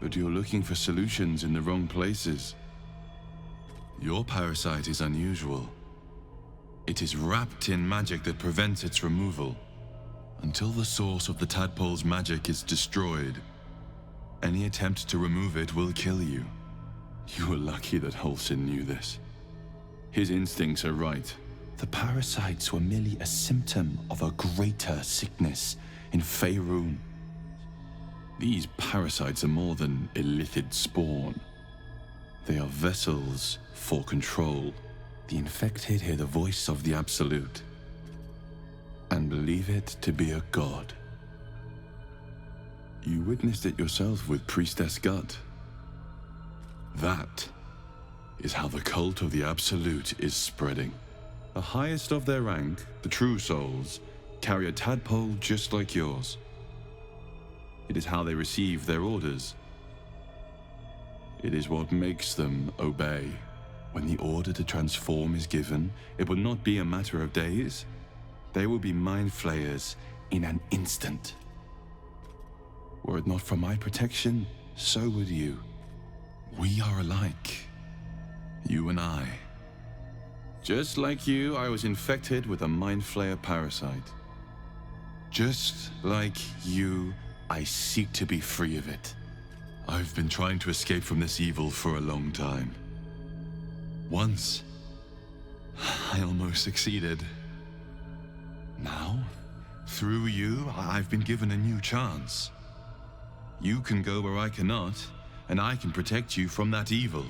But you're looking for solutions in the wrong places. Your parasite is unusual. It is wrapped in magic that prevents its removal. Until the source of the tadpole's magic is destroyed, any attempt to remove it will kill you. You were lucky that Halsin knew this. His instincts are right. The parasites were merely a symptom of a greater sickness in Faerun. These parasites are more than illithid spawn. They are vessels for control. The infected hear the voice of the Absolute and believe it to be a god. You witnessed it yourself with Priestess Gut. That is how the cult of the Absolute is spreading. The highest of their rank, the true souls, carry a tadpole just like yours. It is how they receive their orders. It is what makes them obey. When the order to transform is given, it will not be a matter of days. They will be mind flayers in an instant. Were it not for my protection, so would you. We are alike. You and I. Just like you, I was infected with a mind flayer parasite. Just like you, I seek to be free of it. I've been trying to escape from this evil for a long time. Once, I almost succeeded. Now, through you, I've been given a new chance. You can go where I cannot, and I can protect you from that evil.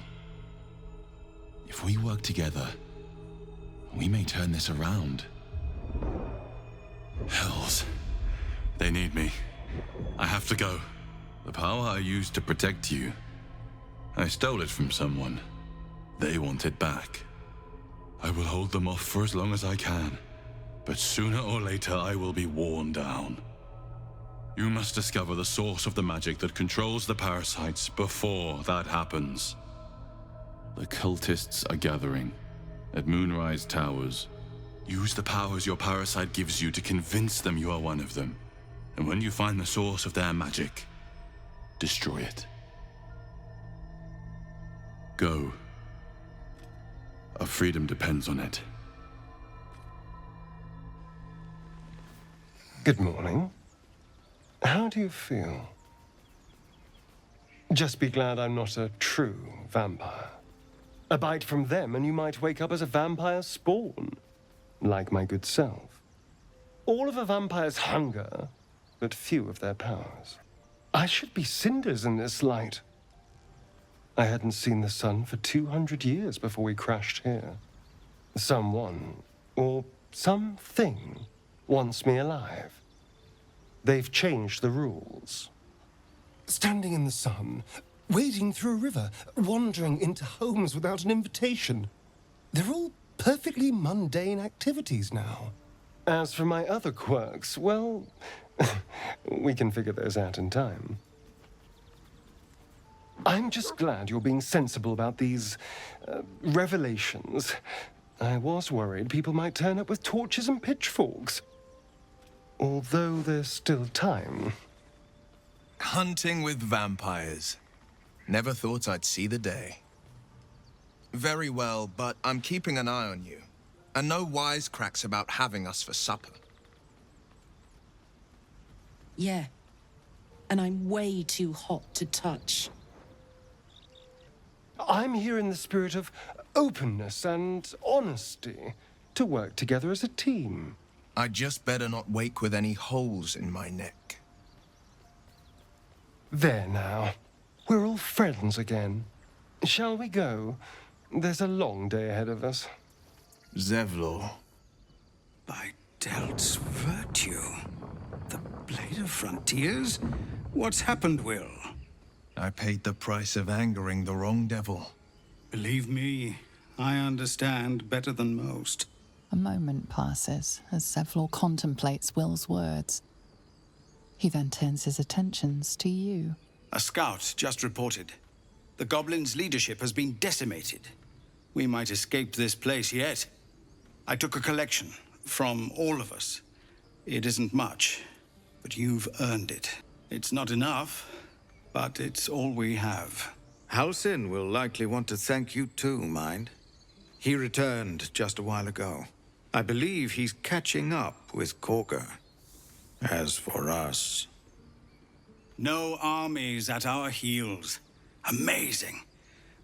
If we work together, we may turn this around. Hells. They need me. I have to go. The power I used to protect you, I stole it from someone. They want it back. I will hold them off for as long as I can, but sooner or later I will be worn down. You must discover the source of the magic that controls the parasites before that happens. The cultists are gathering at Moonrise Towers. Use the powers your parasite gives you to convince them you are one of them. And when you find the source of their magic, destroy it. Go. Our freedom depends on it. Good morning. How do you feel? Just be glad I'm not a true vampire. A bite from them and you might wake up as a vampire spawn, like my good self. All of a vampire's hunger, but few of their powers. I should be cinders in this light. I hadn't seen the sun for 200 years before we crashed here. Someone, or something, wants me alive. They've changed the rules. Standing in the sun, wading through a river, wandering into homes without an invitation. They're all perfectly mundane activities now. As for my other quirks, well, we can figure those out in time. I'm just glad you're being sensible about these revelations. I was worried people might turn up with torches and pitchforks. Although there's still time. Hunting with vampires. Never thought I'd see the day. Very well, but I'm keeping an eye on you. And no wisecracks about having us for supper. Yeah. And I'm way too hot to touch. I'm here in the spirit of openness and honesty, to work together as a team. I'd just better not wake with any holes in my neck. There now. We're all friends again. Shall we go? There's a long day ahead of us. Zevlor. By Delt's virtue. The Blade of Frontiers? What's happened, Will? I paid the price of angering the wrong devil. Believe me, I understand better than most. A moment passes as Zevlor contemplates Will's words. He then turns his attentions to you. A scout just reported. The goblins' leadership has been decimated. We might escape this place yet. I took a collection from all of us. It isn't much, but you've earned it. It's not enough, but it's all we have. Halsin will likely want to thank you too, mind. He returned just a while ago. I believe he's catching up with Corker. As for us... No armies at our heels. Amazing.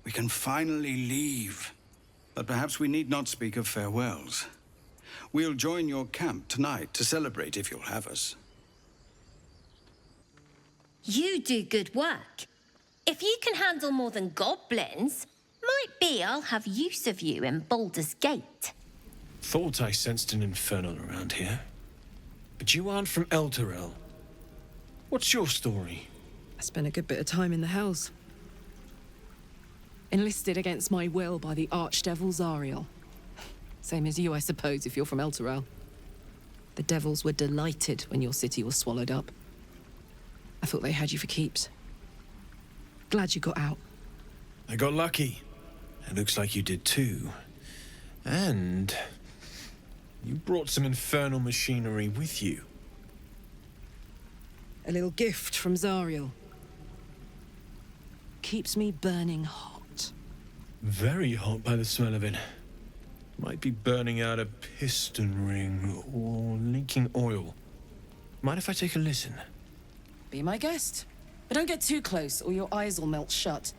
We can finally leave. But perhaps we need not speak of farewells. We'll join your camp tonight to celebrate if you'll have us. You do good work. If you can handle more than goblins, might be I'll have use of you in Baldur's Gate. Thought I sensed an infernal around here. But you aren't from Elturel. What's your story? I spent a good bit of time in the Hells. Enlisted against my will by the Archdevil Zariel. Same as you, I suppose, if you're from Elturel. The devils were delighted when your city was swallowed up. I thought they had you for keeps. Glad you got out. I got lucky. It looks like you did too. And... you brought some infernal machinery with you. A little gift from Zariel. Keeps me burning hot. Very hot by the smell of it. Might be burning out a piston ring or leaking oil. Mind if I take a listen? Be my guest. But don't get too close or your eyes will melt shut.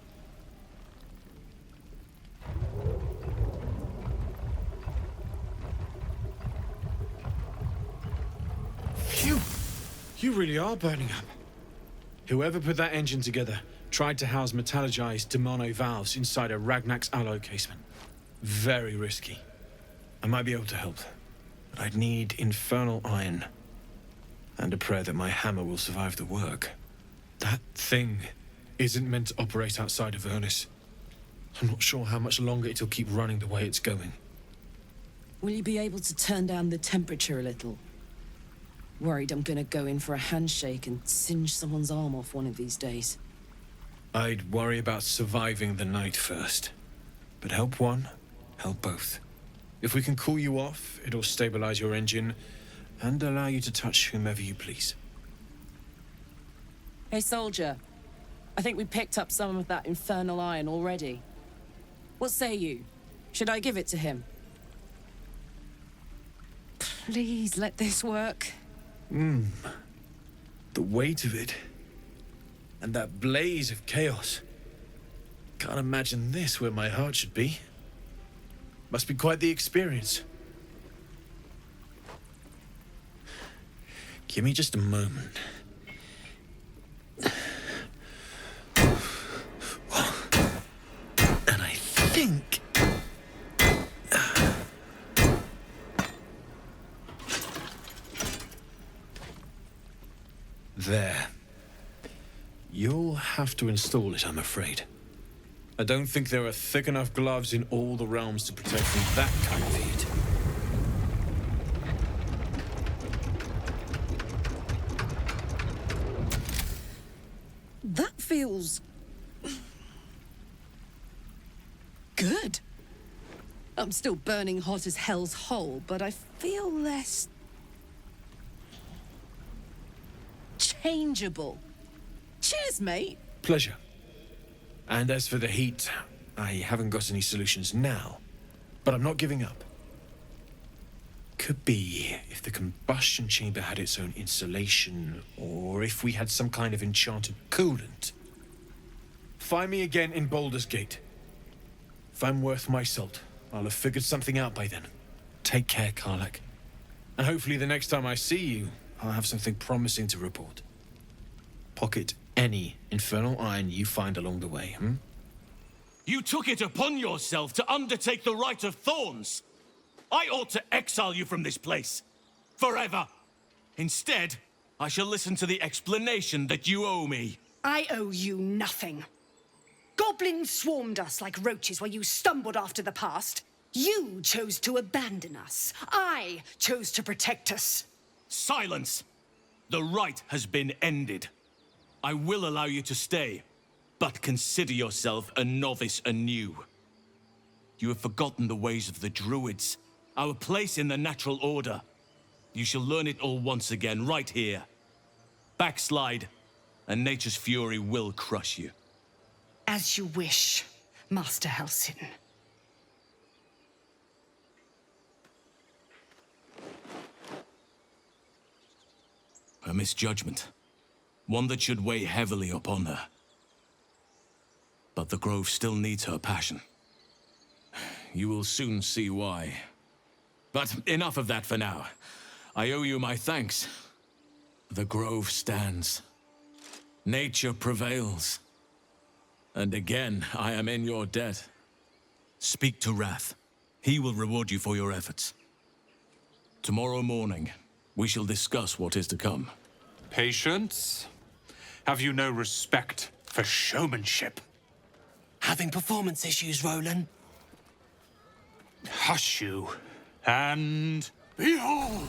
Phew! You really are burning up. Whoever put that engine together tried to house metallurgized demono valves inside a Ragnak's alloy casement. Very risky. I might be able to help, but I'd need infernal iron. And a prayer that my hammer will survive the work. That thing isn't meant to operate outside of Ernest. I'm not sure how much longer it'll keep running the way it's going. Will you be able to turn down the temperature a little? Worried I'm gonna go in for a handshake and singe someone's arm off one of these days. I'd worry about surviving the night first. But help one, help both. If we can cool you off, it'll stabilize your engine and allow you to touch whomever you please. Hey, soldier. I think we picked up some of that infernal iron already. What say you? Should I give it to him? Please let this work. The weight of it. And that blaze of chaos. Can't imagine this where my heart should be. Must be quite the experience. Give me just a moment. And I think... have to install it, I'm afraid. I don't think there are thick enough gloves in all the realms to protect from that kind of heat. That feels... good. I'm still burning hot as hell's hole, but I feel less... changeable. Cheers, mate. Pleasure. And as for the heat, I haven't got any solutions now, but I'm not giving up. Could be if the combustion chamber had its own insulation, or if we had some kind of enchanted coolant. Find me again in Baldur's Gate. If I'm worth my salt, I'll have figured something out by then. Take care, Karlak. And hopefully the next time I see you, I'll have something promising to report. Pocket any infernal iron you find along the way, You took it upon yourself to undertake the Rite of Thorns. I ought to exile you from this place. Forever. Instead, I shall listen to the explanation that you owe me. I owe you nothing. Goblins swarmed us like roaches while you stumbled after the past. You chose to abandon us. I chose to protect us. Silence! The rite has been ended. I will allow you to stay, but consider yourself a novice anew. You have forgotten the ways of the Druids, our place in the natural order. You shall learn it all once again, right here. Backslide, and nature's fury will crush you. As you wish, Master Halsin. A misjudgment. One that should weigh heavily upon her. But the Grove still needs her passion. You will soon see why. But enough of that for now. I owe you my thanks. The Grove stands. Nature prevails. And again, I am in your debt. Speak to Wrath. He will reward you for your efforts. Tomorrow morning, we shall discuss what is to come. Patience? Have you no respect for showmanship? Having performance issues, Roland? Hush you, and behold!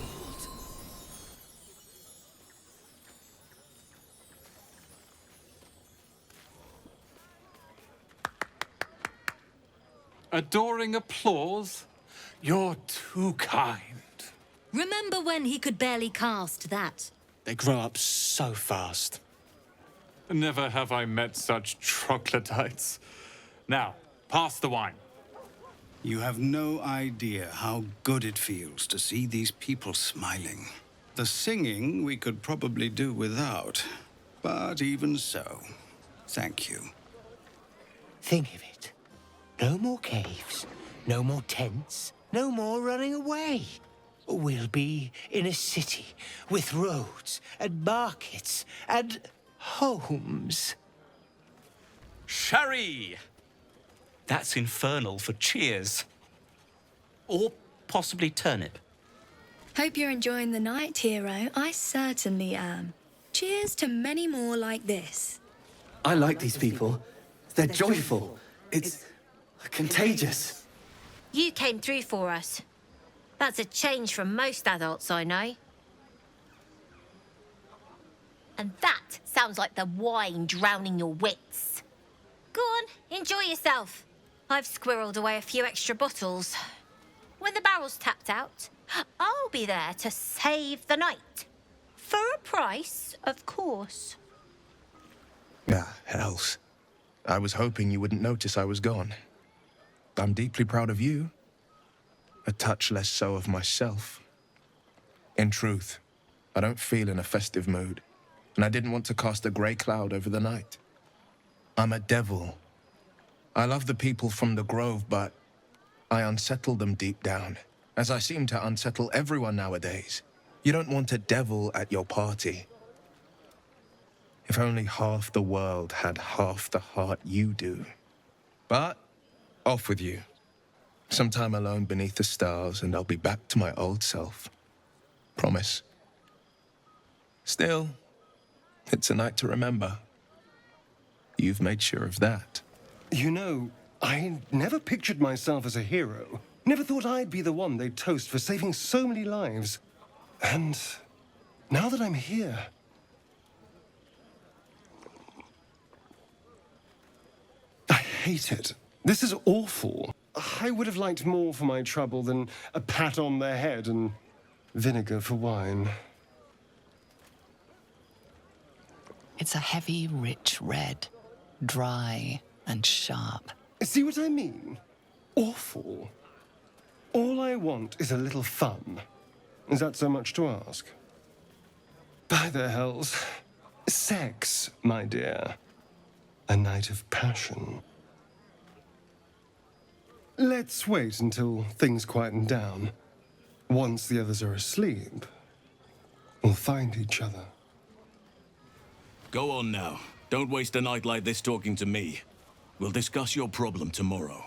Adoring applause? You're too kind. Remember when he could barely cast that? They grow up so fast. Never have I met such troglodytes. Now, pass the wine. You have no idea how good it feels to see these people smiling. The singing we could probably do without, but even so, thank you. Think of it. No more caves, no more tents, no more running away. We'll be in a city with roads and markets and homes. Sherry! That's infernal for cheers. Or possibly turnip. Hope you're enjoying the night, hero. I certainly am. Cheers to many more like this. I like these people. They're joyful. It's contagious. You came through for us. That's a change from most adults I know. And that sounds like the wine drowning your wits. Go on, enjoy yourself. I've squirreled away a few extra bottles. When the barrel's tapped out, I'll be there to save the night. For a price, of course. Ah, hells. I was hoping you wouldn't notice I was gone. I'm deeply proud of you. A touch less so of myself. In truth, I don't feel in a festive mood, and I didn't want to cast a grey cloud over the night. I'm a devil. I love the people from the Grove, but I unsettle them deep down, as I seem to unsettle everyone nowadays. You don't want a devil at your party. If only half the world had half the heart you do. But, off with you. Some time alone beneath the stars, and I'll be back to my old self. Promise. Still, it's a night to remember. You've made sure of that. You know, I never pictured myself as a hero. Never thought I'd be the one they'd toast for saving so many lives. And now that I'm here... I hate it. This is awful. I would have liked more for my trouble than a pat on the head and vinegar for wine. It's a heavy, rich red, dry and sharp. See what I mean? Awful. All I want is a little fun. Is that so much to ask? By the hells. Sex, my dear. A night of passion. Let's wait until things quieten down. Once the others are asleep, we'll find each other. Go on now. Don't waste a night like this talking to me. We'll discuss your problem tomorrow.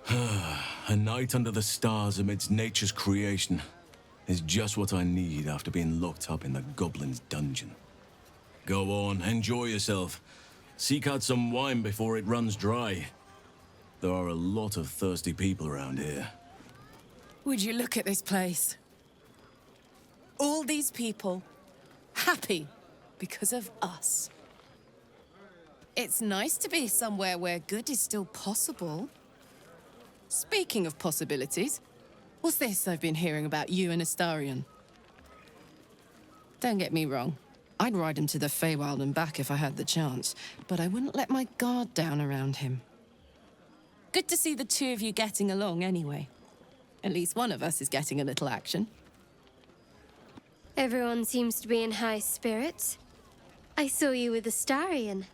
A night under the stars amidst nature's creation is just what I need after being locked up in the goblin's dungeon. Go on, enjoy yourself. Seek out some wine before it runs dry. There are a lot of thirsty people around here. Would you look at this place? All these people, happy because of us. It's nice to be somewhere where good is still possible. Speaking of possibilities, what's this I've been hearing about you and Astarion? Don't get me wrong. I'd ride him to the Feywild and back if I had the chance, but I wouldn't let my guard down around him. Good to see the two of you getting along anyway. At least one of us is getting a little action. Everyone seems to be in high spirits. I saw you with Astarion.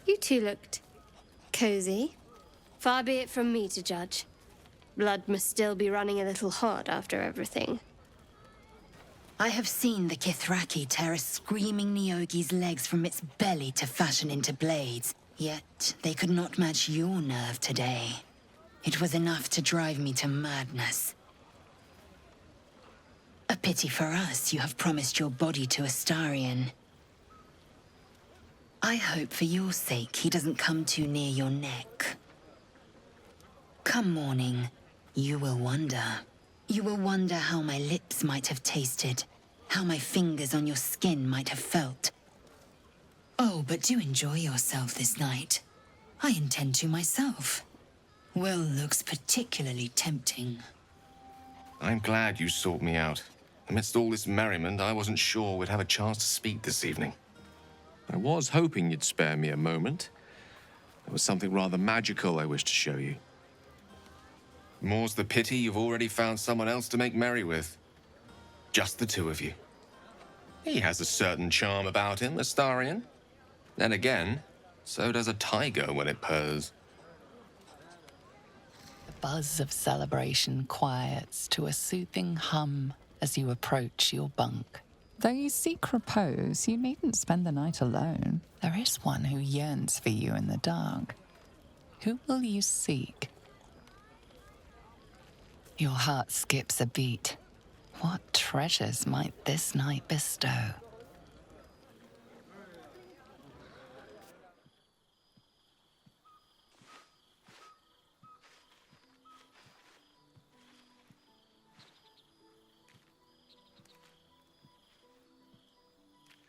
You two looked cozy. Far be it from me to judge. Blood must still be running a little hot after everything. I have seen the Kithraki tear a screaming Neogi's legs from its belly to fashion into blades. Yet they could not match your nerve today. It was enough to drive me to madness. A pity for us you have promised your body to Astarion. I hope for your sake he doesn't come too near your neck. Come morning, you will wonder. You will wonder how my lips might have tasted, how my fingers on your skin might have felt. Oh, but do enjoy yourself this night. I intend to myself. Will looks particularly tempting. I'm glad you sought me out. Amidst all this merriment, I wasn't sure we'd have a chance to speak this evening. I was hoping you'd spare me a moment. There was something rather magical I wished to show you. More's the pity you've already found someone else to make merry with. Just the two of you. He has a certain charm about him, Astarion. Then again, so does a tiger when it purrs. The buzz of celebration quiets to a soothing hum as you approach your bunk. Though you seek repose, you needn't spend the night alone. There is one who yearns for you in the dark. Who will you seek? Your heart skips a beat. What treasures might this night bestow?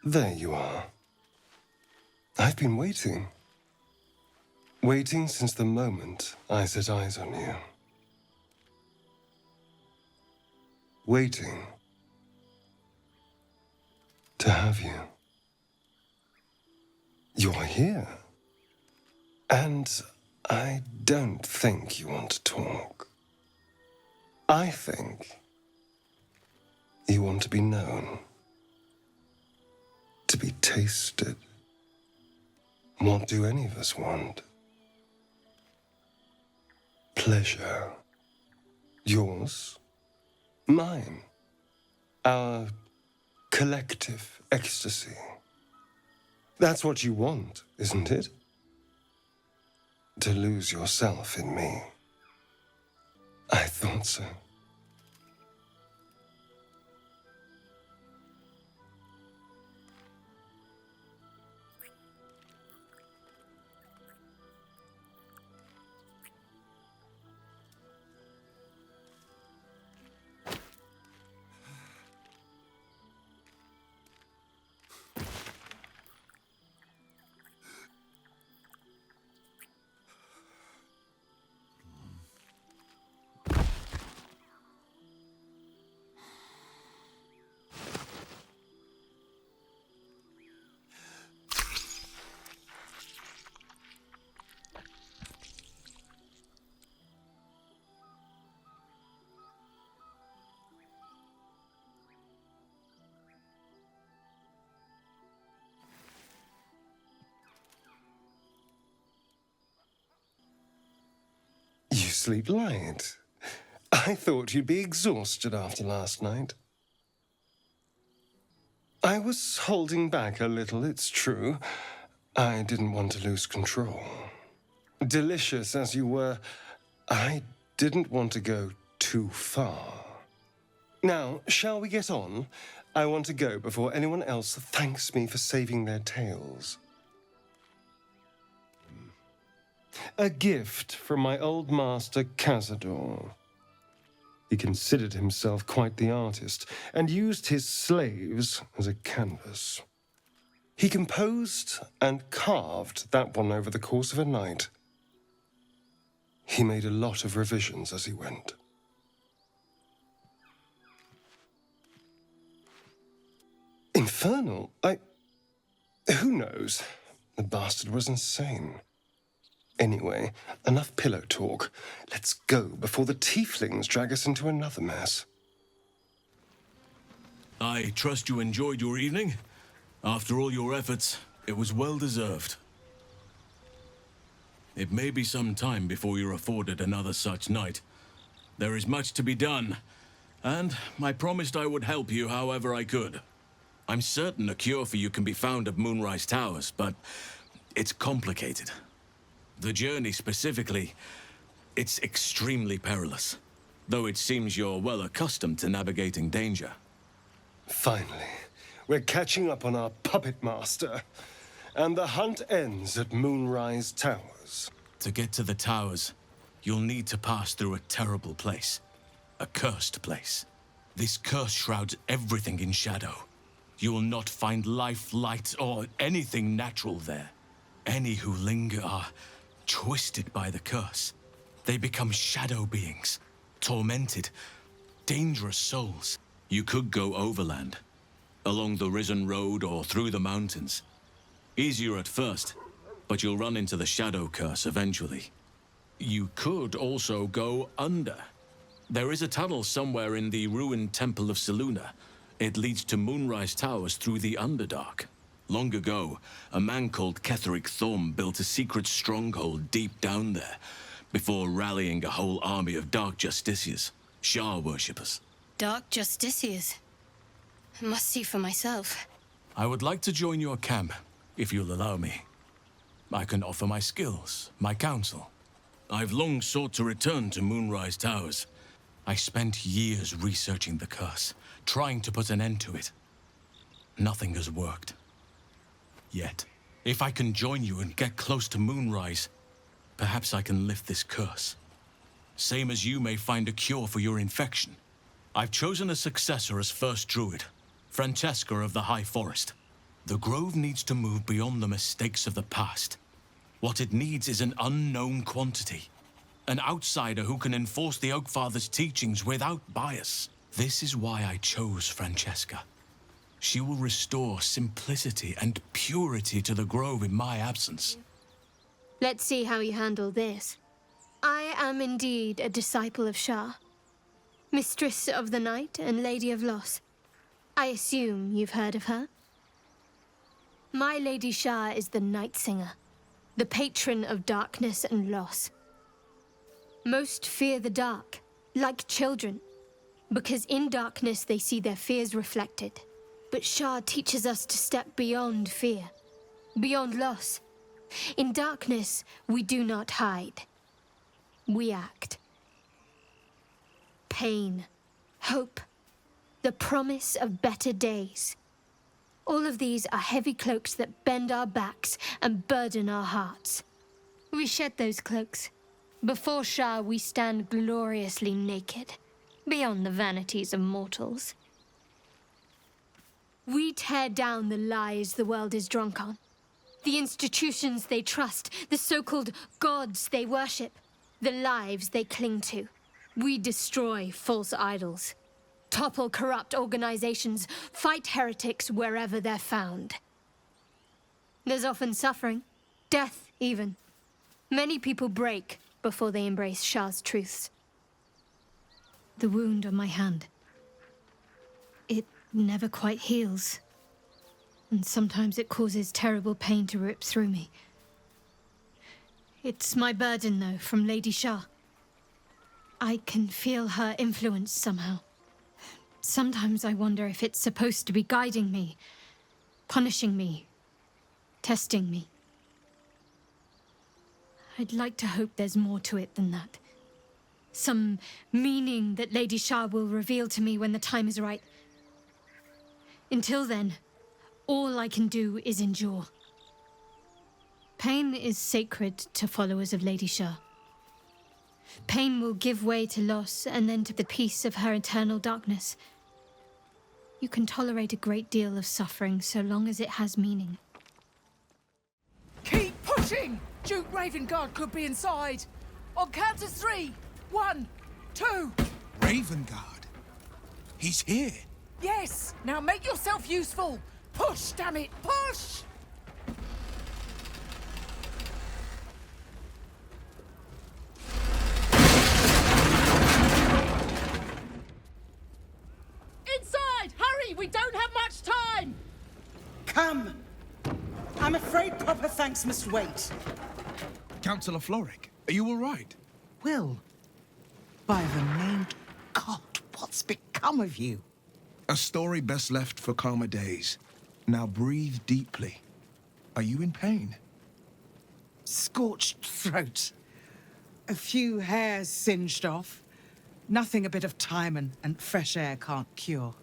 There you are. I've been waiting. Waiting since the moment I set eyes on you. Waiting to have you. You're here. And I don't think you want to talk. I think you want to be known. To be tasted. What do any of us want? Pleasure. Yours. Mine. Our collective ecstasy. That's what you want, isn't it? To lose yourself in me. I thought so. sleep light. I thought you'd be exhausted after last night. I was holding back a little, it's true. I didn't want to lose control. Delicious as you were, I didn't want to go too far. Now, shall we get on? I want to go before anyone else thanks me for saving their tails. A gift from my old master, Cazador. He considered himself quite the artist and used his slaves as a canvas. He composed and carved that one over the course of a night. He made a lot of revisions as he went. Infernal? Who knows? The bastard was insane. Anyway, enough pillow talk. Let's go before the tieflings drag us into another mess. I trust you enjoyed your evening. After all your efforts, it was well deserved. It may be some time before you're afforded another such night. There is much to be done, and I promised I would help you however I could. I'm certain a cure for you can be found at Moonrise Towers, but it's complicated. The journey specifically, it's extremely perilous, though it seems you're well accustomed to navigating danger. Finally, we're catching up on our puppet master, and the hunt ends at Moonrise Towers. To get to the towers, you'll need to pass through a terrible place. A cursed place. This curse shrouds everything in shadow. You will not find life, light, or anything natural there. Any who linger are twisted by the curse. They become shadow beings, tormented, dangerous souls. You could go overland, along the Risen Road or through the mountains. Easier at first, but you'll run into the shadow curse eventually. You could also go under. There is a tunnel somewhere in the ruined Temple of Selûne. It leads to Moonrise Towers through the Underdark. Long ago, a man called Ketheric Thorm built a secret stronghold deep down there, before rallying a whole army of Dark Justiciars, Shah worshippers. Dark Justiciars. I must see for myself. I would like to join your camp, if you'll allow me. I can offer my skills, my counsel. I've long sought to return to Moonrise Towers. I spent years researching the curse, trying to put an end to it. Nothing has worked. Yet, if I can join you and get close to Moonrise, perhaps I can lift this curse. Same as you may find a cure for your infection. I've chosen a successor as first druid, Francesca of the High Forest. The Grove needs to move beyond the mistakes of the past. What it needs is an unknown quantity. An outsider who can enforce the Oakfather's teachings without bias. This is why I chose Francesca. She will restore simplicity and purity to the Grove in my absence. Let's see how you handle this. I am indeed a disciple of Shah, Mistress of the Night and Lady of Loss. I assume you've heard of her? My Lady Shah is the Night Singer, the patron of darkness and loss. Most fear the dark, like children, because in darkness they see their fears reflected. But Shah teaches us to step beyond fear, beyond loss. In darkness, we do not hide. We act. Pain, hope, the promise of better days. All of these are heavy cloaks that bend our backs and burden our hearts. We shed those cloaks. Before Shah, we stand gloriously naked, beyond the vanities of mortals. We tear down the lies the world is drunk on, the institutions they trust, the so-called gods they worship, the lives they cling to. We destroy false idols, topple corrupt organizations, fight heretics wherever they're found. There's often suffering, death even. Many people break before they embrace Shah's truths. The wound on my hand, it never quite heals. And sometimes it causes terrible pain to rip through me. It's my burden, though, from Lady Shah. I can feel her influence somehow. Sometimes I wonder if it's supposed to be guiding me, punishing me, testing me. I'd like to hope there's more to it than that. Some meaning that Lady Shah will reveal to me when the time is right. Until then, all I can do is endure. Pain is sacred to followers of Lady Shah. Pain will give way to loss and then to the peace of her eternal darkness. You can tolerate a great deal of suffering so long as it has meaning. Keep pushing! Duke Ravengard could be inside. On count of 3. 1, 2. Ravengard? He's here. Yes! Now make yourself useful! Push, damn it! Push! Inside! Hurry! We don't have much time! Come! I'm afraid proper thanks must wait. Councillor Floric, are you all right? Will, by the named God, what's become of you? A story best left for calmer days. Now breathe deeply. Are you in pain? Scorched throat. A few hairs singed off. Nothing a bit of time and fresh air can't cure.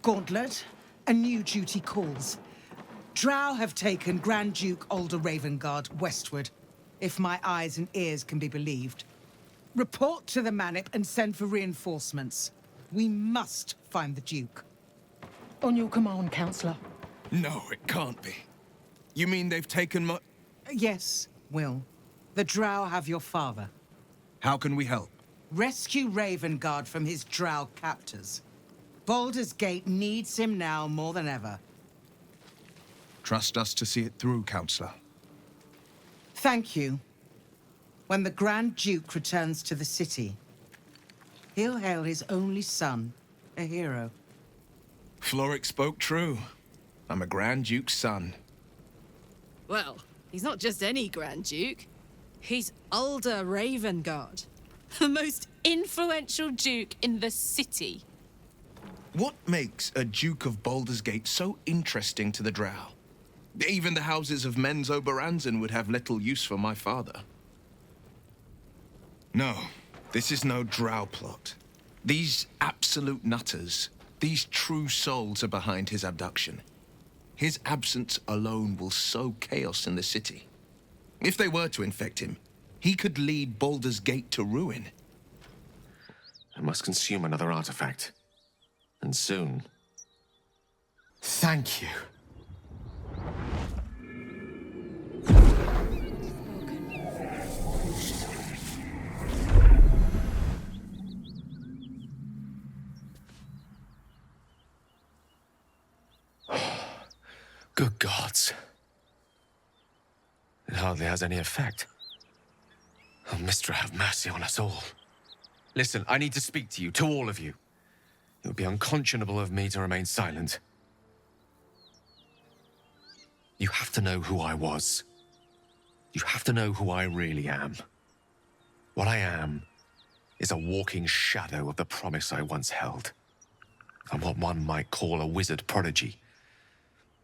Gauntlet, a new duty calls. Drow have taken Grand Duke Alder Ravengard westward, if my eyes and ears can be believed. Report to the Manip and send for reinforcements. We must find the Duke. On your command, Councillor. No, it can't be. You mean they've taken my... Yes, Will. The Drow have your father. How can we help? Rescue Ravengard from his Drow captors. Baldur's Gate needs him now more than ever. Trust us to see it through, Councillor. Thank you. When the Grand Duke returns to the city, he'll hail his only son a hero. Floric spoke true. I'm a Grand Duke's son. Well, he's not just any Grand Duke. He's Alder Ravengard, the most influential duke in the city. What makes a Duke of Baldur's Gate so interesting to the Drow? Even the houses of Men's Oberanzen would have little use for my father. No, this is no Drow plot. These absolute nutters, these true souls are behind his abduction. His absence alone will sow chaos in the city. If they were to infect him, he could lead Baldur's Gate to ruin. I must consume another artifact. And soon. Thank you. Good gods. It hardly has any effect. Oh, Mistra, have mercy on us all. Listen, I need to speak to you, to all of you. It would be unconscionable of me to remain silent. You have to know who I was. You have to know who I really am. What I am is a walking shadow of the promise I once held. I'm what one might call a wizard prodigy.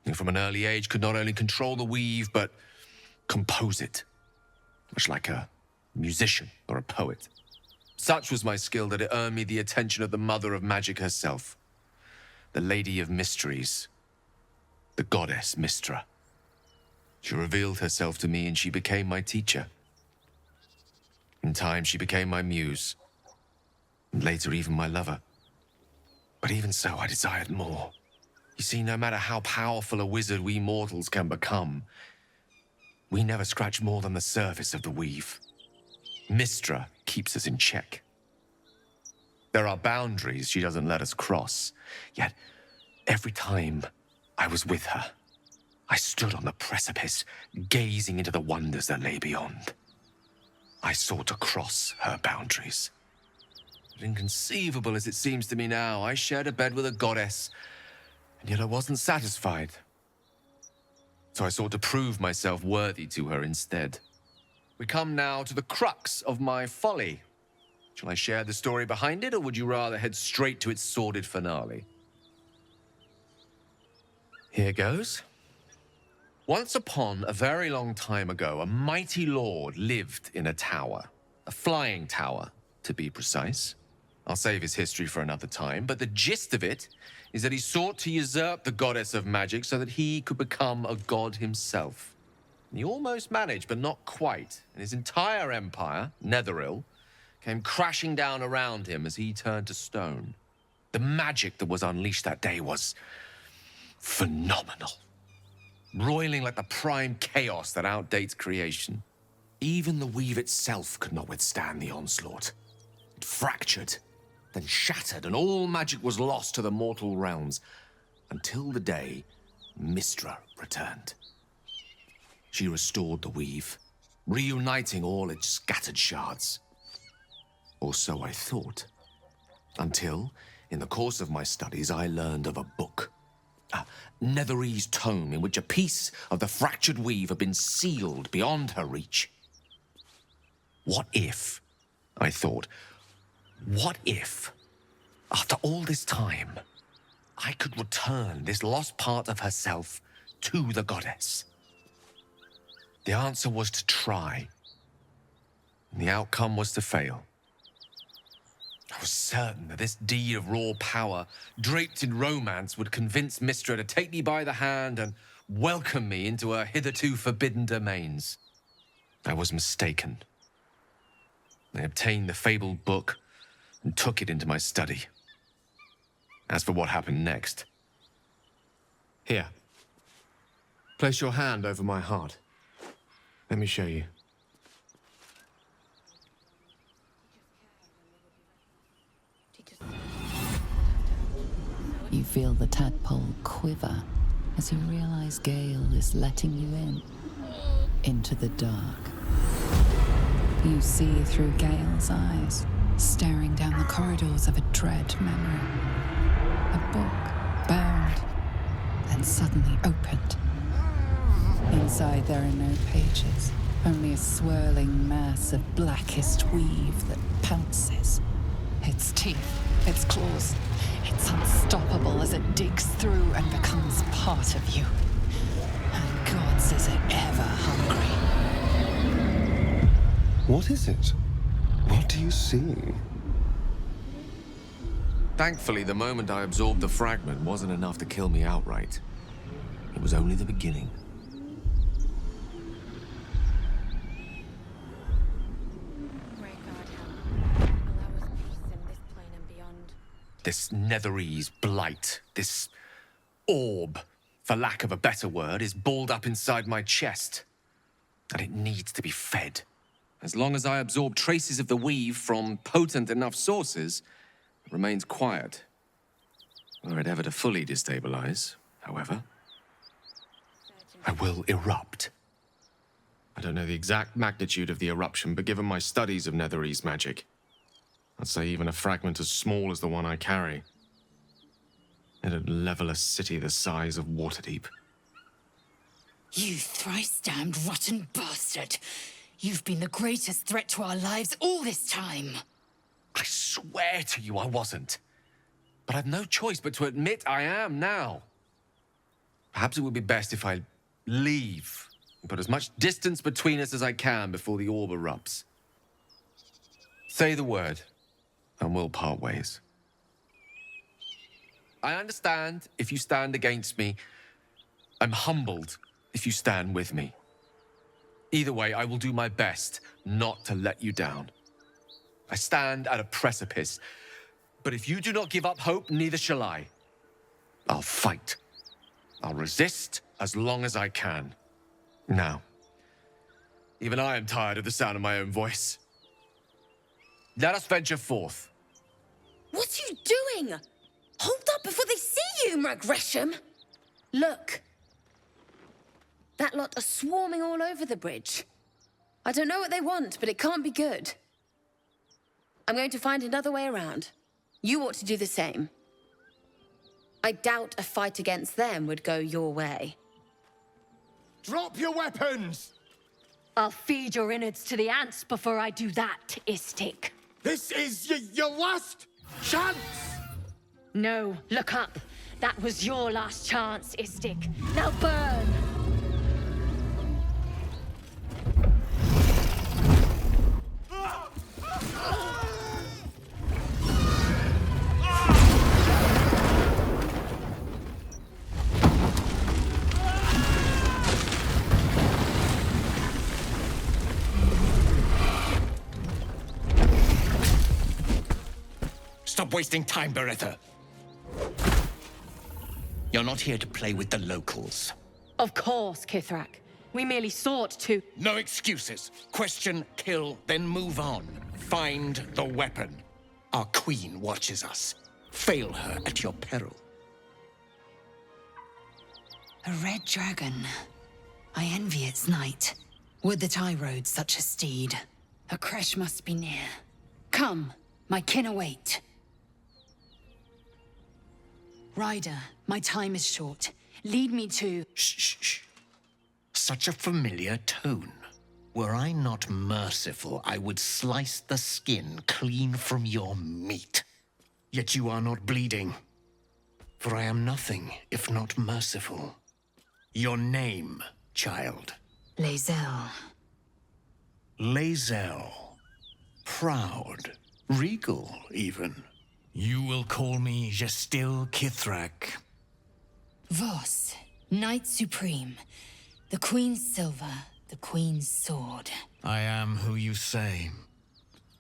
Who from an early age could not only control the weave, but compose it. Much like a musician or a poet. Such was my skill that it earned me the attention of the mother of magic herself. The Lady of Mysteries. The goddess Mistra. She revealed herself to me and she became my teacher. In time, she became my muse. And later, even my lover. But even so, I desired more. You see, no matter how powerful a wizard we mortals can become, we never scratch more than the surface of the weave. Mistra keeps us in check. There are boundaries she doesn't let us cross, yet every time I was with her, I stood on the precipice, gazing into the wonders that lay beyond. I sought to cross her boundaries. But inconceivable as it seems to me now, I shared a bed with a goddess, and yet I wasn't satisfied. So I sought to prove myself worthy to her instead. We come now to the crux of my folly. Shall I share the story behind it, or would you rather head straight to its sordid finale? Here goes. Once upon a very long time ago, a mighty lord lived in a tower. A flying tower, to be precise. I'll save his history for another time, but the gist of it is that he sought to usurp the goddess of magic so that he could become a god himself. And he almost managed, but not quite, and his entire empire, Netheril, came crashing down around him as he turned to stone. The magic that was unleashed that day was phenomenal. Roiling like the prime chaos that outdates creation. Even the weave itself could not withstand the onslaught. It fractured, then shattered, and all magic was lost to the mortal realms, until the day Mystra returned. She restored the weave, reuniting all its scattered shards. Or so I thought. Until, in the course of my studies, I learned of a book. A Netherese tome in which a piece of the fractured weave had been sealed beyond her reach. What if, I thought, what if, after all this time, I could return this lost part of herself to the goddess? The answer was to try. And the outcome was to fail. I was certain that this deed of raw power, draped in romance, would convince Mystra to take me by the hand and welcome me into her hitherto forbidden domains. I was mistaken. I obtained the fabled book and took it into my study. As for what happened next... Here. Place your hand over my heart. Let me show you. You feel the tadpole quiver as you realize Gale is letting you into the dark. You see through Gale's eyes, staring down the corridors of a dread memory. A book, bound, then suddenly opened. Inside there are no pages, only a swirling mass of blackest weave that pounces. Its teeth, its claws, it's unstoppable as it digs through and becomes part of you. And gods, is it ever hungry. What is it? What do you see? Thankfully, the moment I absorbed the fragment wasn't enough to kill me outright. It was only the beginning. This Netherese blight, this orb, for lack of a better word, is balled up inside my chest. And it needs to be fed. As long as I absorb traces of the weave from potent enough sources, it remains quiet. Were it ever to fully destabilize, however, I will erupt. I don't know the exact magnitude of the eruption, but given my studies of Netherese magic, I'd say even a fragment as small as the one I carry, it'd level a city the size of Waterdeep. You thrice-damned rotten bastard! You've been the greatest threat to our lives all this time! I swear to you I wasn't. But I've no choice but to admit I am now. Perhaps it would be best if I leave and put as much distance between us as I can before the orb erupts. Say the word, and we'll part ways. I understand if you stand against me. I'm humbled if you stand with me. Either way, I will do my best not to let you down. I stand at a precipice, but if you do not give up hope, neither shall I. I'll fight. I'll resist as long as I can. Now, even I am tired of the sound of my own voice. Let us venture forth. What are you doing? Hold up before they see you, Gresham. Look. That lot are swarming all over the bridge. I don't know what they want, but it can't be good. I'm going to find another way around. You ought to do the same. I doubt a fight against them would go your way. Drop your weapons! I'll feed your innards to the ants before I do that, Istik. This is your last chance! No, look up. That was your last chance, Istik. Now burn! Stop wasting time, Beretta. You're not here to play with the locals. Of course, Kithrak. We merely sought to... No excuses. Question, kill, then move on. Find the weapon. Our queen watches us. Fail her at your peril. A red dragon. I envy its knight. Would that I rode such a steed. A crash must be near. Come, my kin await. Rider, my time is short. Lead me to... Shh. Such a familiar tone. Were I not merciful, I would slice the skin clean from your meat. Yet you are not bleeding. For I am nothing if not merciful. Your name, child? Lae'zel. Lae'zel. Proud. Regal, even. You will call me Gestil Kithrak. Voss, Knight Supreme. The Queen's silver, the Queen's sword. I am who you say.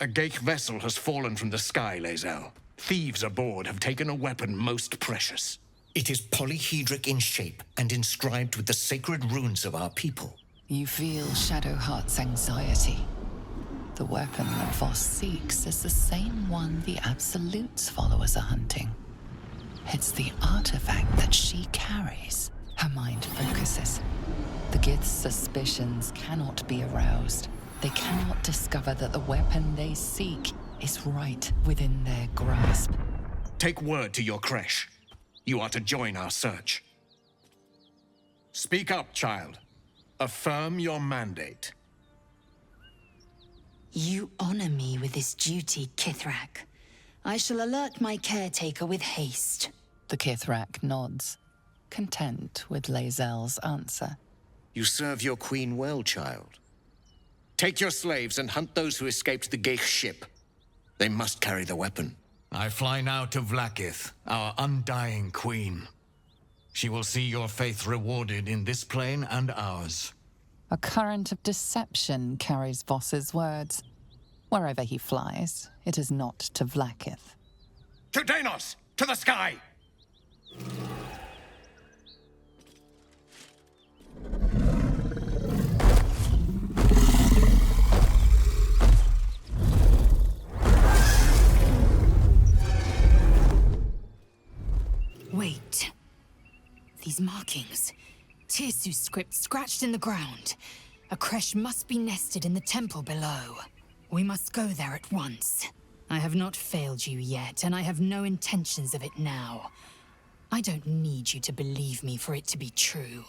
A Geich vessel has fallen from the sky, Lae'zel. Thieves aboard have taken a weapon most precious. It is polyhedric in shape and inscribed with the sacred runes of our people. You feel Shadowheart's anxiety. The weapon that Voss seeks is the same one the Absolute's followers are hunting. It's the artifact that she carries. Her mind focuses. The Gith's suspicions cannot be aroused. They cannot discover that the weapon they seek is right within their grasp. Take word to your creche. You are to join our search. Speak up, child. Affirm your mandate. You honor me with this duty, Kithrak. I shall alert my caretaker with haste. The Kithrak nods, content with Lae'zel's answer. You serve your queen well, child. Take your slaves and hunt those who escaped the Geich ship. They must carry the weapon. I fly now to Vlaakith, our undying queen. She will see your faith rewarded in this plane and ours. A current of deception carries Voss's words. Wherever he flies, it is not to Vlaakith. To Danos! To the sky! Wait. These markings. Tirsu's script scratched in the ground. A creche must be nested in the temple below. We must go there at once. I have not failed you yet, and I have no intentions of it now. I don't need you to believe me for it to be true.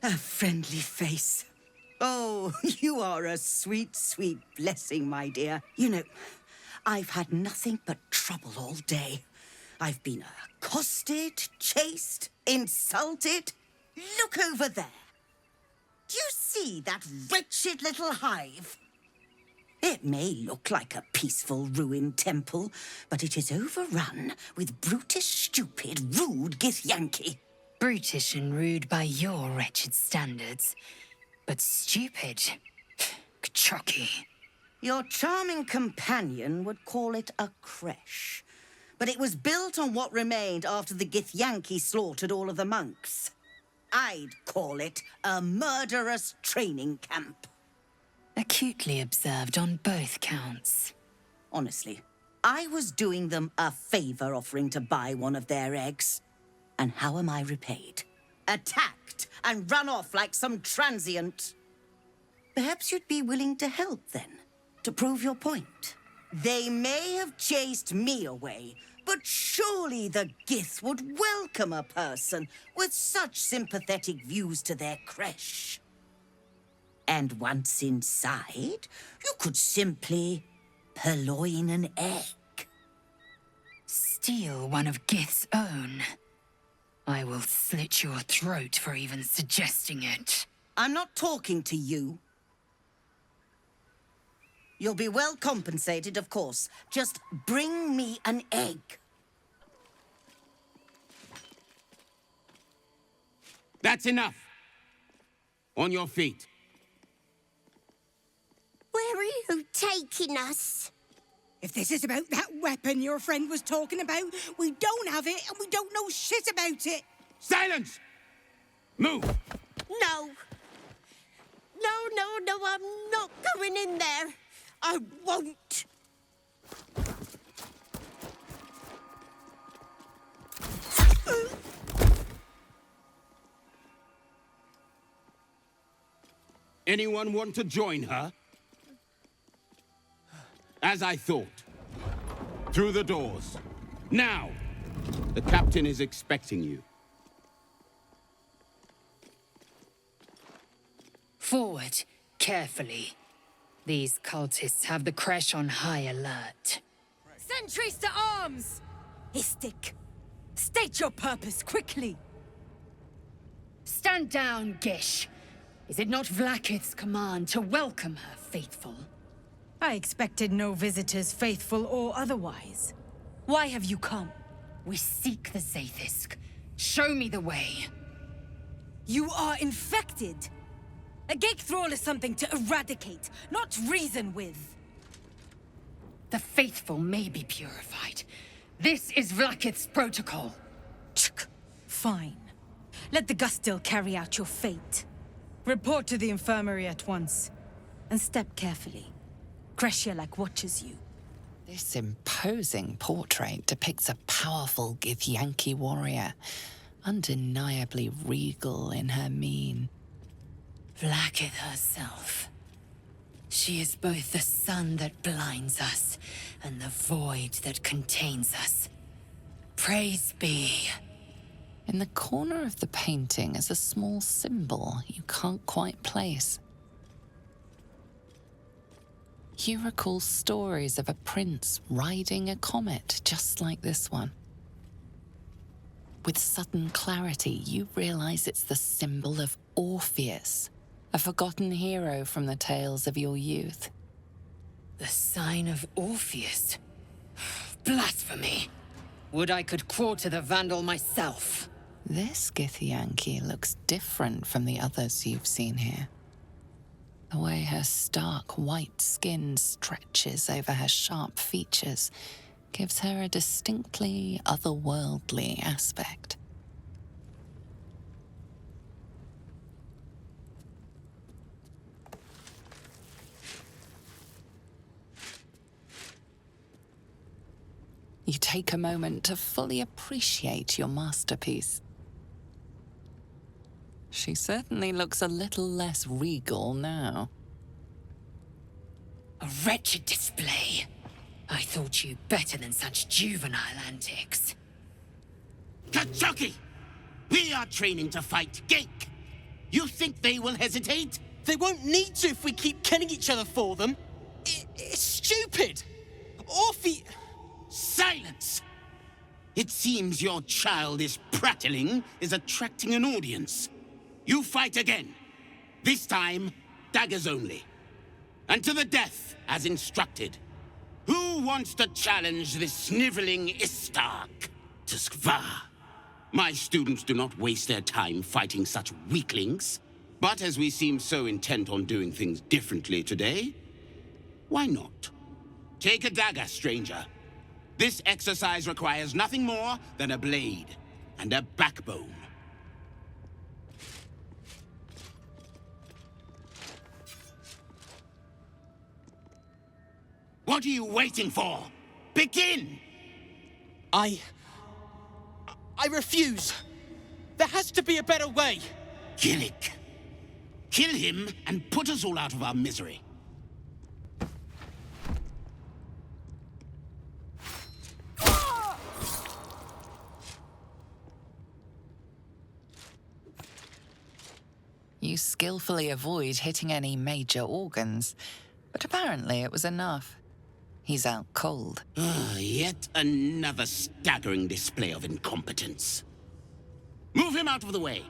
A friendly face. Oh, you are a sweet, sweet blessing, my dear. You know, I've had nothing but trouble all day. I've been accosted, chased, insulted. Look over there. Do you see that wretched little hive? It may look like a peaceful ruined temple, but it is overrun with brutish, stupid, rude Githyanki. Brutish and rude by your wretched standards, but stupid. K'choki. Your charming companion would call it a creche, but it was built on what remained after the Githyanki slaughtered all of the monks. I'd call it a murderous training camp. Acutely observed on both counts. Honestly, I was doing them a favor offering to buy one of their eggs. And how am I repaid? Attacked and run off like some transient. Perhaps you'd be willing to help then, to prove your point. They may have chased me away, but surely the Gith would welcome a person with such sympathetic views to their creche. And once inside, you could simply purloin an egg. Steal one of Gith's own. I will slit your throat for even suggesting it. I'm not talking to you. You'll be well compensated, of course. Just bring me an egg. That's enough. On your feet. Where are you taking us? If this is about that weapon your friend was talking about, we don't have it and we don't know shit about it. Silence! Move! No. No, I'm not going in there. I won't. Anyone want to join her? As I thought. Through the doors. Now! The captain is expecting you. Forward, carefully. These cultists have the Kresh on high alert. Sentries to arms! Istik, state your purpose quickly. Stand down, Gish. Is it not Vlaakith's command to welcome her faithful? I expected no visitors, faithful or otherwise. Why have you come? We seek the Zaithisk. Show me the way. You are infected. A gate thrall is something to eradicate, not reason with. The faithful may be purified. This is Vlaakith's protocol. Fine. Let the Gustil carry out your fate. Report to the infirmary at once. And step carefully. Kreshjalak watches you. This imposing portrait depicts a powerful Githyanki warrior, undeniably regal in her mien. Vlaakith herself. She is both the sun that blinds us and the void that contains us. Praise be. In the corner of the painting is a small symbol you can't quite place. You recall stories of a prince riding a comet just like this one. With sudden clarity, you realize it's the symbol of Orpheus, a forgotten hero from the tales of your youth. The sign of Orpheus? Blasphemy! Would I could quarter the Vandal myself. This Githyanki looks different from the others you've seen here. The way her stark white skin stretches over her sharp features gives her a distinctly otherworldly aspect. You take a moment to fully appreciate your masterpiece. She certainly looks a little less regal now. A wretched display. I thought you better than such juvenile antics. Kachoki! We are training to fight Gake. You think they will hesitate? They won't need to if we keep killing each other for them. It's stupid. Orphe... Silence! It seems your childish prattling is attracting an audience. You fight again. This time, daggers only. And to the death, as instructed. Who wants to challenge this sniveling Istark? Tuskva. My students do not waste their time fighting such weaklings. But as we seem so intent on doing things differently today, why not? Take a dagger, stranger. This exercise requires nothing more than a blade and a backbone. What are you waiting for? Begin! I refuse. There has to be a better way. Gillick. Kill him and put us all out of our misery. You skillfully avoid hitting any major organs, but apparently it was enough. He's out cold. Yet another staggering display of incompetence. Move him out of the way.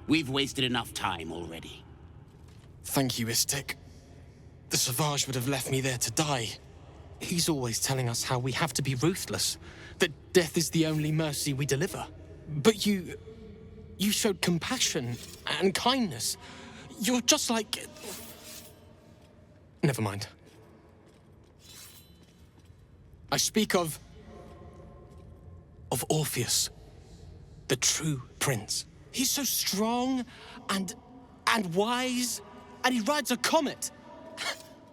We've wasted enough time already. Thank you, Istik. The Sauvage would have left me there to die. He's always telling us how we have to be ruthless, that death is the only mercy we deliver. But you showed compassion and kindness. You're just like... Never mind. I speak of Orpheus, the true prince. He's so strong and wise, and he rides a comet.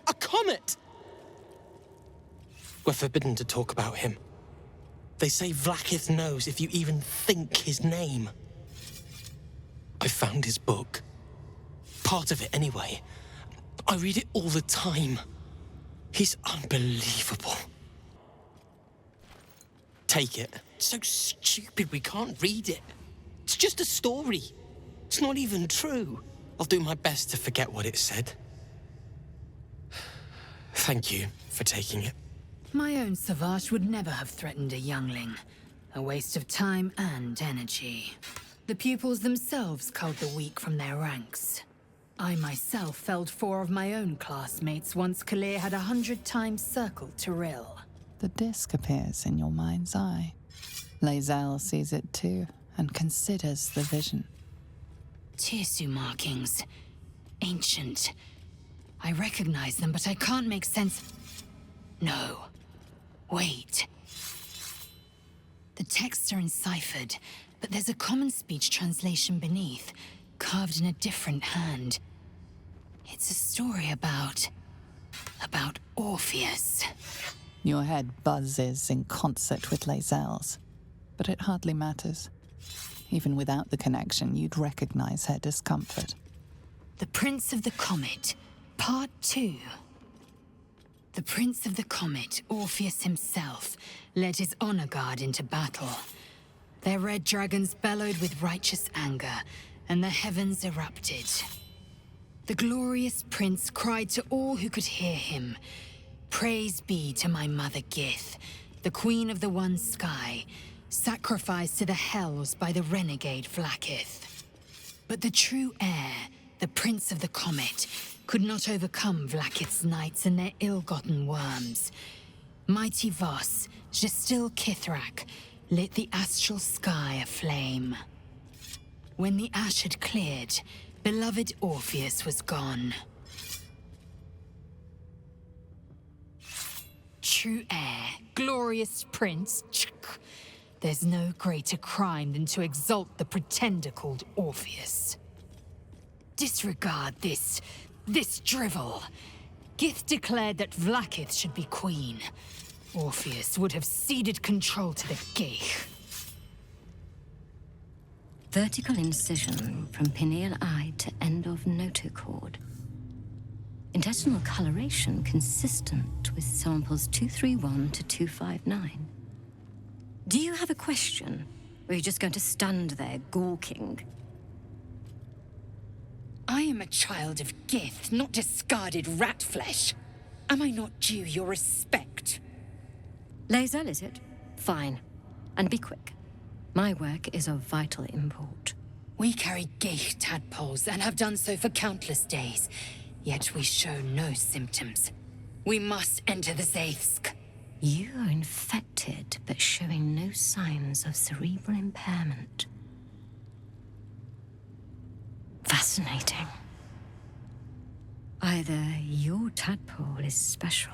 A comet! We're forbidden to talk about him. They say Vlaakith knows if you even think his name. I found his book. Part of it, anyway. I read it all the time. He's unbelievable. Take it. It's so stupid we can't read it. It's just a story. It's not even true. I'll do my best to forget what it said. Thank you for taking it. My own Sauvage would never have threatened a youngling. A waste of time and energy. The pupils themselves culled the weak from their ranks. I myself felled 4 of my own classmates once Kalir had 100 times circled Tyrell. The disc appears in your mind's eye. Lae'zel sees it too, and considers the vision. Tirsu markings. Ancient. I recognize them, but I can't make sense... No. Wait. The texts are enciphered, but there's a common speech translation beneath, carved in a different hand. It's a story about Orpheus. Your head buzzes in concert with Lae'zel's, but it hardly matters. Even without the connection, you'd recognize her discomfort. The Prince of the Comet, Part 2. The Prince of the Comet, Orpheus himself, led his honor guard into battle. Their red dragons bellowed with righteous anger, and the heavens erupted. The glorious prince cried to all who could hear him, "Praise be to my mother Gith, the queen of the one sky, sacrificed to the hells by the renegade Vlaakith." But the true heir, the Prince of the Comet, could not overcome Vlaakith's knights and their ill-gotten worms. Mighty Voss, Gestil Kithrak, lit the astral sky aflame. When the ash had cleared, beloved Orpheus was gone. True heir, glorious prince. There's no greater crime than to exalt the pretender called Orpheus. Disregard this drivel. Gith declared that Vlaakith should be queen. Orpheus would have ceded control to the Geich. Vertical incision from pineal eye to end of notochord. Intestinal coloration consistent with samples 231 to 259. Do you have a question? Or are you just going to stand there gawking? I am a child of Gith, not discarded rat flesh. Am I not due your respect? Lae'zel, is it? Fine. And be quick. My work is of vital import. We carry Geich tadpoles and have done so for countless days, yet we show no symptoms. We must enter the Zaithsk. You are infected, but showing no signs of cerebral impairment. Fascinating. Either your tadpole is special,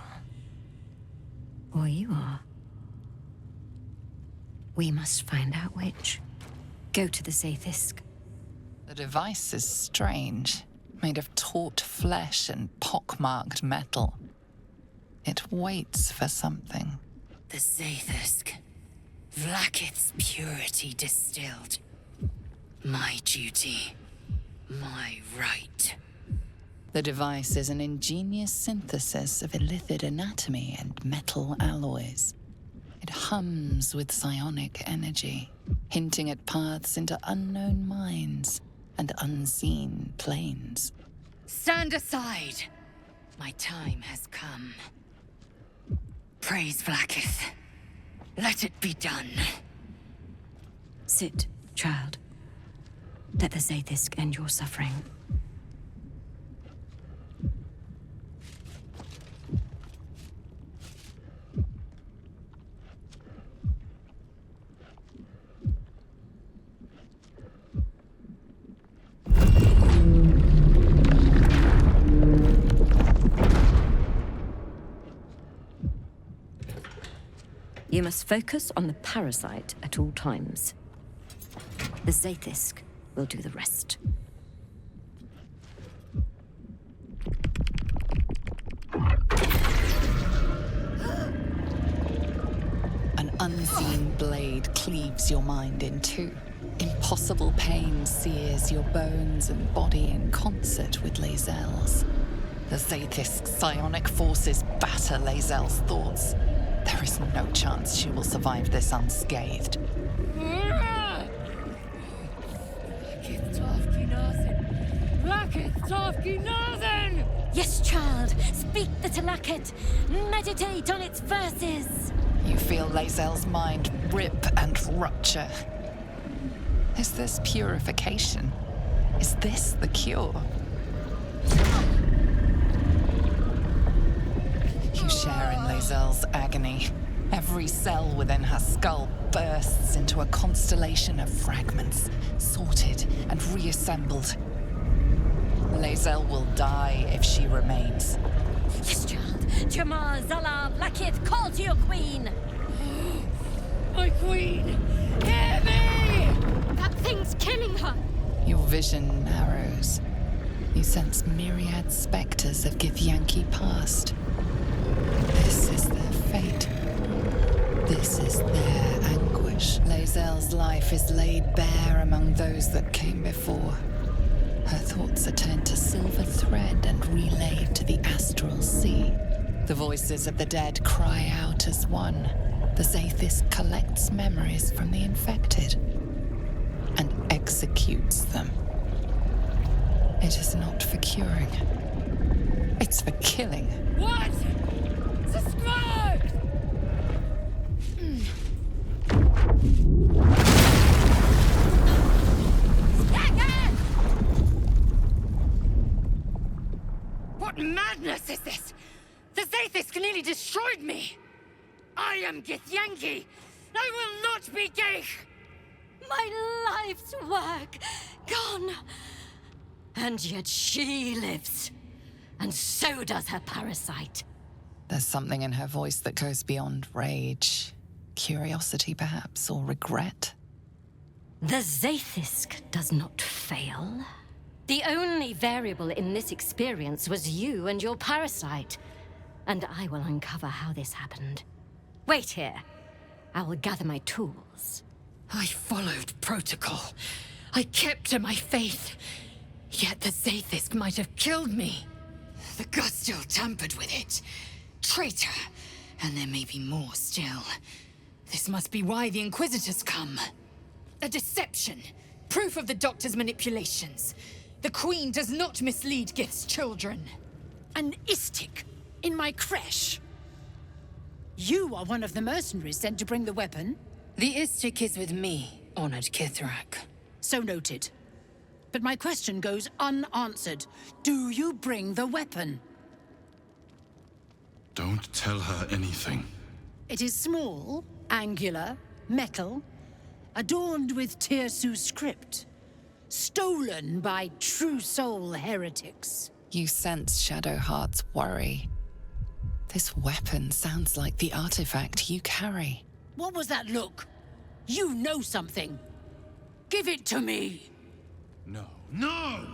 or you are. We must find out which. Go to the Zaithsk. The device is strange, made of taut flesh and pockmarked metal. It waits for something. The Zaithsk. Vlaakith's purity distilled. My duty. My right. The device is an ingenious synthesis of illithid anatomy and metal alloys. It hums with psionic energy, hinting at paths into unknown minds and unseen planes. Stand aside. My time has come. Praise Vlaakith. Let it be done. Sit, child. Let the Zaithisk end your suffering. You must focus on the parasite at all times. The Zaithisk will do the rest. An unseen blade cleaves your mind in two. Impossible pain sears your bones and body in concert with Lae'zel's. The Zaithisk's psionic forces batter Lae'zel's thoughts. There is no chance she will survive this unscathed. Yes, child. Speak the Talakit. Meditate on its verses. You feel Lae'zel's mind rip and rupture. Is this purification? Is this the cure? You share in Lae'zel's agony. Every cell within her skull bursts into a constellation of fragments, sorted and reassembled. Lae'zel will die if she remains. Yes, child. Jamar, Zala, Vlaakith, call to your queen. My queen! Hear me! That thing's killing her. Your vision narrows. You sense myriad specters of Githyanki past. This is their fate. This is their anguish. Lae'zel's life is laid bare among those that came before. Her thoughts are turned to silver thread and relayed to the astral sea. The voices of the dead cry out as one. The Zaithisk collects memories from the infected and executes them. It is not for curing. It's for killing. What? Subscribe! What madness is this? The Zaithisk nearly destroyed me! I am Githyanki! I will not be Geich! My life's work gone. And yet she lives. And so does her parasite. There's something in her voice that goes beyond rage. Curiosity, perhaps, or regret. The Zaithisk does not fail. The only variable in this experience was you and your parasite. And I will uncover how this happened. Wait here. I will gather my tools. I followed protocol. I kept to my faith. Yet the Zaithisk might have killed me. The Gustil tampered with it. Traitor. And there may be more still. This must be why the Inquisitors come. A deception. Proof of the Doctor's manipulations. The Queen does not mislead Gith's children. An Istik in my creche. You are one of the mercenaries sent to bring the weapon. The Istik is with me, honored Kithrak. So noted. But my question goes unanswered. Do you bring the weapon? Don't tell her anything. It is small, angular, metal, adorned with Tirsu script. Stolen by true soul heretics. You sense Shadowheart's worry. This weapon sounds like the artifact you carry. What was that look? You know something. Give it to me. No. No!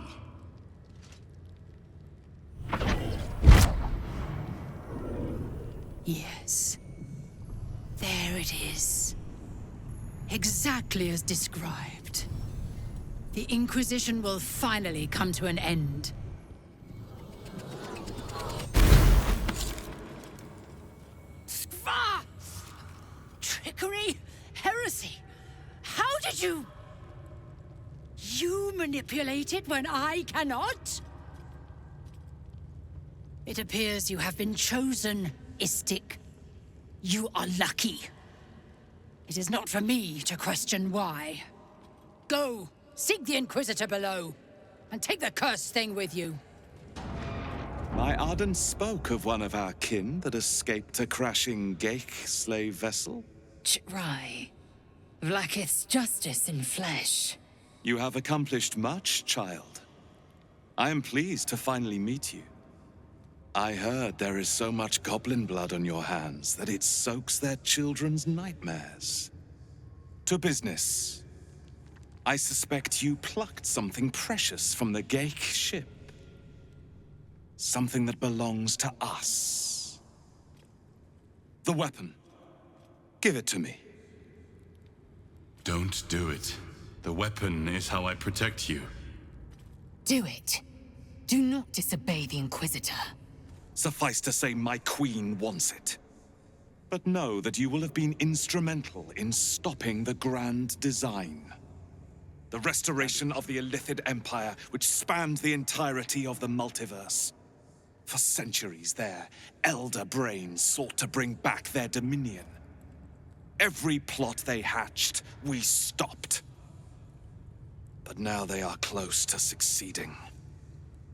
Yes. There it is. Exactly as described. The Inquisition will finally come to an end. Skva! Trickery? Heresy? How did you... You manipulate it when I cannot? It appears you have been chosen, Istik. You are lucky. It is not for me to question why. Go, seek the Inquisitor below, and take the cursed thing with you. My Arden spoke of one of our kin that escaped a crashing Geik slave vessel. Right. Vlaakith's justice in flesh. You have accomplished much, child. I am pleased to finally meet you. I heard there is so much goblin blood on your hands that it soaks their children's nightmares. To business. I suspect you plucked something precious from the Geik ship. Something that belongs to us. The weapon. Give it to me. Don't do it. The weapon is how I protect you. Do it. Do not disobey the Inquisitor. Suffice to say, my queen wants it. But know that you will have been instrumental in stopping the grand design. The restoration of the Illithid Empire, which spanned the entirety of the multiverse. For centuries, their elder brains sought to bring back their dominion. Every plot they hatched, we stopped. But now they are close to succeeding.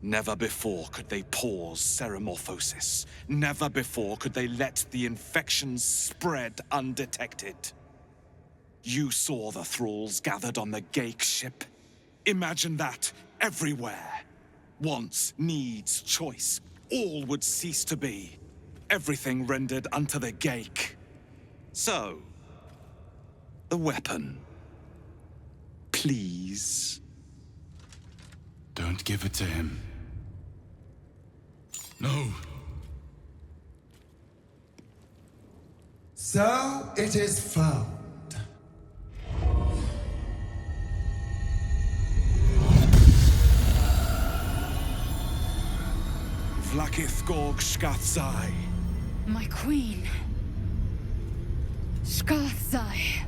Never before could they pause ceremorphosis. Never before could they let the infections spread undetected. You saw the thralls gathered on the Geik ship. Imagine that everywhere. Wants, needs, choice. All would cease to be. Everything rendered unto the Geik. So, the weapon. Please. Don't give it to him. No. So it is found. Vlaakith Gorg Skathzai. My queen. Skathzai.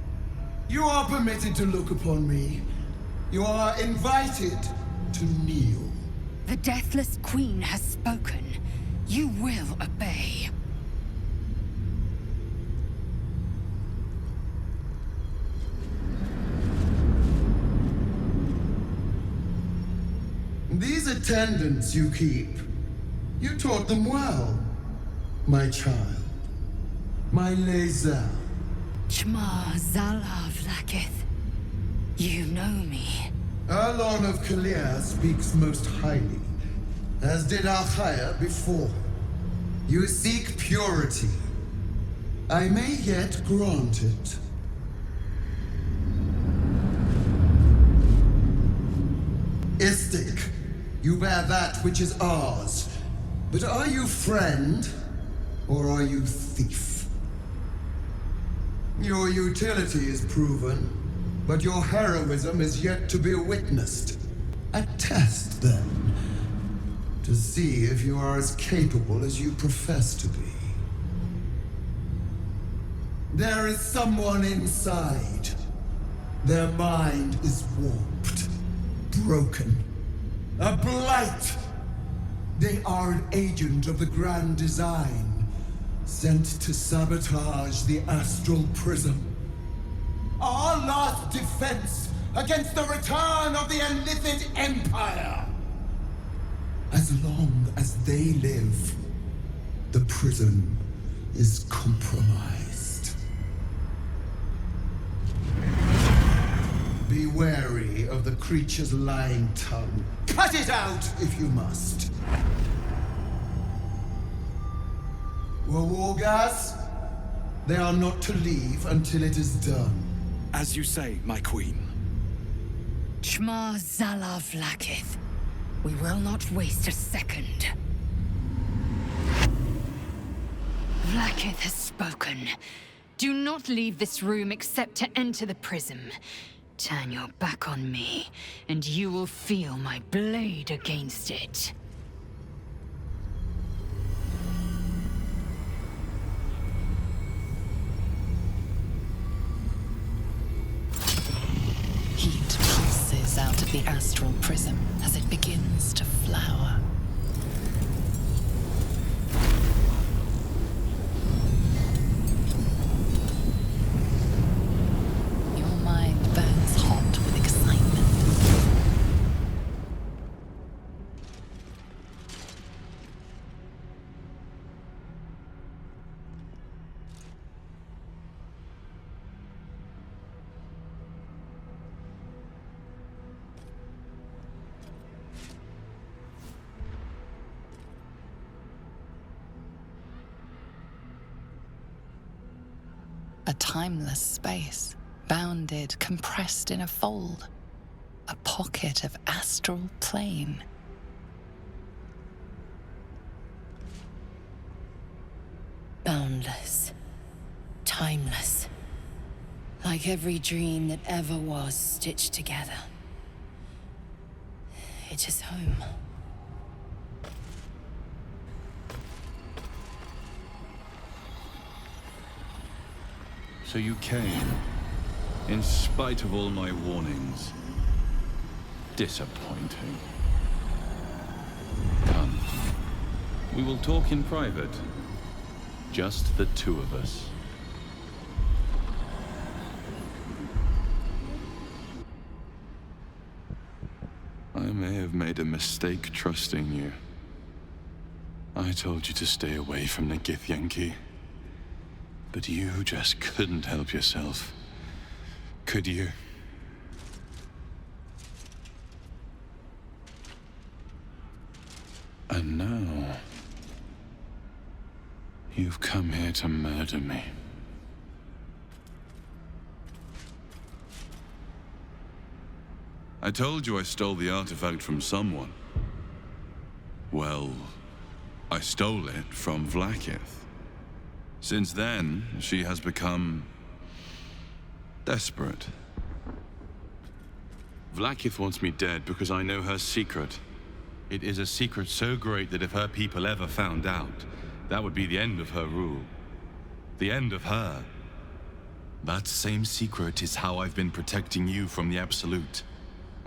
You are permitted to look upon me. You are invited to kneel. The Deathless Queen has spoken. You will obey. These attendants you keep, you taught them well, my child. My Lae'zel. Chma Zala Vlaakith. You know me. Erlon of Kalir speaks most highly, as did Alchaya before. You seek purity. I may yet grant it. Istik, you bear that which is ours. But are you friend, or are you thief? Your utility is proven, but your heroism is yet to be witnessed. A test, then, to see if you are as capable as you profess to be. There is someone inside. Their mind is warped, broken, a blight. They are an agent of the Grand Design, sent to sabotage the Astral Prism. Our last defense against the return of the Illithid Empire. As long as they live, the prism is compromised. Be wary of the creature's lying tongue. Cut it out if you must. Wargas, they are not to leave until it is done. As you say, my queen. Chma Zala Vlaakith. We will not waste a second. Vlaakith has spoken. Do not leave this room except to enter the prism. Turn your back on me, and you will feel my blade against it. Heat pulses out of the the astral prism as it begins to flower. Your mind burns hot with excitement. A timeless space, bounded, compressed in a fold. A pocket of astral plane. Boundless. Timeless. Like every dream that ever was stitched together. It is home. So you came, in spite of all my warnings. Disappointing. Come. We will talk in private. Just the two of us. I may have made a mistake trusting you. I told you to stay away from the Githyanki. But you just couldn't help yourself. Could you? And now, you've come here to murder me. I told you I stole the artifact from someone. Well, I stole it from Vlaakith. Since then, she has become desperate. Vlaakith wants me dead because I know her secret. It is a secret so great that if her people ever found out, that would be the end of her rule. The end of her. That same secret is how I've been protecting you from the Absolute.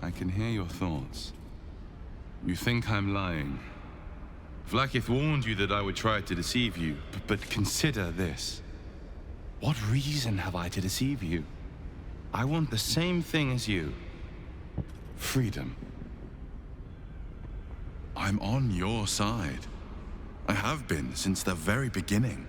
I can hear your thoughts. You think I'm lying. Vlaakith warned you that I would try to deceive you, but consider this. What reason have I to deceive you? I want the same thing as you. Freedom. I'm on your side. I have been since the very beginning.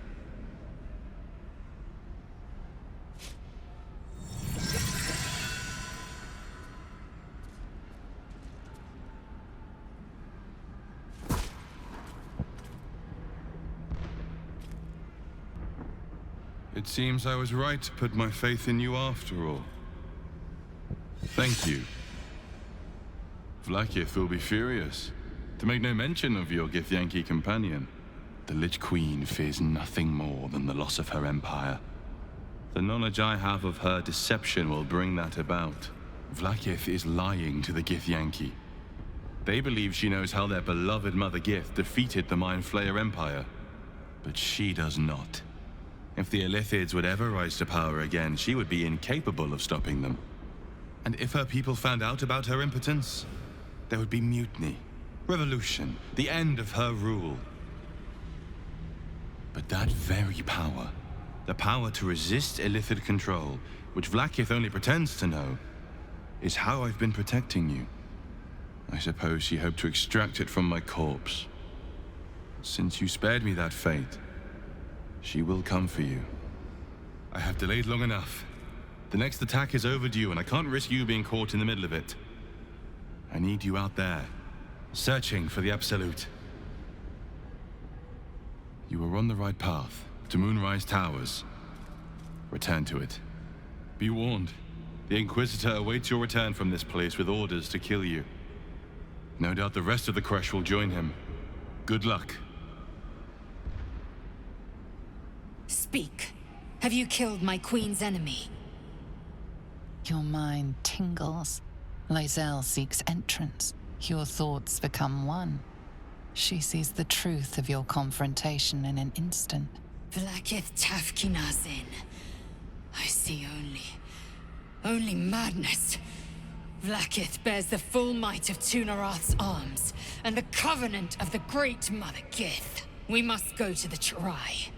It seems I was right to put my faith in you after all. Thank you. Vlaakith will be furious, to make no mention of your Githyanki companion. The Lich Queen fears nothing more than the loss of her empire. The knowledge I have of her deception will bring that about. Vlaakith is lying to the Githyanki. They believe she knows how their beloved Mother Gith defeated the Mind Flayer Empire. But she does not. If the Illithids would ever rise to power again, she would be incapable of stopping them. And if her people found out about her impotence, there would be mutiny, revolution, the end of her rule. But that very power, the power to resist Illithid control, which Vlaakith only pretends to know, is how I've been protecting you. I suppose she hoped to extract it from my corpse. Since you spared me that fate, she will come for you. I have delayed long enough. The next attack is overdue, and I can't risk you being caught in the middle of it. I need you out there, searching for the Absolute. You are on the right path, to Moonrise Towers. Return to it. Be warned, the Inquisitor awaits your return from this place with orders to kill you. No doubt the rest of the Kresh will join him. Good luck. Speak. Have you killed my queen's enemy? Your mind tingles. Lizelle seeks entrance. Your thoughts become one. She sees the truth of your confrontation in an instant. Vlaakith Tafkinazin. I see only madness. Vlaakith bears the full might of Tunaroth's arms, and the covenant of the great Mother Gith. We must go to the Chirai.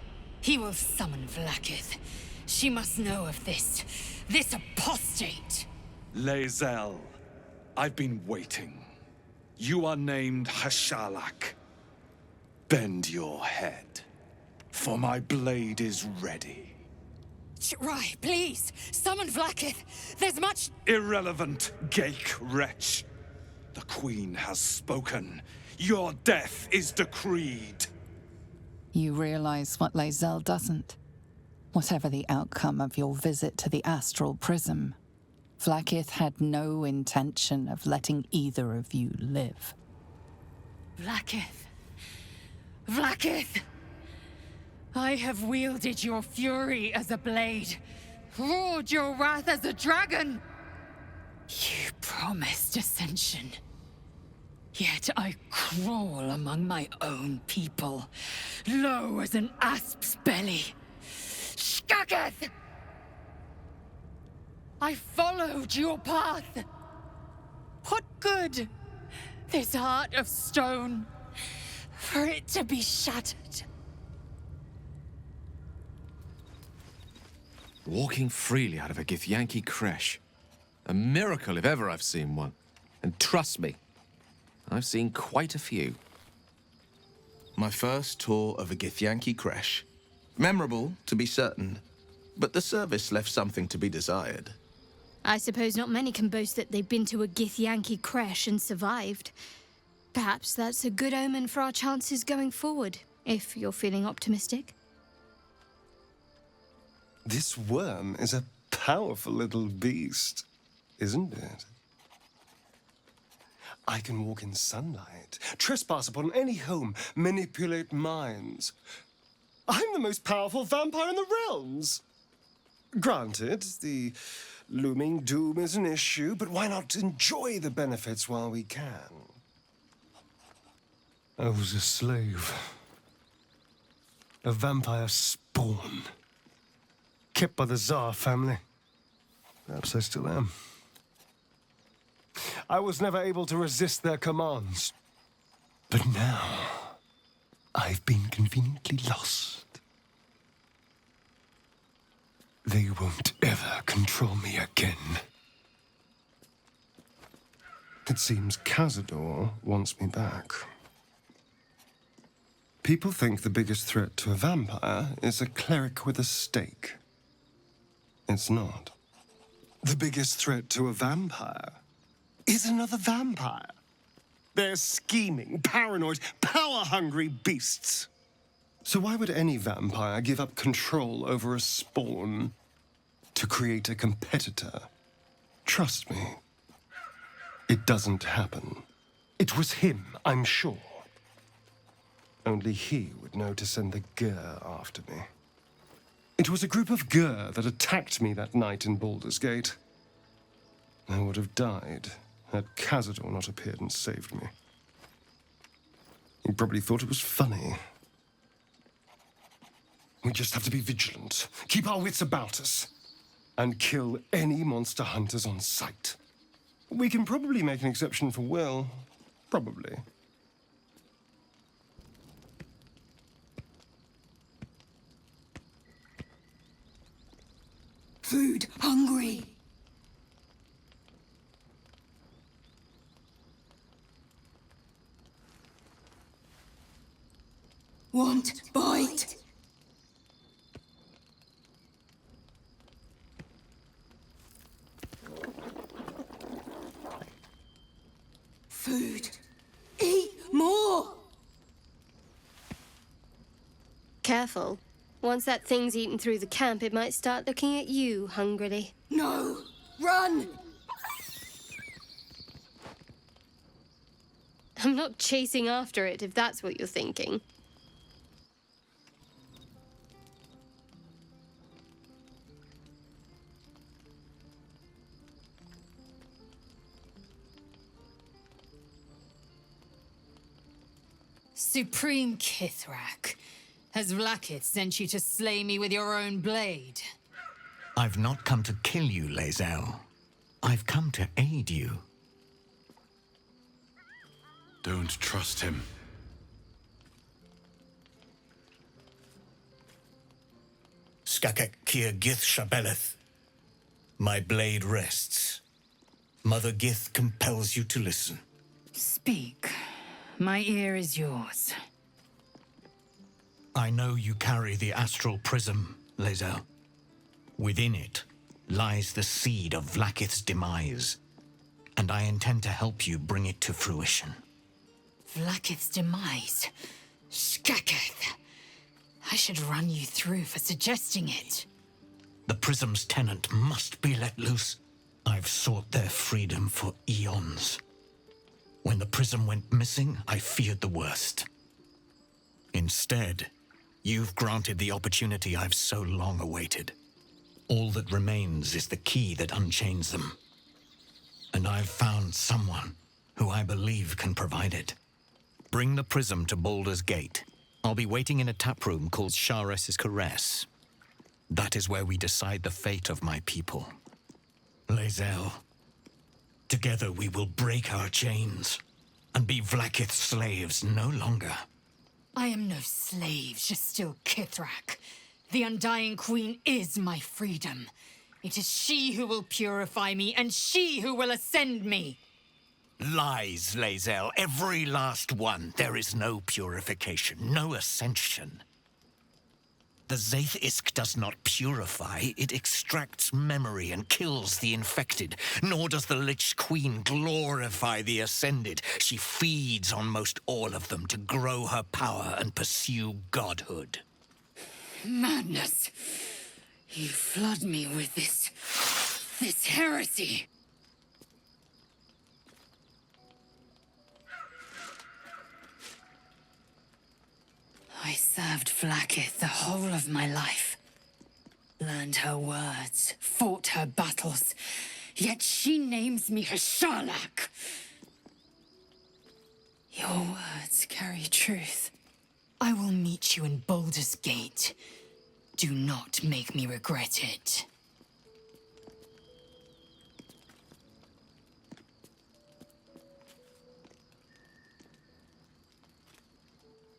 He will summon Vlaakith. She must know of this apostate. Lae'zel, I've been waiting. You are named Hashalak. Bend your head, for my blade is ready. Chirai, please, summon Vlaakith. There's much... Irrelevant, Gaik wretch. The Queen has spoken. Your death is decreed. You realize what Lae'zel doesn't. Whatever the outcome of your visit to the Astral Prism, Vlaakith had no intention of letting either of you live. Vlaakith. Vlaakith! I have wielded your fury as a blade, roared your wrath as a dragon. You promised ascension. Yet I crawl among my own people, low as an asp's belly. Skageth! I followed your path. What good? This heart of stone, for it to be shattered. Walking freely out of a Githyanki creche. A miracle if ever I've seen one. And trust me, I've seen quite a few. My first tour of a Githyanki creche. Memorable, to be certain, but the service left something to be desired. I suppose not many can boast that they've been to a Githyanki creche and survived. Perhaps that's a good omen for our chances going forward, if you're feeling optimistic. This worm is a powerful little beast, isn't it? I can walk in sunlight, trespass upon any home, manipulate minds. I'm the most powerful vampire in the realms. Granted, the looming doom is an issue, but why not enjoy the benefits while we can? I was a slave. A vampire spawn. Kept by the Tsar family. Perhaps I still am. I was never able to resist their commands. But now, I've been conveniently lost. They won't ever control me again. It seems Cazador wants me back. People think the biggest threat to a vampire is a cleric with a stake. It's not. The biggest threat to a vampire is another vampire. They're scheming, paranoid, power-hungry beasts. So why would any vampire give up control over a spawn to create a competitor? Trust me, it doesn't happen. It was him, I'm sure. Only he would know to send the Gur after me. It was a group of Gur that attacked me that night in Baldur's Gate. I would have died had Cazador not appeared and saved me. He probably thought it was funny. We just have to be vigilant, keep our wits about us, and kill any monster hunters on sight. We can probably make an exception for Will. Probably. Food hungry. Want bite. Food. Eat more. Careful. Once that thing's eaten through the camp, it might start looking at you hungrily. No! Run! I'm not chasing after it, if that's what you're thinking. Supreme Kithrak, has Vlaakith sent you to slay me with your own blade? I've not come to kill you, Lae'zel. I've come to aid you. Don't trust him. Skakek Kier Gith Shabeleth. My blade rests. Mother Gith compels you to listen. Speak. My ear is yours. I know you carry the astral prism, Lae'zel. Within it lies the seed of Vlaakith's demise, and I intend to help you bring it to fruition. Vlaakith's demise? Skaketh. I should run you through for suggesting it. The prism's tenant must be let loose. I've sought their freedom for eons. When the prism went missing, I feared the worst. Instead, you've granted the opportunity I've so long awaited. All that remains is the key that unchains them. And I've found someone who I believe can provide it. Bring the prism to Baldur's Gate. I'll be waiting in a taproom called Shares's Caress. That is where we decide the fate of my people. Lae'zel, together we will break our chains and be Vlaakith's slaves no longer. I am no slave, just still Kithrak. The Undying Queen is my freedom. It is she who will purify me, and she who will ascend me. Lies, Lae'zel, every last one. There is no purification, no ascension. The Zaith Isk does not purify, it extracts memory and kills the infected. Nor does the Lich Queen glorify the ascended. She feeds on most all of them to grow her power and pursue godhood. Madness. You flood me with this heresy. I served Vlaakith the whole of my life. Learned her words, fought her battles, yet she names me her Sharlak. Your words carry truth. I will meet you in Baldur's Gate. Do not make me regret it.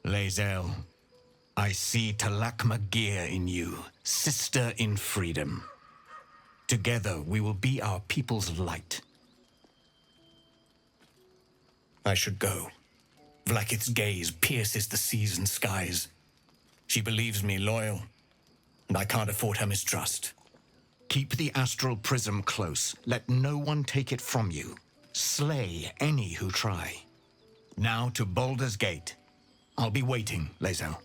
Lae'zel, I see Talakma Gear in you, sister in freedom. Together we will be our people's light. I should go. Vlaakith's gaze pierces the seas and skies. She believes me loyal, and I can't afford her mistrust. Keep the astral prism close. Let no one take it from you. Slay any who try. Now to Baldur's Gate. I'll be waiting, Lae'zel.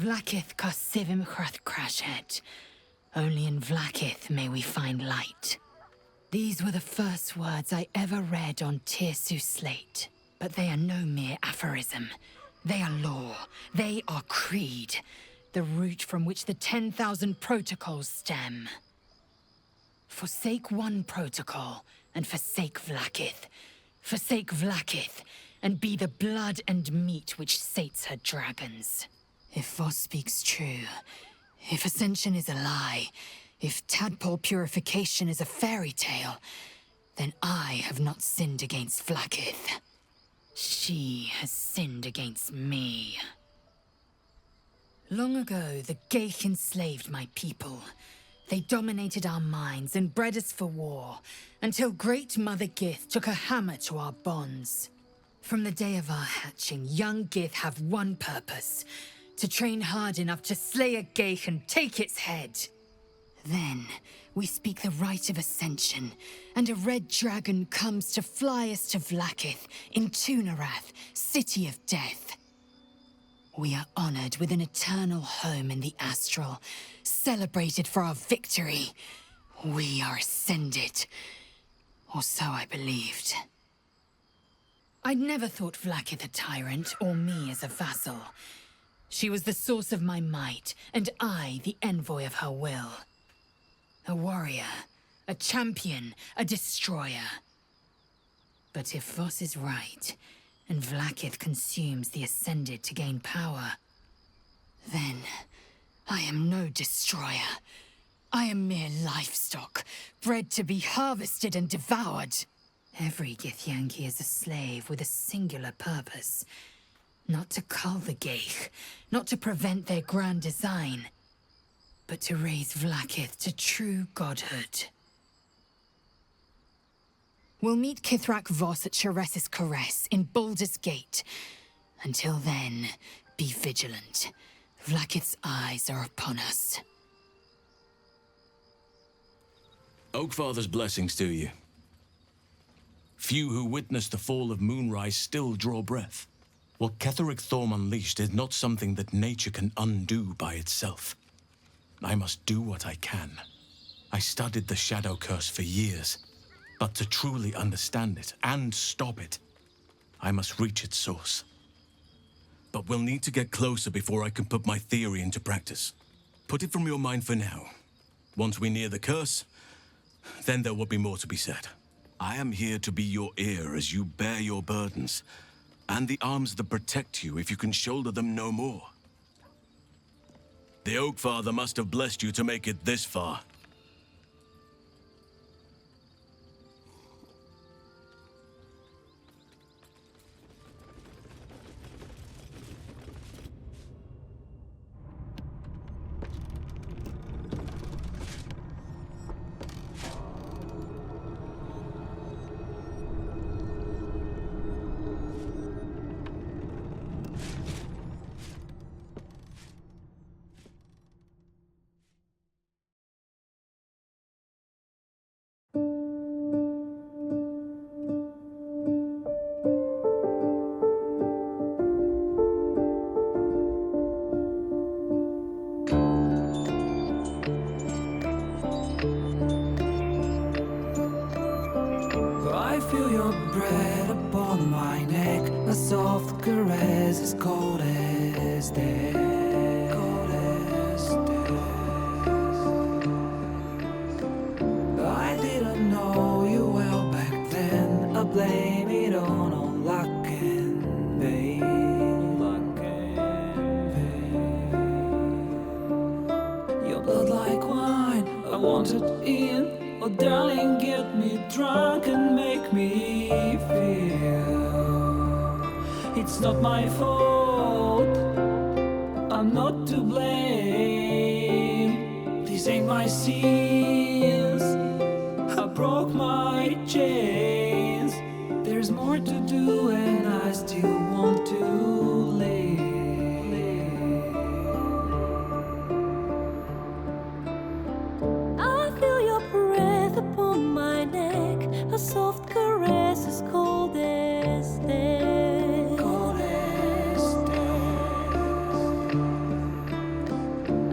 Vlaakith Kosivim Chrath Crashet. Only in Vlaakith may we find light. These were the first words I ever read on Tirsu's slate. But they are no mere aphorism. They are law. They are creed. The root from which the 10,000 protocols stem. Forsake one protocol, and forsake Vlaakith. Forsake Vlaakith, and be the blood and meat which sates her dragons. If Voss speaks true, if Ascension is a lie, if tadpole purification is a fairy tale, then I have not sinned against Vlaakith. She has sinned against me. Long ago, the Geich enslaved my people. They dominated our minds and bred us for war, until Great Mother Gith took a hammer to our bonds. From the day of our hatching, young Gith have one purpose: to train hard enough to slay a Geich and take its head. Then, we speak the rite of ascension, and a red dragon comes to fly us to Vlaakith in Tunarath, City of Death. We are honored with an eternal home in the astral, celebrated for our victory. We are ascended. Or so I believed. I'd never thought Vlaakith a tyrant, or me as a vassal. She was the source of my might, and I the envoy of her will. A warrior, a champion, a destroyer. But if Voss is right, and Vlaakith consumes the Ascended to gain power, then I am no destroyer. I am mere livestock, bred to be harvested and devoured. Every Githyanki is a slave with a singular purpose. Not to cull the Geich, not to prevent their grand design, but to raise Vlaakith to true godhood. We'll meet Kithrak Voss at Sheres's Caress in Baldur's Gate. Until then, be vigilant. Vlaakith's eyes are upon us. Oakfather's blessings to you. Few who witnessed the fall of Moonrise still draw breath. What Ketheric Thorm unleashed is not something that nature can undo by itself. I must do what I can. I studied the Shadow Curse for years, but to truly understand it and stop it, I must reach its source. But we'll need to get closer before I can put my theory into practice. Put it from your mind for now. Once we near the curse, then there will be more to be said. I am here to be your ear as you bear your burdens, and the arms that protect you if you can shoulder them no more. The Oakfather must have blessed you to make it this far. I feel your breath upon my neck, a soft caress as cold as death. Cold as death. I didn't know you well back then. I blame it on luck and pain. Luck and pain. Your blood like wine, I want it in. Oh darling, get me drunk and make me feel it's not my fault, I'm not to blame. These ain't my sins, I broke my chains. There's more to do and I still want to live. A soft caress as cold as death. Cold as death.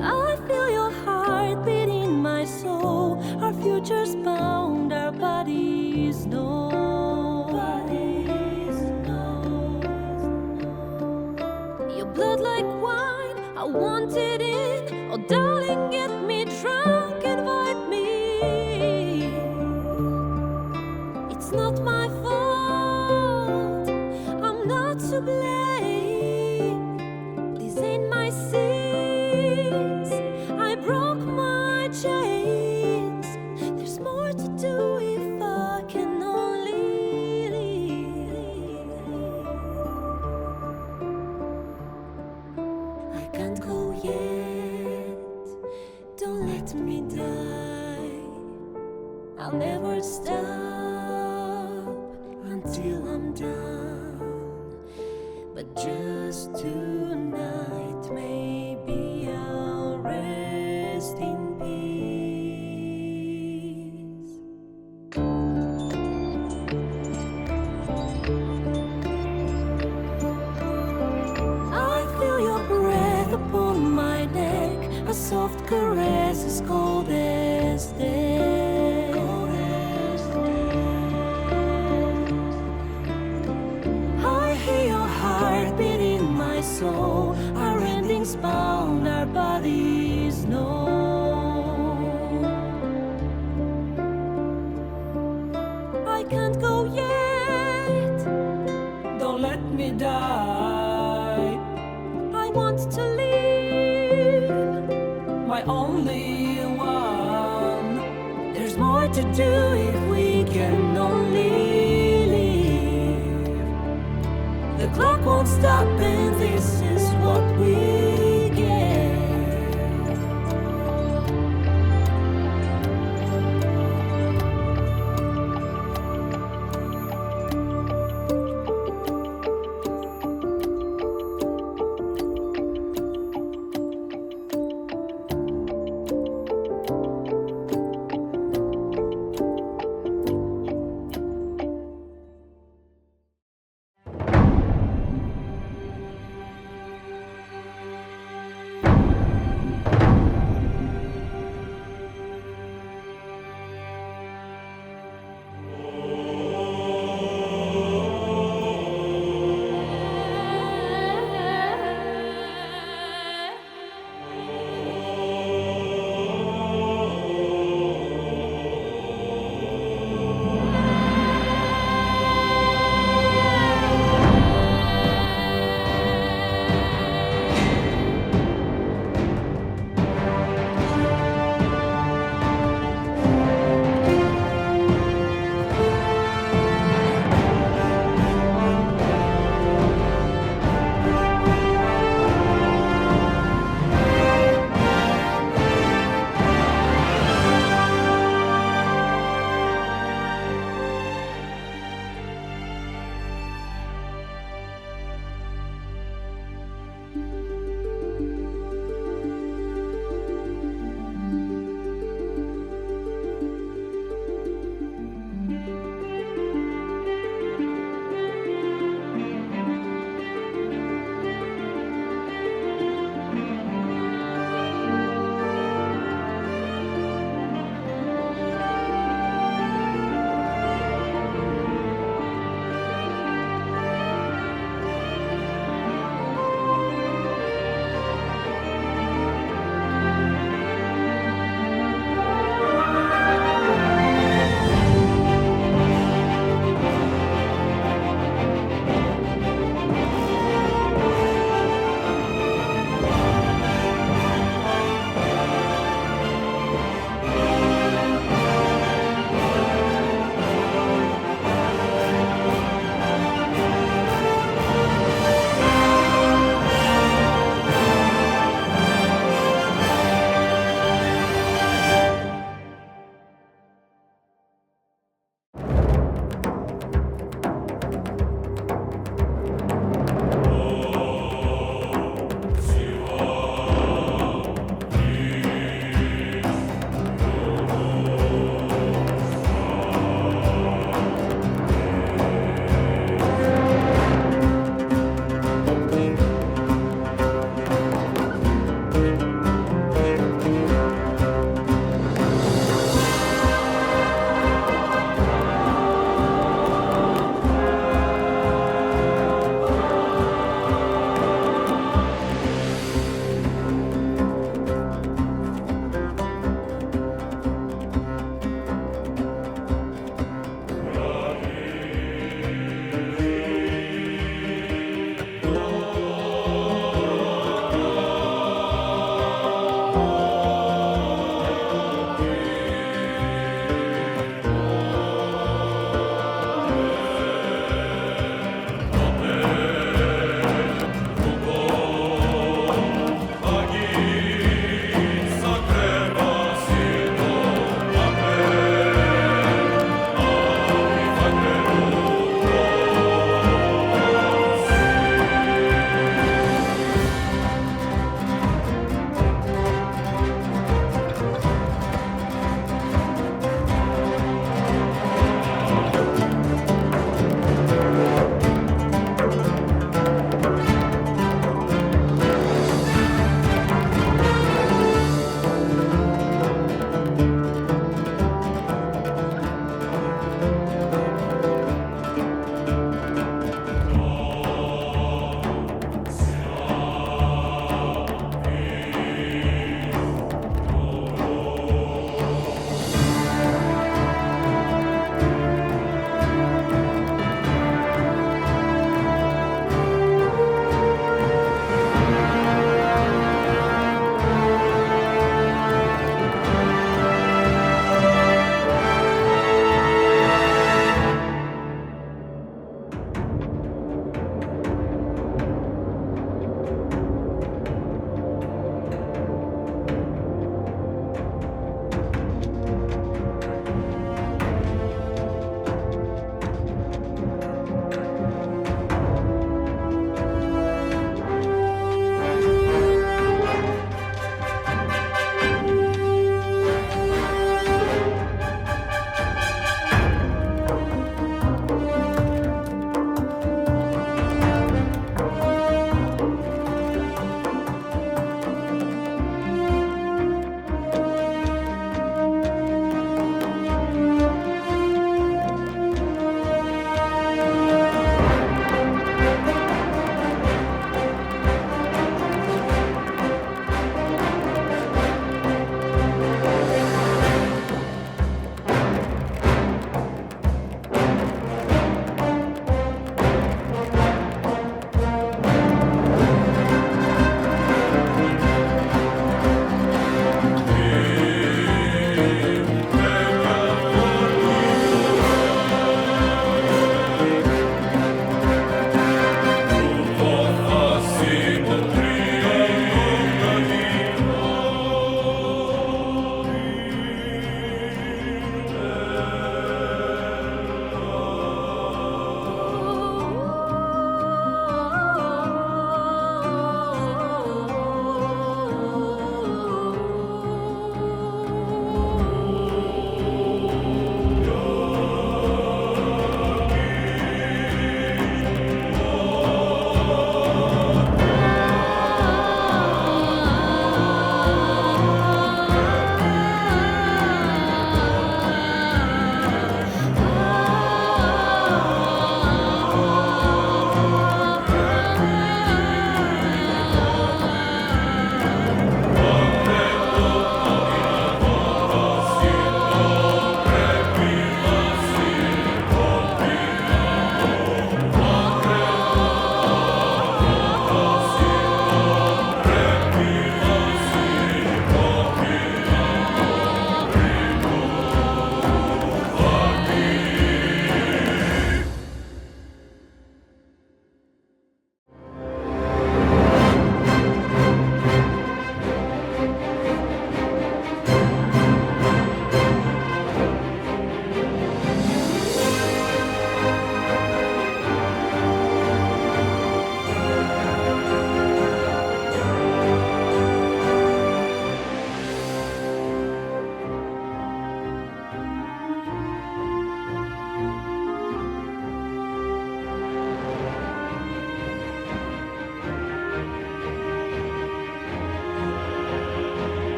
I feel your heart beat in my soul. Our futures bound, our bodies know. Bodies know. Your blood like wine, I want it in. Oh darling, get me drunk, invite me. It's not my fault, I'm not to blame. These ain't my sins, I broke my chains. There's more to do if I can only leave. I can't go yet, don't let me die. I'll never stop until I'm done, but just tonight maybe I'll rest in peace. I feel your breath upon my neck, a soft caress as cold as death. So my only one. There's more to do if we can only leave. The clock won't stop, and this is what we